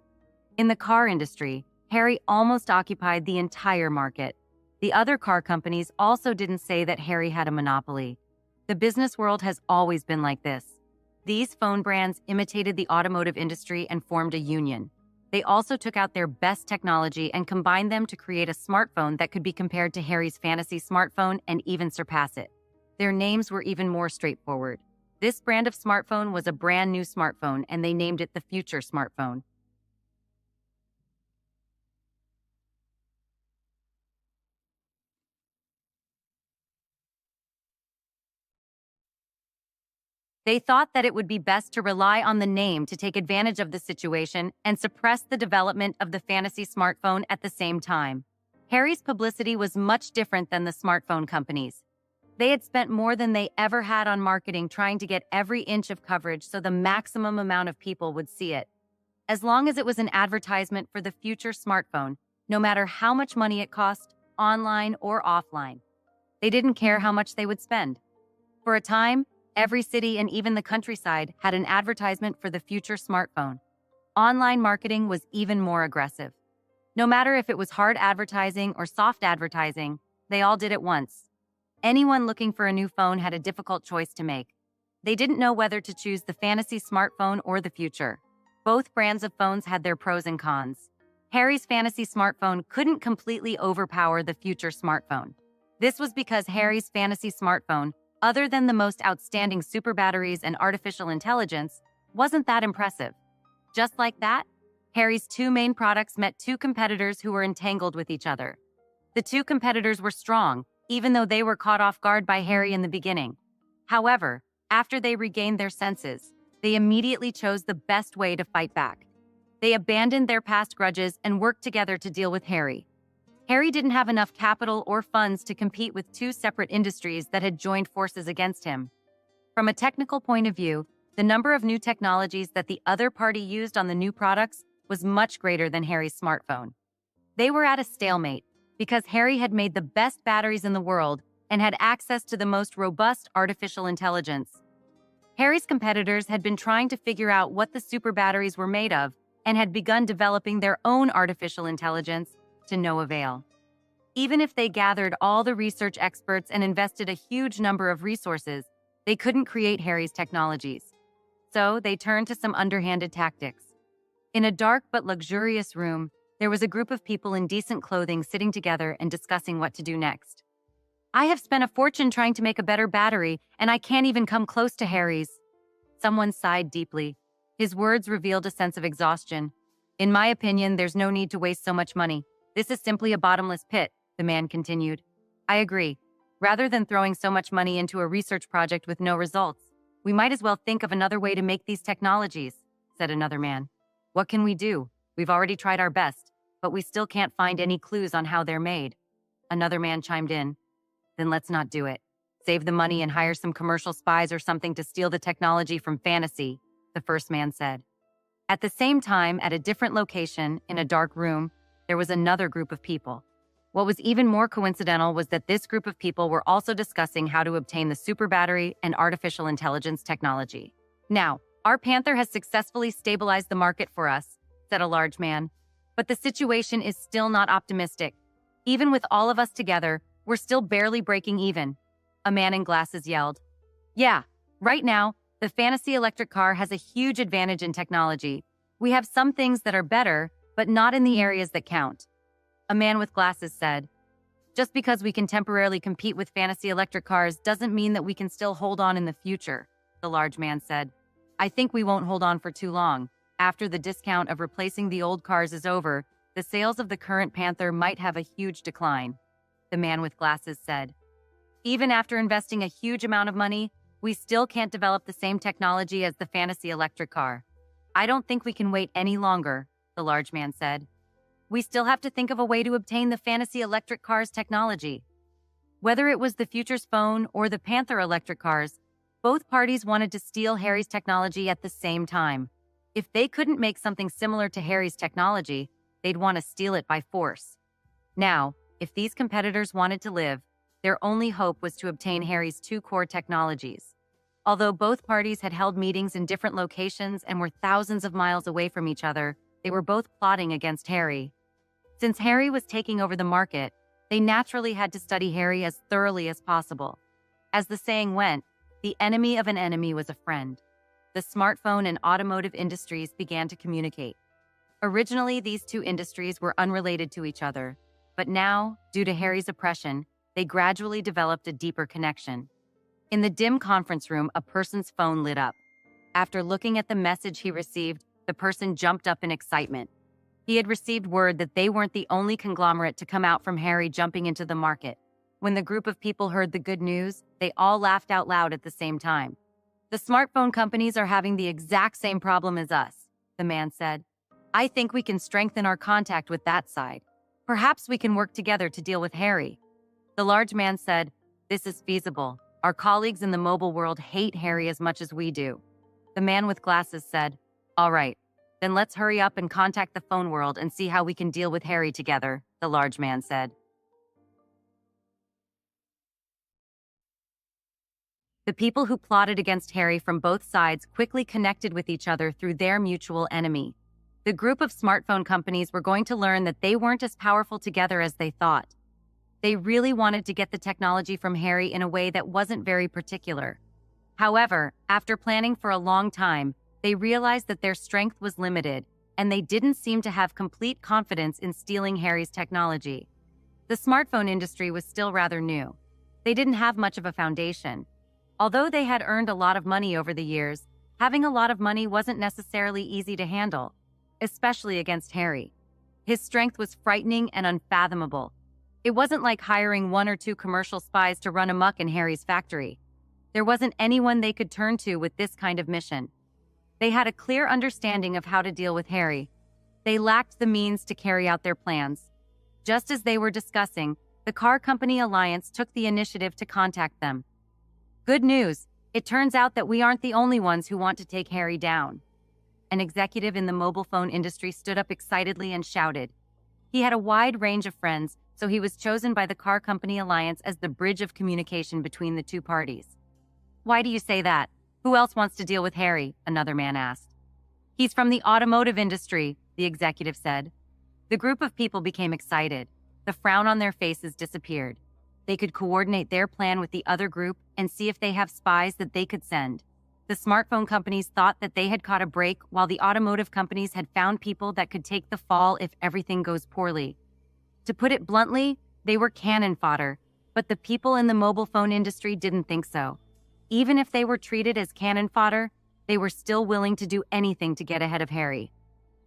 In the car industry, Harry almost occupied the entire market. The other car companies also didn't say that Harry had a monopoly. The business world has always been like this. These phone brands imitated the automotive industry and formed a union. They also took out their best technology and combined them to create a smartphone that could be compared to Harry's fantasy smartphone and even surpass it. Their names were even more straightforward. This brand of smartphone was a brand new smartphone, and they named it the Future Smartphone. They thought that it would be best to rely on the name to take advantage of the situation and suppress the development of the fantasy smartphone at the same time. Harry's publicity was much different than the smartphone companies. They had spent more than they ever had on marketing trying to get every inch of coverage so the maximum amount of people would see it. As long as it was an advertisement for the future smartphone, no matter how much money it cost, online or offline. They didn't care how much they would spend. For a time, every city and even the countryside had an advertisement for the future smartphone. Online marketing was even more aggressive. No matter if it was hard advertising or soft advertising, they all did it once. Anyone looking for a new phone had a difficult choice to make. They didn't know whether to choose the fantasy smartphone or the future. Both brands of phones had their pros and cons. Harry's fantasy smartphone couldn't completely overpower the future smartphone. This was because Harry's fantasy smartphone, other than the most outstanding super batteries and artificial intelligence, wasn't that impressive. Just like that, Harry's two main products met two competitors who were entangled with each other. The two competitors were strong, even though they were caught off guard by Harry in the beginning. However, after they regained their senses, they immediately chose the best way to fight back. They abandoned their past grudges and worked together to deal with Harry. Harry didn't have enough capital or funds to compete with two separate industries that had joined forces against him. From a technical point of view, the number of new technologies that the other party used on the new products was much greater than Harry's smartphone. They were at a stalemate because Harry had made the best batteries in the world and had access to the most robust artificial intelligence. Harry's competitors had been trying to figure out what the super batteries were made of and had begun developing their own artificial intelligence to no avail. Even if they gathered all the research experts and invested a huge number of resources, they couldn't create Harry's technologies. So they turned to some underhanded tactics. In a dark but luxurious room, there was a group of people in decent clothing sitting together and discussing what to do next. "I have spent a fortune trying to make a better battery, and I can't even come close to Harry's." Someone sighed deeply. His words revealed a sense of exhaustion. "In my opinion, there's no need to waste so much money. This is simply a bottomless pit," the man continued. "I agree. Rather than throwing so much money into a research project with no results, we might as well think of another way to make these technologies," said another man. "What can we do? We've already tried our best, but we still can't find any clues on how they're made." Another man chimed in. "Then let's not do it. Save the money and hire some commercial spies or something to steal the technology from fantasy," the first man said. At the same time, at a different location, in a dark room, there was another group of people. What was even more coincidental was that this group of people were also discussing how to obtain the super battery and artificial intelligence technology. "Now, our Panther has successfully stabilized the market for us," said a large man. "But the situation is still not optimistic. Even with all of us together, we're still barely breaking even," a man in glasses yelled. "Yeah, right now, the fantasy electric car has a huge advantage in technology. We have some things that are better, but not in the areas that count," a man with glasses said. "Just because we can temporarily compete with fantasy electric cars doesn't mean that we can still hold on in the future," the large man said. "I think we won't hold on for too long. After the discount of replacing the old cars is over, the sales of the current Panther might have a huge decline," the man with glasses said. "Even after investing a huge amount of money, we still can't develop the same technology as the fantasy electric car. I don't think we can wait any longer," the large man said. "We still have to think of a way to obtain the fantasy electric car's technology." Whether it was the Future's phone or the Panther electric cars, both parties wanted to steal Harry's technology at the same time. If they couldn't make something similar to Harry's technology, they'd want to steal it by force. Now, if these competitors wanted to live, their only hope was to obtain Harry's two core technologies. Although both parties had held meetings in different locations and were thousands of miles away from each other, they were both plotting against Harry. Since Harry was taking over the market, they naturally had to study Harry as thoroughly as possible. As the saying went, the enemy of an enemy was a friend. The smartphone and automotive industries began to communicate. Originally, these two industries were unrelated to each other, but now, due to Harry's oppression, they gradually developed a deeper connection. In the dim conference room, a person's phone lit up. After looking at the message he received, the person jumped up in excitement. He had received word that they weren't the only conglomerate to come out from Harry jumping into the market. When the group of people heard the good news, they all laughed out loud at the same time. "The smartphone companies are having the exact same problem as us," the man said. "I think we can strengthen our contact with that side. Perhaps we can work together to deal with Harry." The large man said, "This is feasible. Our colleagues in the mobile world hate Harry as much as we do." The man with glasses said, "All right, then let's hurry up and contact the phone world and see how we can deal with Harry together," the large man said. The people who plotted against Harry from both sides quickly connected with each other through their mutual enemy. The group of smartphone companies were going to learn that they weren't as powerful together as they thought. They really wanted to get the technology from Harry in a way that wasn't very particular. However, after planning for a long time, they realized that their strength was limited, and they didn't seem to have complete confidence in stealing Harry's technology. The smartphone industry was still rather new. They didn't have much of a foundation. Although they had earned a lot of money over the years, having a lot of money wasn't necessarily easy to handle, especially against Harry. His strength was frightening and unfathomable. It wasn't like hiring one or two commercial spies to run amok in Harry's factory. There wasn't anyone they could turn to with this kind of mission. They had a clear understanding of how to deal with Harry. They lacked the means to carry out their plans. Just as they were discussing, the car company Alliance took the initiative to contact them. "Good news! It turns out that we aren't the only ones who want to take Harry down." An executive in the mobile phone industry stood up excitedly and shouted. He had a wide range of friends, so he was chosen by the car company Alliance as the bridge of communication between the two parties. "Why do you say that? Who else wants to deal with Harry?" another man asked. "He's from the automotive industry," the executive said. The group of people became excited. The frown on their faces disappeared. They could coordinate their plan with the other group and see if they have spies that they could send. The smartphone companies thought that they had caught a break, while the automotive companies had found people that could take the fall if everything goes poorly. To put it bluntly, they were cannon fodder, but the people in the mobile phone industry didn't think so. Even if they were treated as cannon fodder, they were still willing to do anything to get ahead of Harry.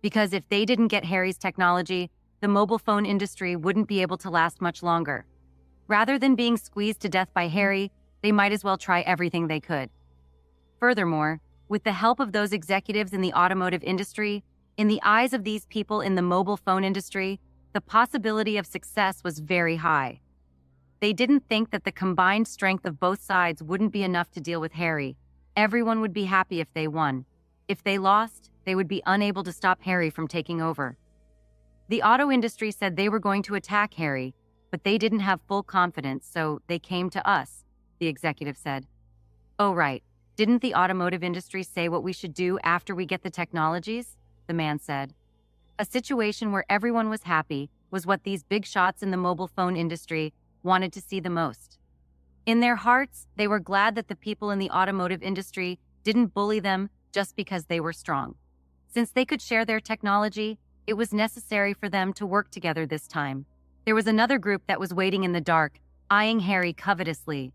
Because if they didn't get Harry's technology, the mobile phone industry wouldn't be able to last much longer. Rather than being squeezed to death by Harry, they might as well try everything they could. Furthermore, with the help of those executives in the automotive industry, in the eyes of these people in the mobile phone industry, the possibility of success was very high. They didn't think that the combined strength of both sides wouldn't be enough to deal with Harry. Everyone would be happy if they won. If they lost, they would be unable to stop Harry from taking over. The auto industry said they were going to attack Harry, but they didn't have full confidence, so they came to us, the executive said. "Oh, right. Didn't the automotive industry say what we should do after we get the technologies?" the man said. A situation where everyone was happy was what these big shots in the mobile phone industry wanted to see the most. In their hearts, they were glad that the people in the automotive industry didn't bully them just because they were strong. Since they could share their technology, it was necessary for them to work together this time. There was another group that was waiting in the dark, eyeing Harry covetously.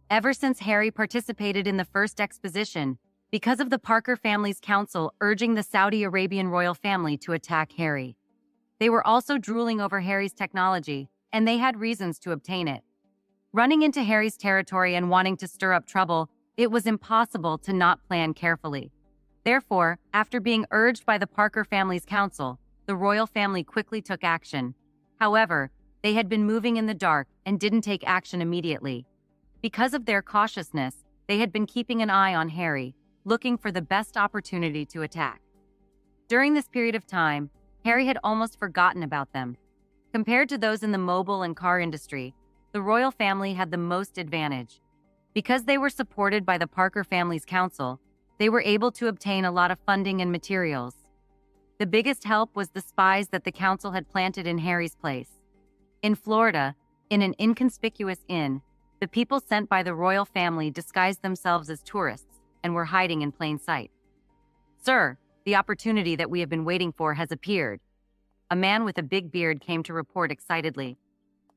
Ever since Harry participated in the first exposition, because of the Parker family's counsel urging the Saudi Arabian royal family to attack Harry. They were also drooling over Harry's technology, and they had reasons to obtain it. Running into Harry's territory and wanting to stir up trouble, it was impossible to not plan carefully. Therefore, after being urged by the Parker family's counsel, the royal family quickly took action. However, they had been moving in the dark and didn't take action immediately. Because of their cautiousness, they had been keeping an eye on Harry, looking for the best opportunity to attack. During this period of time, Harry had almost forgotten about them. Compared to those in the mobile and car industry, the royal family had the most advantage. Because they were supported by the Parker family's council, they were able to obtain a lot of funding and materials. The biggest help was the spies that the council had planted in Harry's place. In Florida, in an inconspicuous inn, the people sent by the royal family disguised themselves as tourists and were hiding in plain sight. "Sir, the opportunity that we have been waiting for has appeared." A man with a big beard came to report excitedly.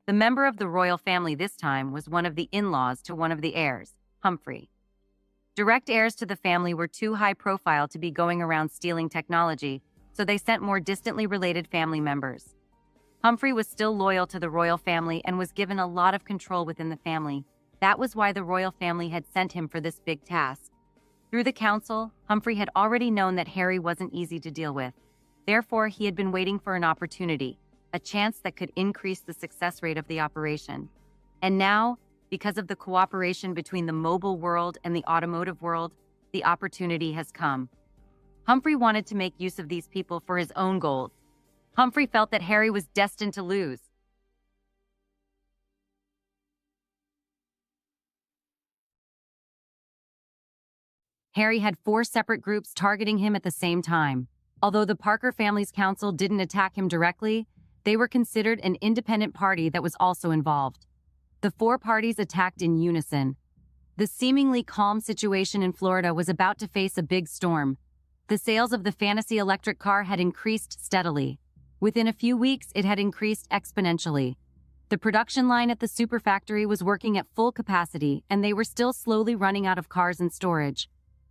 The member of the royal family this time was one of the in-laws to one of the heirs, Humphrey. Direct heirs to the family were too high profile to be going around stealing technology, so they sent more distantly related family members. Humphrey was still loyal to the royal family and was given a lot of control within the family. That was why the royal family had sent him for this big task. Through the council, Humphrey had already known that Harry wasn't easy to deal with. Therefore, he had been waiting for an opportunity, a chance that could increase the success rate of the operation. And now, because of the cooperation between the mobile world and the automotive world, the opportunity has come. Humphrey wanted to make use of these people for his own goals. Humphrey felt that Harry was destined to lose. Harry had 4 separate groups targeting him at the same time. Although the Parker family's council didn't attack him directly, they were considered an independent party that was also involved. The 4 parties attacked in unison. The seemingly calm situation in Florida was about to face a big storm. The sales of the fantasy electric car had increased steadily. Within a few weeks, it had increased exponentially. The production line at the super factory was working at full capacity, and they were still slowly running out of cars in storage.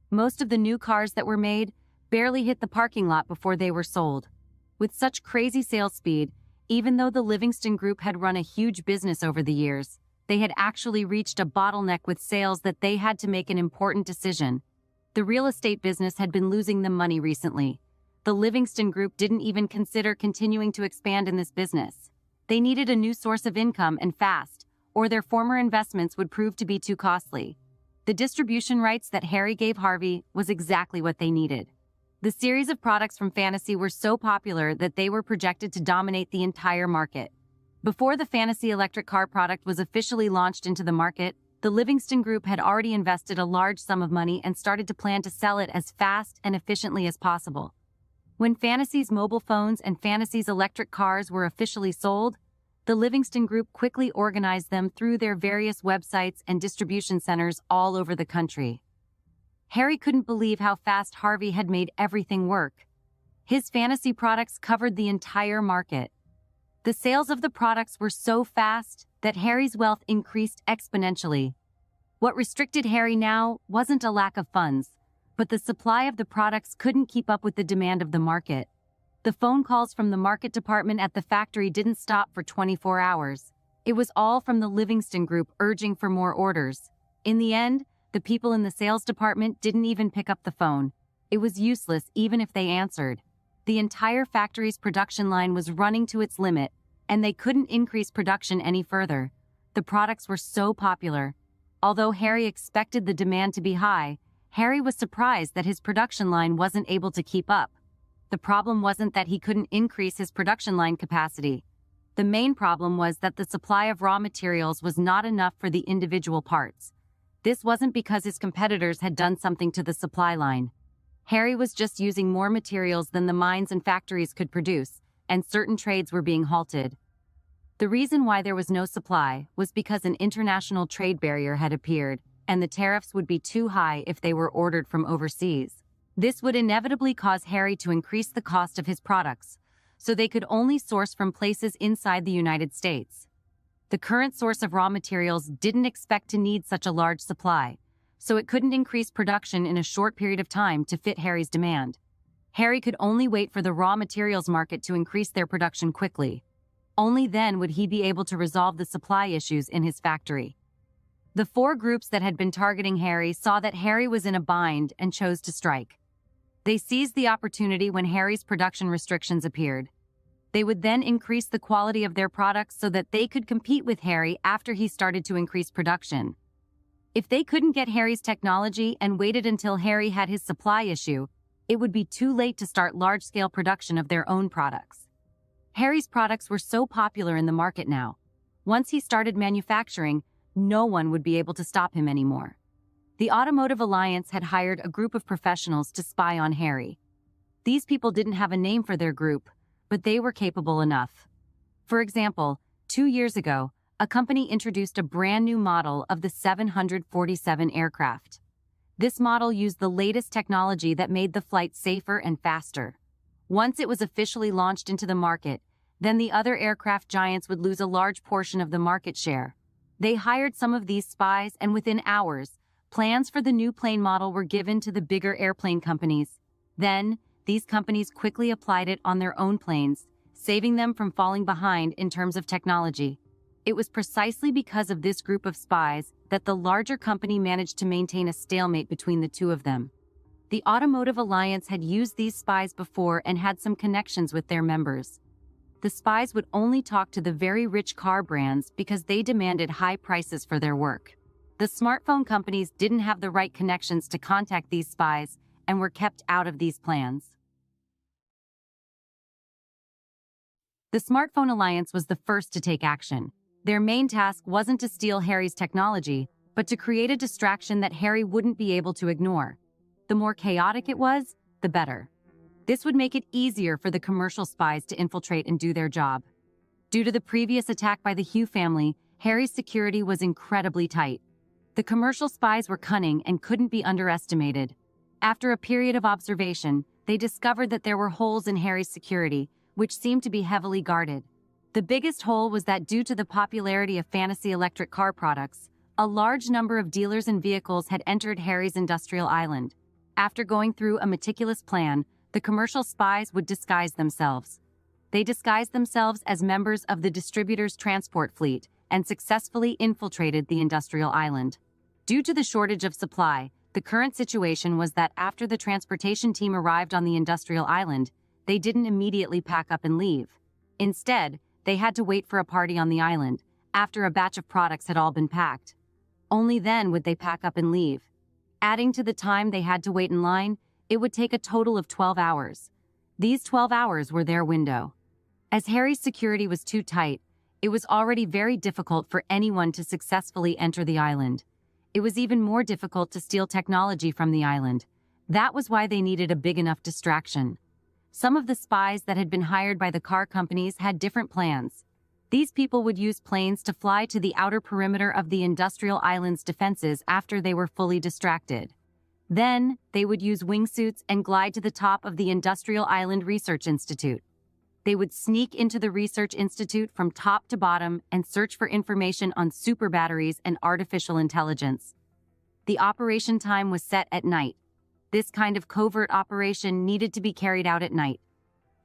Most of the new cars that were made barely hit the parking lot before they were sold. With such crazy sales speed, even though the Livingston Group had run a huge business over the years, they had actually reached a bottleneck with sales that they had to make an important decision. The real estate business had been losing them money recently. The Livingston Group didn't even consider continuing to expand in this business. They needed a new source of income and fast, or their former investments would prove to be too costly. The distribution rights that Harry gave Harvey was exactly what they needed. The series of products from Fantasy were so popular that they were projected to dominate the entire market. Before the Fantasy electric car product was officially launched into the market, the Livingston Group had already invested a large sum of money and started to plan to sell it as fast and efficiently as possible. When Fantasy's mobile phones and Fantasy's electric cars were officially sold, the Livingston Group quickly organized them through their various websites and distribution centers all over the country. Harry couldn't believe how fast Harvey had made everything work. His Fantasy products covered the entire market. The sales of the products were so fast that Harry's wealth increased exponentially. What restricted Harry now wasn't a lack of funds, but the supply of the products couldn't keep up with the demand of the market. The phone calls from the market department at the factory didn't stop for 24 hours. It was all from the Livingston Group urging for more orders. In the end, the people in the sales department didn't even pick up the phone. It was useless even if they answered. The entire factory's production line was running to its limit, and they couldn't increase production any further. The products were so popular. Although Harry expected the demand to be high, Harry was surprised that his production line wasn't able to keep up. The problem wasn't that he couldn't increase his production line capacity. The main problem was that the supply of raw materials was not enough for the individual parts. This wasn't because his competitors had done something to the supply line. Harry was just using more materials than the mines and factories could produce, and certain trades were being halted. The reason why there was no supply was because an international trade barrier had appeared, and the tariffs would be too high if they were ordered from overseas. This would inevitably cause Harry to increase the cost of his products, so they could only source from places inside the United States. The current source of raw materials didn't expect to need such a large supply, so it couldn't increase production in a short period of time to fit Harry's demand. Harry could only wait for the raw materials market to increase their production quickly. Only then would he be able to resolve the supply issues in his factory. The 4 groups that had been targeting Harry saw that Harry was in a bind and chose to strike. They seized the opportunity when Harry's production restrictions appeared. They would then increase the quality of their products so that they could compete with Harry after he started to increase production. If they couldn't get Harry's technology and waited until Harry had his supply issue, it would be too late to start large-scale production of their own products. Harry's products were so popular in the market now. Once he started manufacturing, no one would be able to stop him anymore. The Automotive Alliance had hired a group of professionals to spy on Harry. These people didn't have a name for their group, but they were capable enough. For example, 2 years ago, a company introduced a brand new model of the 747 aircraft. This model used the latest technology that made the flight safer and faster. Once it was officially launched into the market, then the other aircraft giants would lose a large portion of the market share. They hired some of these spies, and within hours, plans for the new plane model were given to the bigger airplane companies. Then, these companies quickly applied it on their own planes, saving them from falling behind in terms of technology. It was precisely because of this group of spies that the larger company managed to maintain a stalemate between the two of them. The Automotive Alliance had used these spies before and had some connections with their members. The spies would only talk to the very rich car brands because they demanded high prices for their work. The smartphone companies didn't have the right connections to contact these spies and were kept out of these plans. The Smartphone Alliance was the first to take action. Their main task wasn't to steal Harry's technology, but to create a distraction that Harry wouldn't be able to ignore. The more chaotic it was, the better. This would make it easier for the commercial spies to infiltrate and do their job. Due to the previous attack by the Hugh family, Harry's security was incredibly tight. The commercial spies were cunning and couldn't be underestimated. After a period of observation, they discovered that there were holes in Harry's security, which seemed to be heavily guarded. The biggest hole was that due to the popularity of fantasy electric car products, a large number of dealers and vehicles had entered Harry's industrial island. After going through a meticulous plan, the commercial spies would disguise themselves. They disguised themselves as members of the distributor's transport fleet and successfully infiltrated the industrial island. Due to the shortage of supply, the current situation was that after the transportation team arrived on the industrial island, they didn't immediately pack up and leave. Instead, they had to wait for a party on the island, after a batch of products had all been packed. Only then would they pack up and leave. Adding to the time they had to wait in line, it would take a total of 12 hours. These 12 hours were their window. As Harry's security was too tight, it was already very difficult for anyone to successfully enter the island. It was even more difficult to steal technology from the island. That was why they needed a big enough distraction. Some of the spies that had been hired by the car companies had different plans. These people would use planes to fly to the outer perimeter of the industrial island's defenses after they were fully distracted. Then, they would use wingsuits and glide to the top of the Industrial Island Research Institute. They would sneak into the Research Institute from top to bottom and search for information on super batteries and artificial intelligence. The operation time was set at night. This kind of covert operation needed to be carried out at night.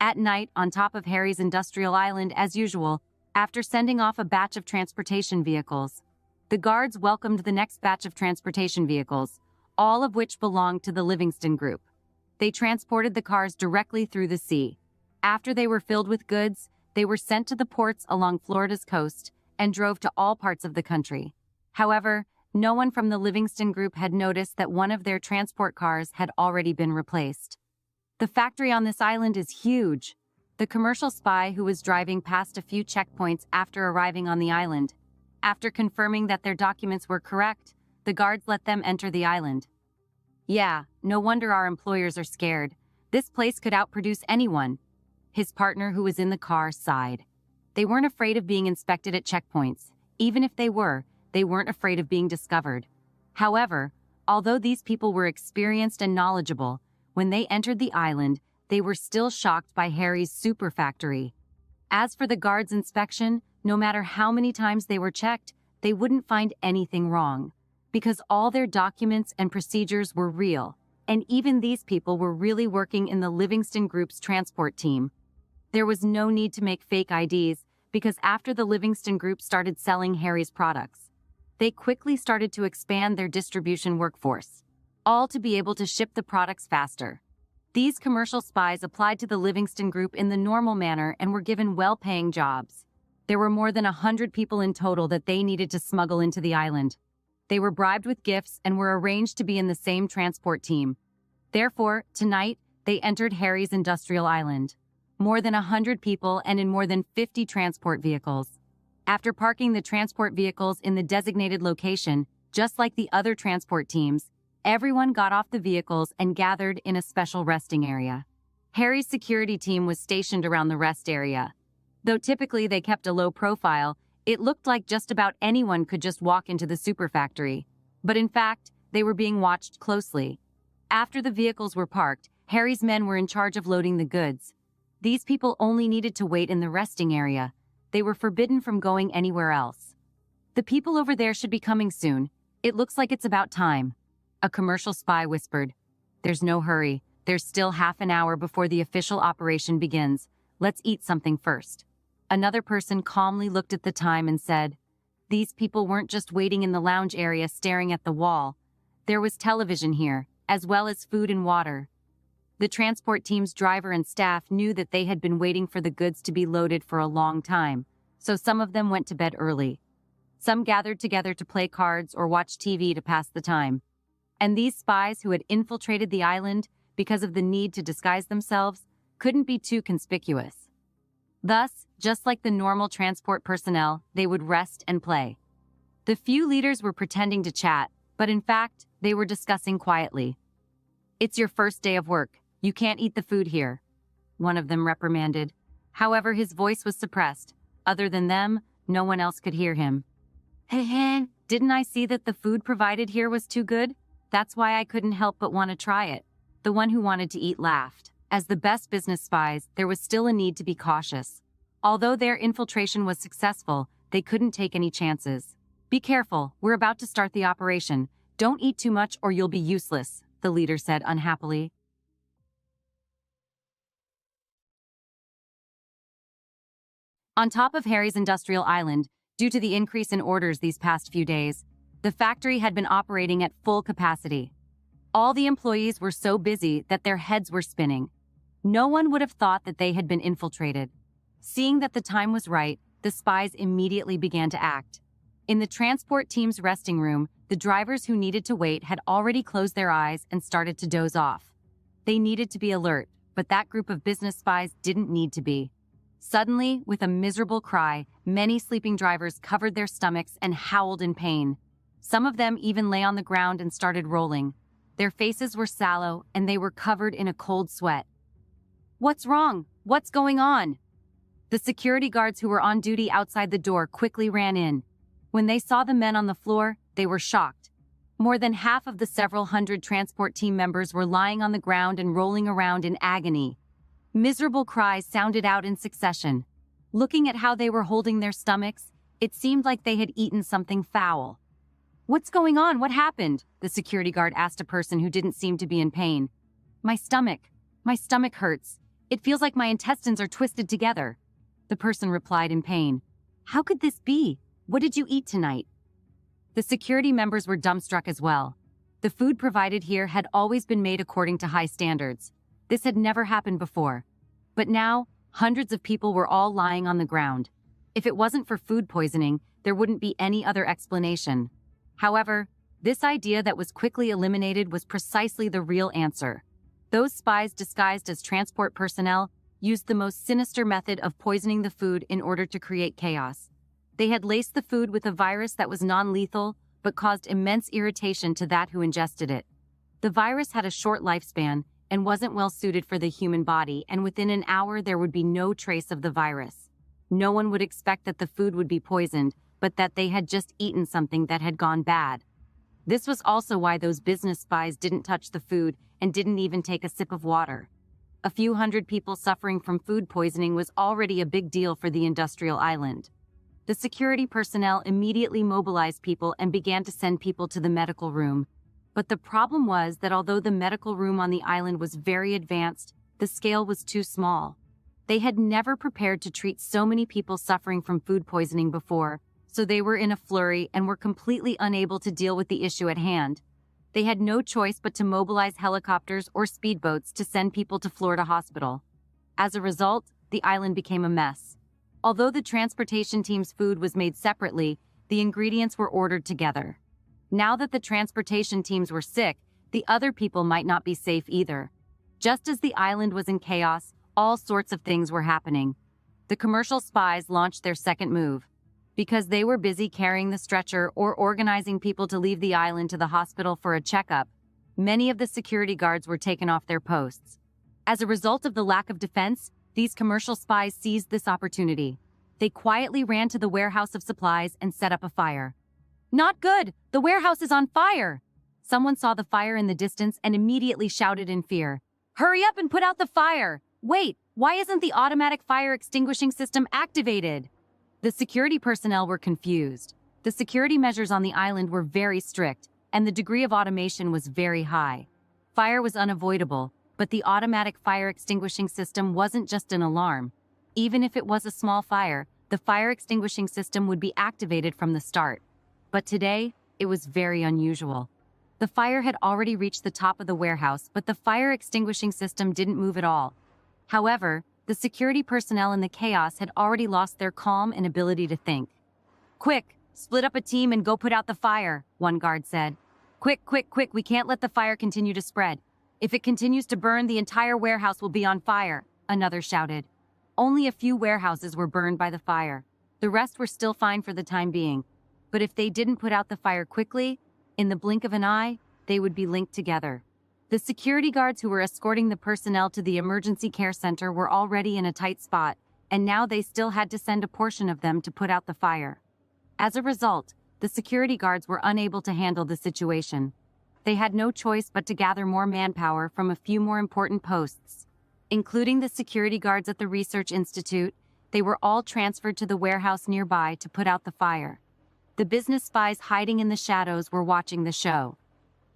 At night, on top of Harry's industrial island, as usual, after sending off a batch of transportation vehicles, the guards welcomed the next batch of transportation vehicles, all of which belonged to the Livingston Group. They transported the cars directly through the sea. After they were filled with goods, they were sent to the ports along Florida's coast and drove to all parts of the country. However, no one from the Livingston Group had noticed that one of their transport cars had already been replaced. The factory on this island is huge. The commercial spy who was driving passed a few checkpoints after arriving on the island. After confirming that their documents were correct, the guards let them enter the island. Yeah, no wonder our employers are scared. This place could outproduce anyone. His partner who was in the car sighed. They weren't afraid of being inspected at checkpoints. Even if they weren't afraid of being discovered. However, although these people were experienced and knowledgeable, when they entered the island, they were still shocked by Harry's super factory. As for the guards' inspection, no matter how many times they were checked, they wouldn't find anything wrong, because all their documents and procedures were real, and even these people were really working in the Livingston Group's transport team. There was no need to make fake IDs, because after the Livingston Group started selling Harry's products, they quickly started to expand their distribution workforce, all to be able to ship the products faster. These commercial spies applied to the Livingston Group in the normal manner and were given well-paying jobs. There were more than 100 people in total that they needed to smuggle into the island. They were bribed with gifts and were arranged to be in the same transport team. Therefore, tonight, they entered Harry's industrial island. More than 100 people and in more than 50 transport vehicles. After parking the transport vehicles in the designated location, just like the other transport teams, everyone got off the vehicles and gathered in a special resting area. Harry's security team was stationed around the rest area. Though typically they kept a low profile, it looked like just about anyone could just walk into the super factory. But in fact, they were being watched closely. After the vehicles were parked, Harry's men were in charge of loading the goods. These people only needed to wait in the resting area. They were forbidden from going anywhere else. The people over there should be coming soon. It looks like it's about time. A commercial spy whispered. There's no hurry. There's still half an hour before the official operation begins. Let's eat something first. Another person calmly looked at the time and said, these people weren't just waiting in the lounge area staring at the wall. There was television here, as well as food and water. The transport team's driver and staff knew that they had been waiting for the goods to be loaded for a long time, so some of them went to bed early. Some gathered together to play cards or watch TV to pass the time. And these spies who had infiltrated the island because of the need to disguise themselves couldn't be too conspicuous. Thus, just like the normal transport personnel, they would rest and play. The few leaders were pretending to chat, but in fact, they were discussing quietly. It's your first day of work. You can't eat the food here, one of them reprimanded. However, his voice was suppressed. Other than them, no one else could hear him. Heh, didn't I see that the food provided here was too good? That's why I couldn't help but want to try it. The one who wanted to eat laughed. As the best business spies, there was still a need to be cautious. Although their infiltration was successful, they couldn't take any chances. Be careful, we're about to start the operation. Don't eat too much or you'll be useless, the leader said unhappily. On top of Harry's industrial island, due to the increase in orders these past few days, the factory had been operating at full capacity. All the employees were so busy that their heads were spinning. No one would have thought that they had been infiltrated. Seeing that the time was right, the spies immediately began to act. In the transport team's resting room, the drivers who needed to wait had already closed their eyes and started to doze off. They needed to be alert, but that group of business spies didn't need to be. Suddenly, with a miserable cry, many sleeping drivers covered their stomachs and howled in pain. Some of them even lay on the ground and started rolling. Their faces were sallow and they were covered in a cold sweat. What's wrong? What's going on? The security guards who were on duty outside the door quickly ran in. When they saw the men on the floor, they were shocked. More than half of the several hundred transport team members were lying on the ground and rolling around in agony. Miserable cries sounded out in succession. Looking at how they were holding their stomachs, it seemed like they had eaten something foul. What's going on? What happened? The security guard asked a person who didn't seem to be in pain. My stomach hurts. It feels like my intestines are twisted together. The person replied in pain. How could this be? What did you eat tonight? The security members were dumbstruck as well. The food provided here had always been made according to high standards. This had never happened before. But now, hundreds of people were all lying on the ground. If it wasn't for food poisoning, there wouldn't be any other explanation. However, this idea that was quickly eliminated was precisely the real answer. Those spies disguised as transport personnel used the most sinister method of poisoning the food in order to create chaos. They had laced the food with a virus that was non-lethal, but caused immense irritation to that who ingested it. The virus had a short lifespan and wasn't well suited for the human body, and within an hour there would be no trace of the virus. No one would expect that the food would be poisoned, but that they had just eaten something that had gone bad. This was also why those business spies didn't touch the food and didn't even take a sip of water. A few hundred people suffering from food poisoning was already a big deal for the industrial island. The security personnel immediately mobilized people and began to send people to the medical room. But the problem was that although the medical room on the island was very advanced, the scale was too small. They had never prepared to treat so many people suffering from food poisoning before, so they were in a flurry and were completely unable to deal with the issue at hand. They had no choice but to mobilize helicopters or speedboats to send people to Florida Hospital. As a result, the island became a mess. Although the transportation team's food was made separately, the ingredients were ordered together. Now that the transportation teams were sick, the other people might not be safe either. Just as the island was in chaos, all sorts of things were happening. The commercial spies launched their second move. Because they were busy carrying the stretcher or organizing people to leave the island to the hospital for a checkup, many of the security guards were taken off their posts. As a result of the lack of defense, these commercial spies seized this opportunity. They quietly ran to the warehouse of supplies and set up a fire. Not good! The warehouse is on fire! Someone saw the fire in the distance and immediately shouted in fear. Hurry up and put out the fire! Wait, why isn't the automatic fire extinguishing system activated? The security personnel were confused. The security measures on the island were very strict, and the degree of automation was very high. Fire was unavoidable, but the automatic fire extinguishing system wasn't just an alarm. Even if it was a small fire, the fire extinguishing system would be activated from the start. But today, it was very unusual. The fire had already reached the top of the warehouse, but the fire extinguishing system didn't move at all. However, the security personnel in the chaos had already lost their calm and ability to think. Quick, split up a team and go put out the fire, one guard said. Quick, quick, quick, we can't let the fire continue to spread. If it continues to burn, the entire warehouse will be on fire, another shouted. Only a few warehouses were burned by the fire. The rest were still fine for the time being. But if they didn't put out the fire quickly, in the blink of an eye, they would be linked together. The security guards who were escorting the personnel to the emergency care center were already in a tight spot, and now they still had to send a portion of them to put out the fire. As a result, the security guards were unable to handle the situation. They had no choice but to gather more manpower from a few more important posts. Including the security guards at the Research Institute, they were all transferred to the warehouse nearby to put out the fire. The business spies hiding in the shadows were watching the show.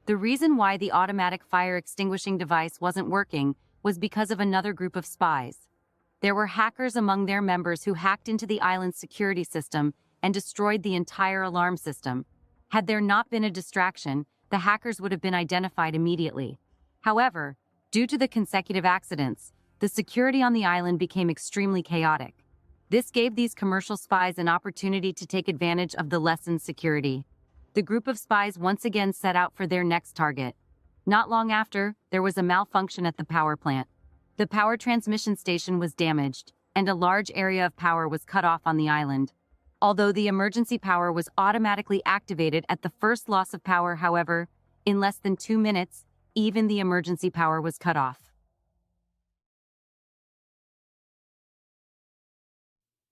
The reason why the automatic fire extinguishing device wasn't working was because of another group of spies. There were hackers among their members who hacked into the island's security system and destroyed the entire alarm system. Had there not been a distraction, the hackers would have been identified immediately. However, due to the consecutive accidents, the security on the island became extremely chaotic. This gave these commercial spies an opportunity to take advantage of the lessened security. The group of spies once again set out for their next target. Not long after, there was a malfunction at the power plant. The power transmission station was damaged, and a large area of power was cut off on the island. Although the emergency power was automatically activated at the first loss of power, however, in less than 2 minutes, even the emergency power was cut off.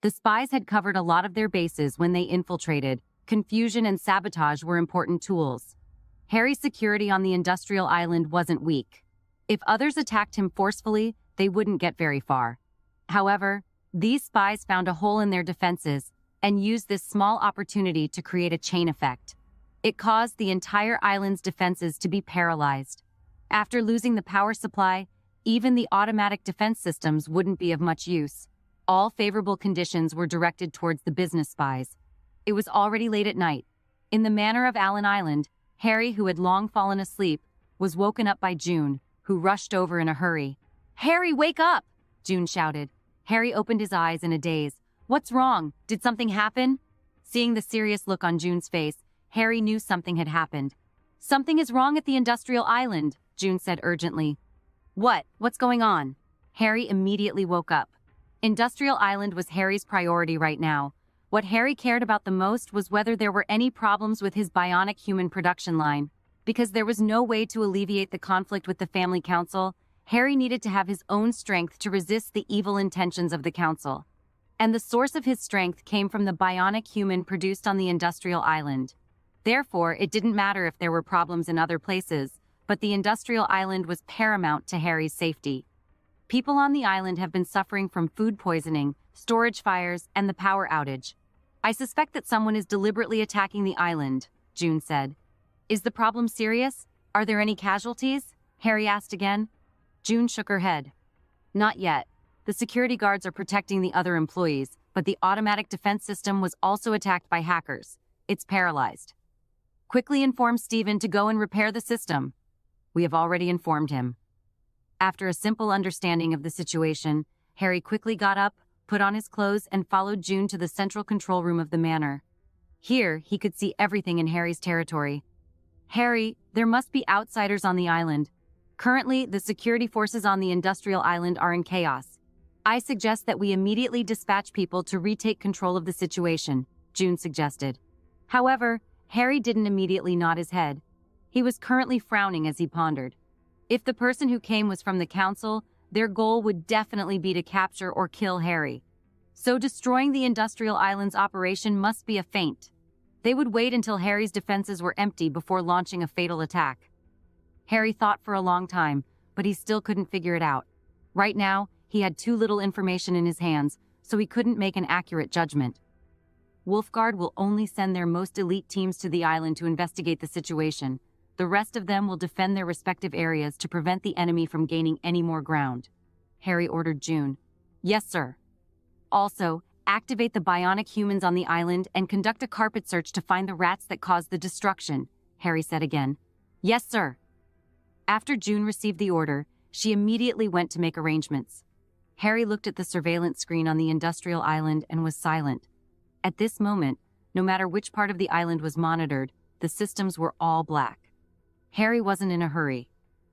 The spies had covered a lot of their bases when they infiltrated. Confusion and sabotage were important tools. Harry's security on the industrial island wasn't weak. If others attacked him forcefully, they wouldn't get very far. However, these spies found a hole in their defenses and used this small opportunity to create a chain effect. It caused the entire island's defenses to be paralyzed. After losing the power supply, even the automatic defense systems wouldn't be of much use. All favorable conditions were directed towards the business spies. It was already late at night. In the manor of Allen Island, Harry, who had long fallen asleep, was woken up by June, who rushed over in a hurry. "Harry, wake up!" June shouted. Harry opened his eyes in a daze. "What's wrong? Did something happen?" Seeing the serious look on June's face, Harry knew something had happened. "Something is wrong at the industrial island," June said urgently. What's going on?" Harry immediately woke up. Industrial Island was Harry's priority right now. What Harry cared about the most was whether there were any problems with his bionic human production line. Because there was no way to alleviate the conflict with the family council, Harry needed to have his own strength to resist the evil intentions of the council. And the source of his strength came from the bionic human produced on the industrial island. Therefore, it didn't matter if there were problems in other places, but the industrial island was paramount to Harry's safety. People on the island have been suffering from food poisoning, storage fires, and the power outage. "I suspect that someone is deliberately attacking the island," June said. "Is the problem serious? Are there any casualties?" Harry asked again. June shook her head. "Not yet. The security guards are protecting the other employees, but the automatic defense system was also attacked by hackers. It's paralyzed. Quickly inform Stephen to go and repair the system." "We have already informed him." After a simple understanding of the situation, Harry quickly got up, put on his clothes, and followed June to the central control room of the manor. Here, he could see everything in Harry's territory. "Harry, there must be outsiders on the island. Currently, the security forces on the industrial island are in chaos. I suggest that we immediately dispatch people to retake control of the situation. June suggested. However, Harry didn't immediately nod his head. He was currently frowning as he pondered. If the person who came was from the council, their goal would definitely be to capture or kill Harry. So destroying the industrial island's operation must be a feint. They would wait until Harry's defenses were empty before launching a fatal attack. Harry thought for a long time, but he still couldn't figure it out. Right now, he had too little information in his hands, so he couldn't make an accurate judgment. Wolfguard will only send their most elite teams to the island to investigate the situation. The rest of them will defend their respective areas to prevent the enemy from gaining any more ground. Harry ordered June. Yes, sir. Also, activate the bionic humans on the island and conduct a carpet search to find the rats that caused the destruction, Harry said again. Yes, sir. After June received the order, she immediately went to make arrangements. Harry looked at the surveillance screen on the industrial island and was silent. At this moment, no matter which part of the island was monitored, the systems were all black. Harry wasn't in a hurry.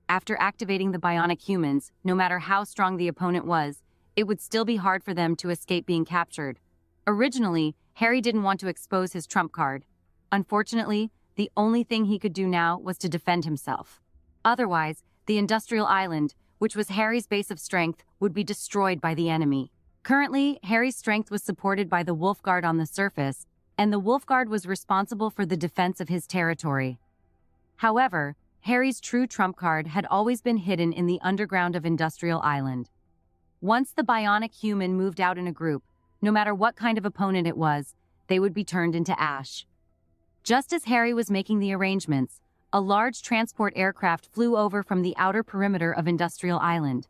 After activating the bionic humans, no matter how strong the opponent was, it would still be hard for them to escape being captured. Originally, Harry didn't want to expose his trump card. Unfortunately, the only thing he could do now was to defend himself. Otherwise, the industrial island, which was Harry's base of strength, would be destroyed by the enemy. Currently, Harry's strength was supported by the Wolfguard on the surface, and the Wolfguard was responsible for the defense of his territory. However, Harry's true trump card had always been hidden in the underground of Industrial Island. Once the bionic human moved out in a group, no matter what kind of opponent it was, they would be turned into ash. Just as Harry was making the arrangements, a large transport aircraft flew over from the outer perimeter of Industrial Island.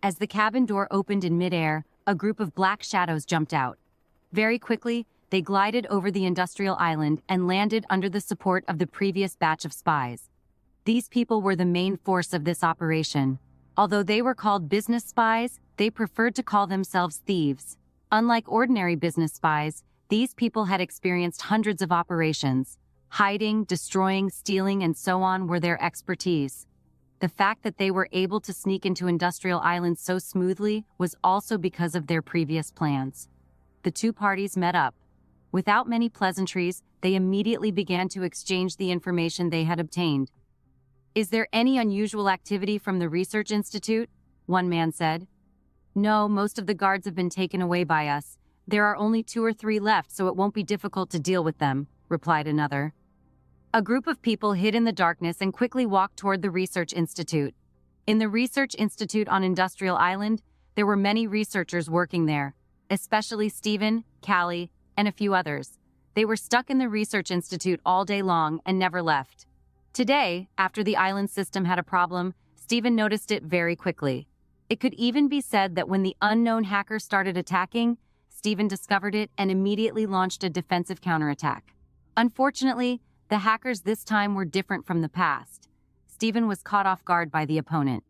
As the cabin door opened in midair, a group of black shadows jumped out. Very quickly, they glided over the Industrial Island and landed under the support of the previous batch of spies. These people were the main force of this operation. Although they were called business spies, they preferred to call themselves thieves. Unlike ordinary business spies, these people had experienced hundreds of operations. Hiding, destroying, stealing, and so on were their expertise. The fact that they were able to sneak into Industrial Island so smoothly was also because of their previous plans. The two parties met up. Without many pleasantries, they immediately began to exchange the information they had obtained. Is there any unusual activity from the Research Institute? One man said. No, most of the guards have been taken away by us. There are only 2 or 3 left, so it won't be difficult to deal with them, replied another. A group of people hid in the darkness and quickly walked toward the Research Institute. In the Research Institute on Industrial Island, there were many researchers working there, especially Stephen, Callie, and a few others. They were stuck in the Research Institute all day long and never left. Today, after the island system had a problem, Stephen noticed it very quickly. It could even be said that when the unknown hacker started attacking, Stephen discovered it and immediately launched a defensive counterattack. Unfortunately, the hackers this time were different from the past. Stephen was caught off guard by the opponent.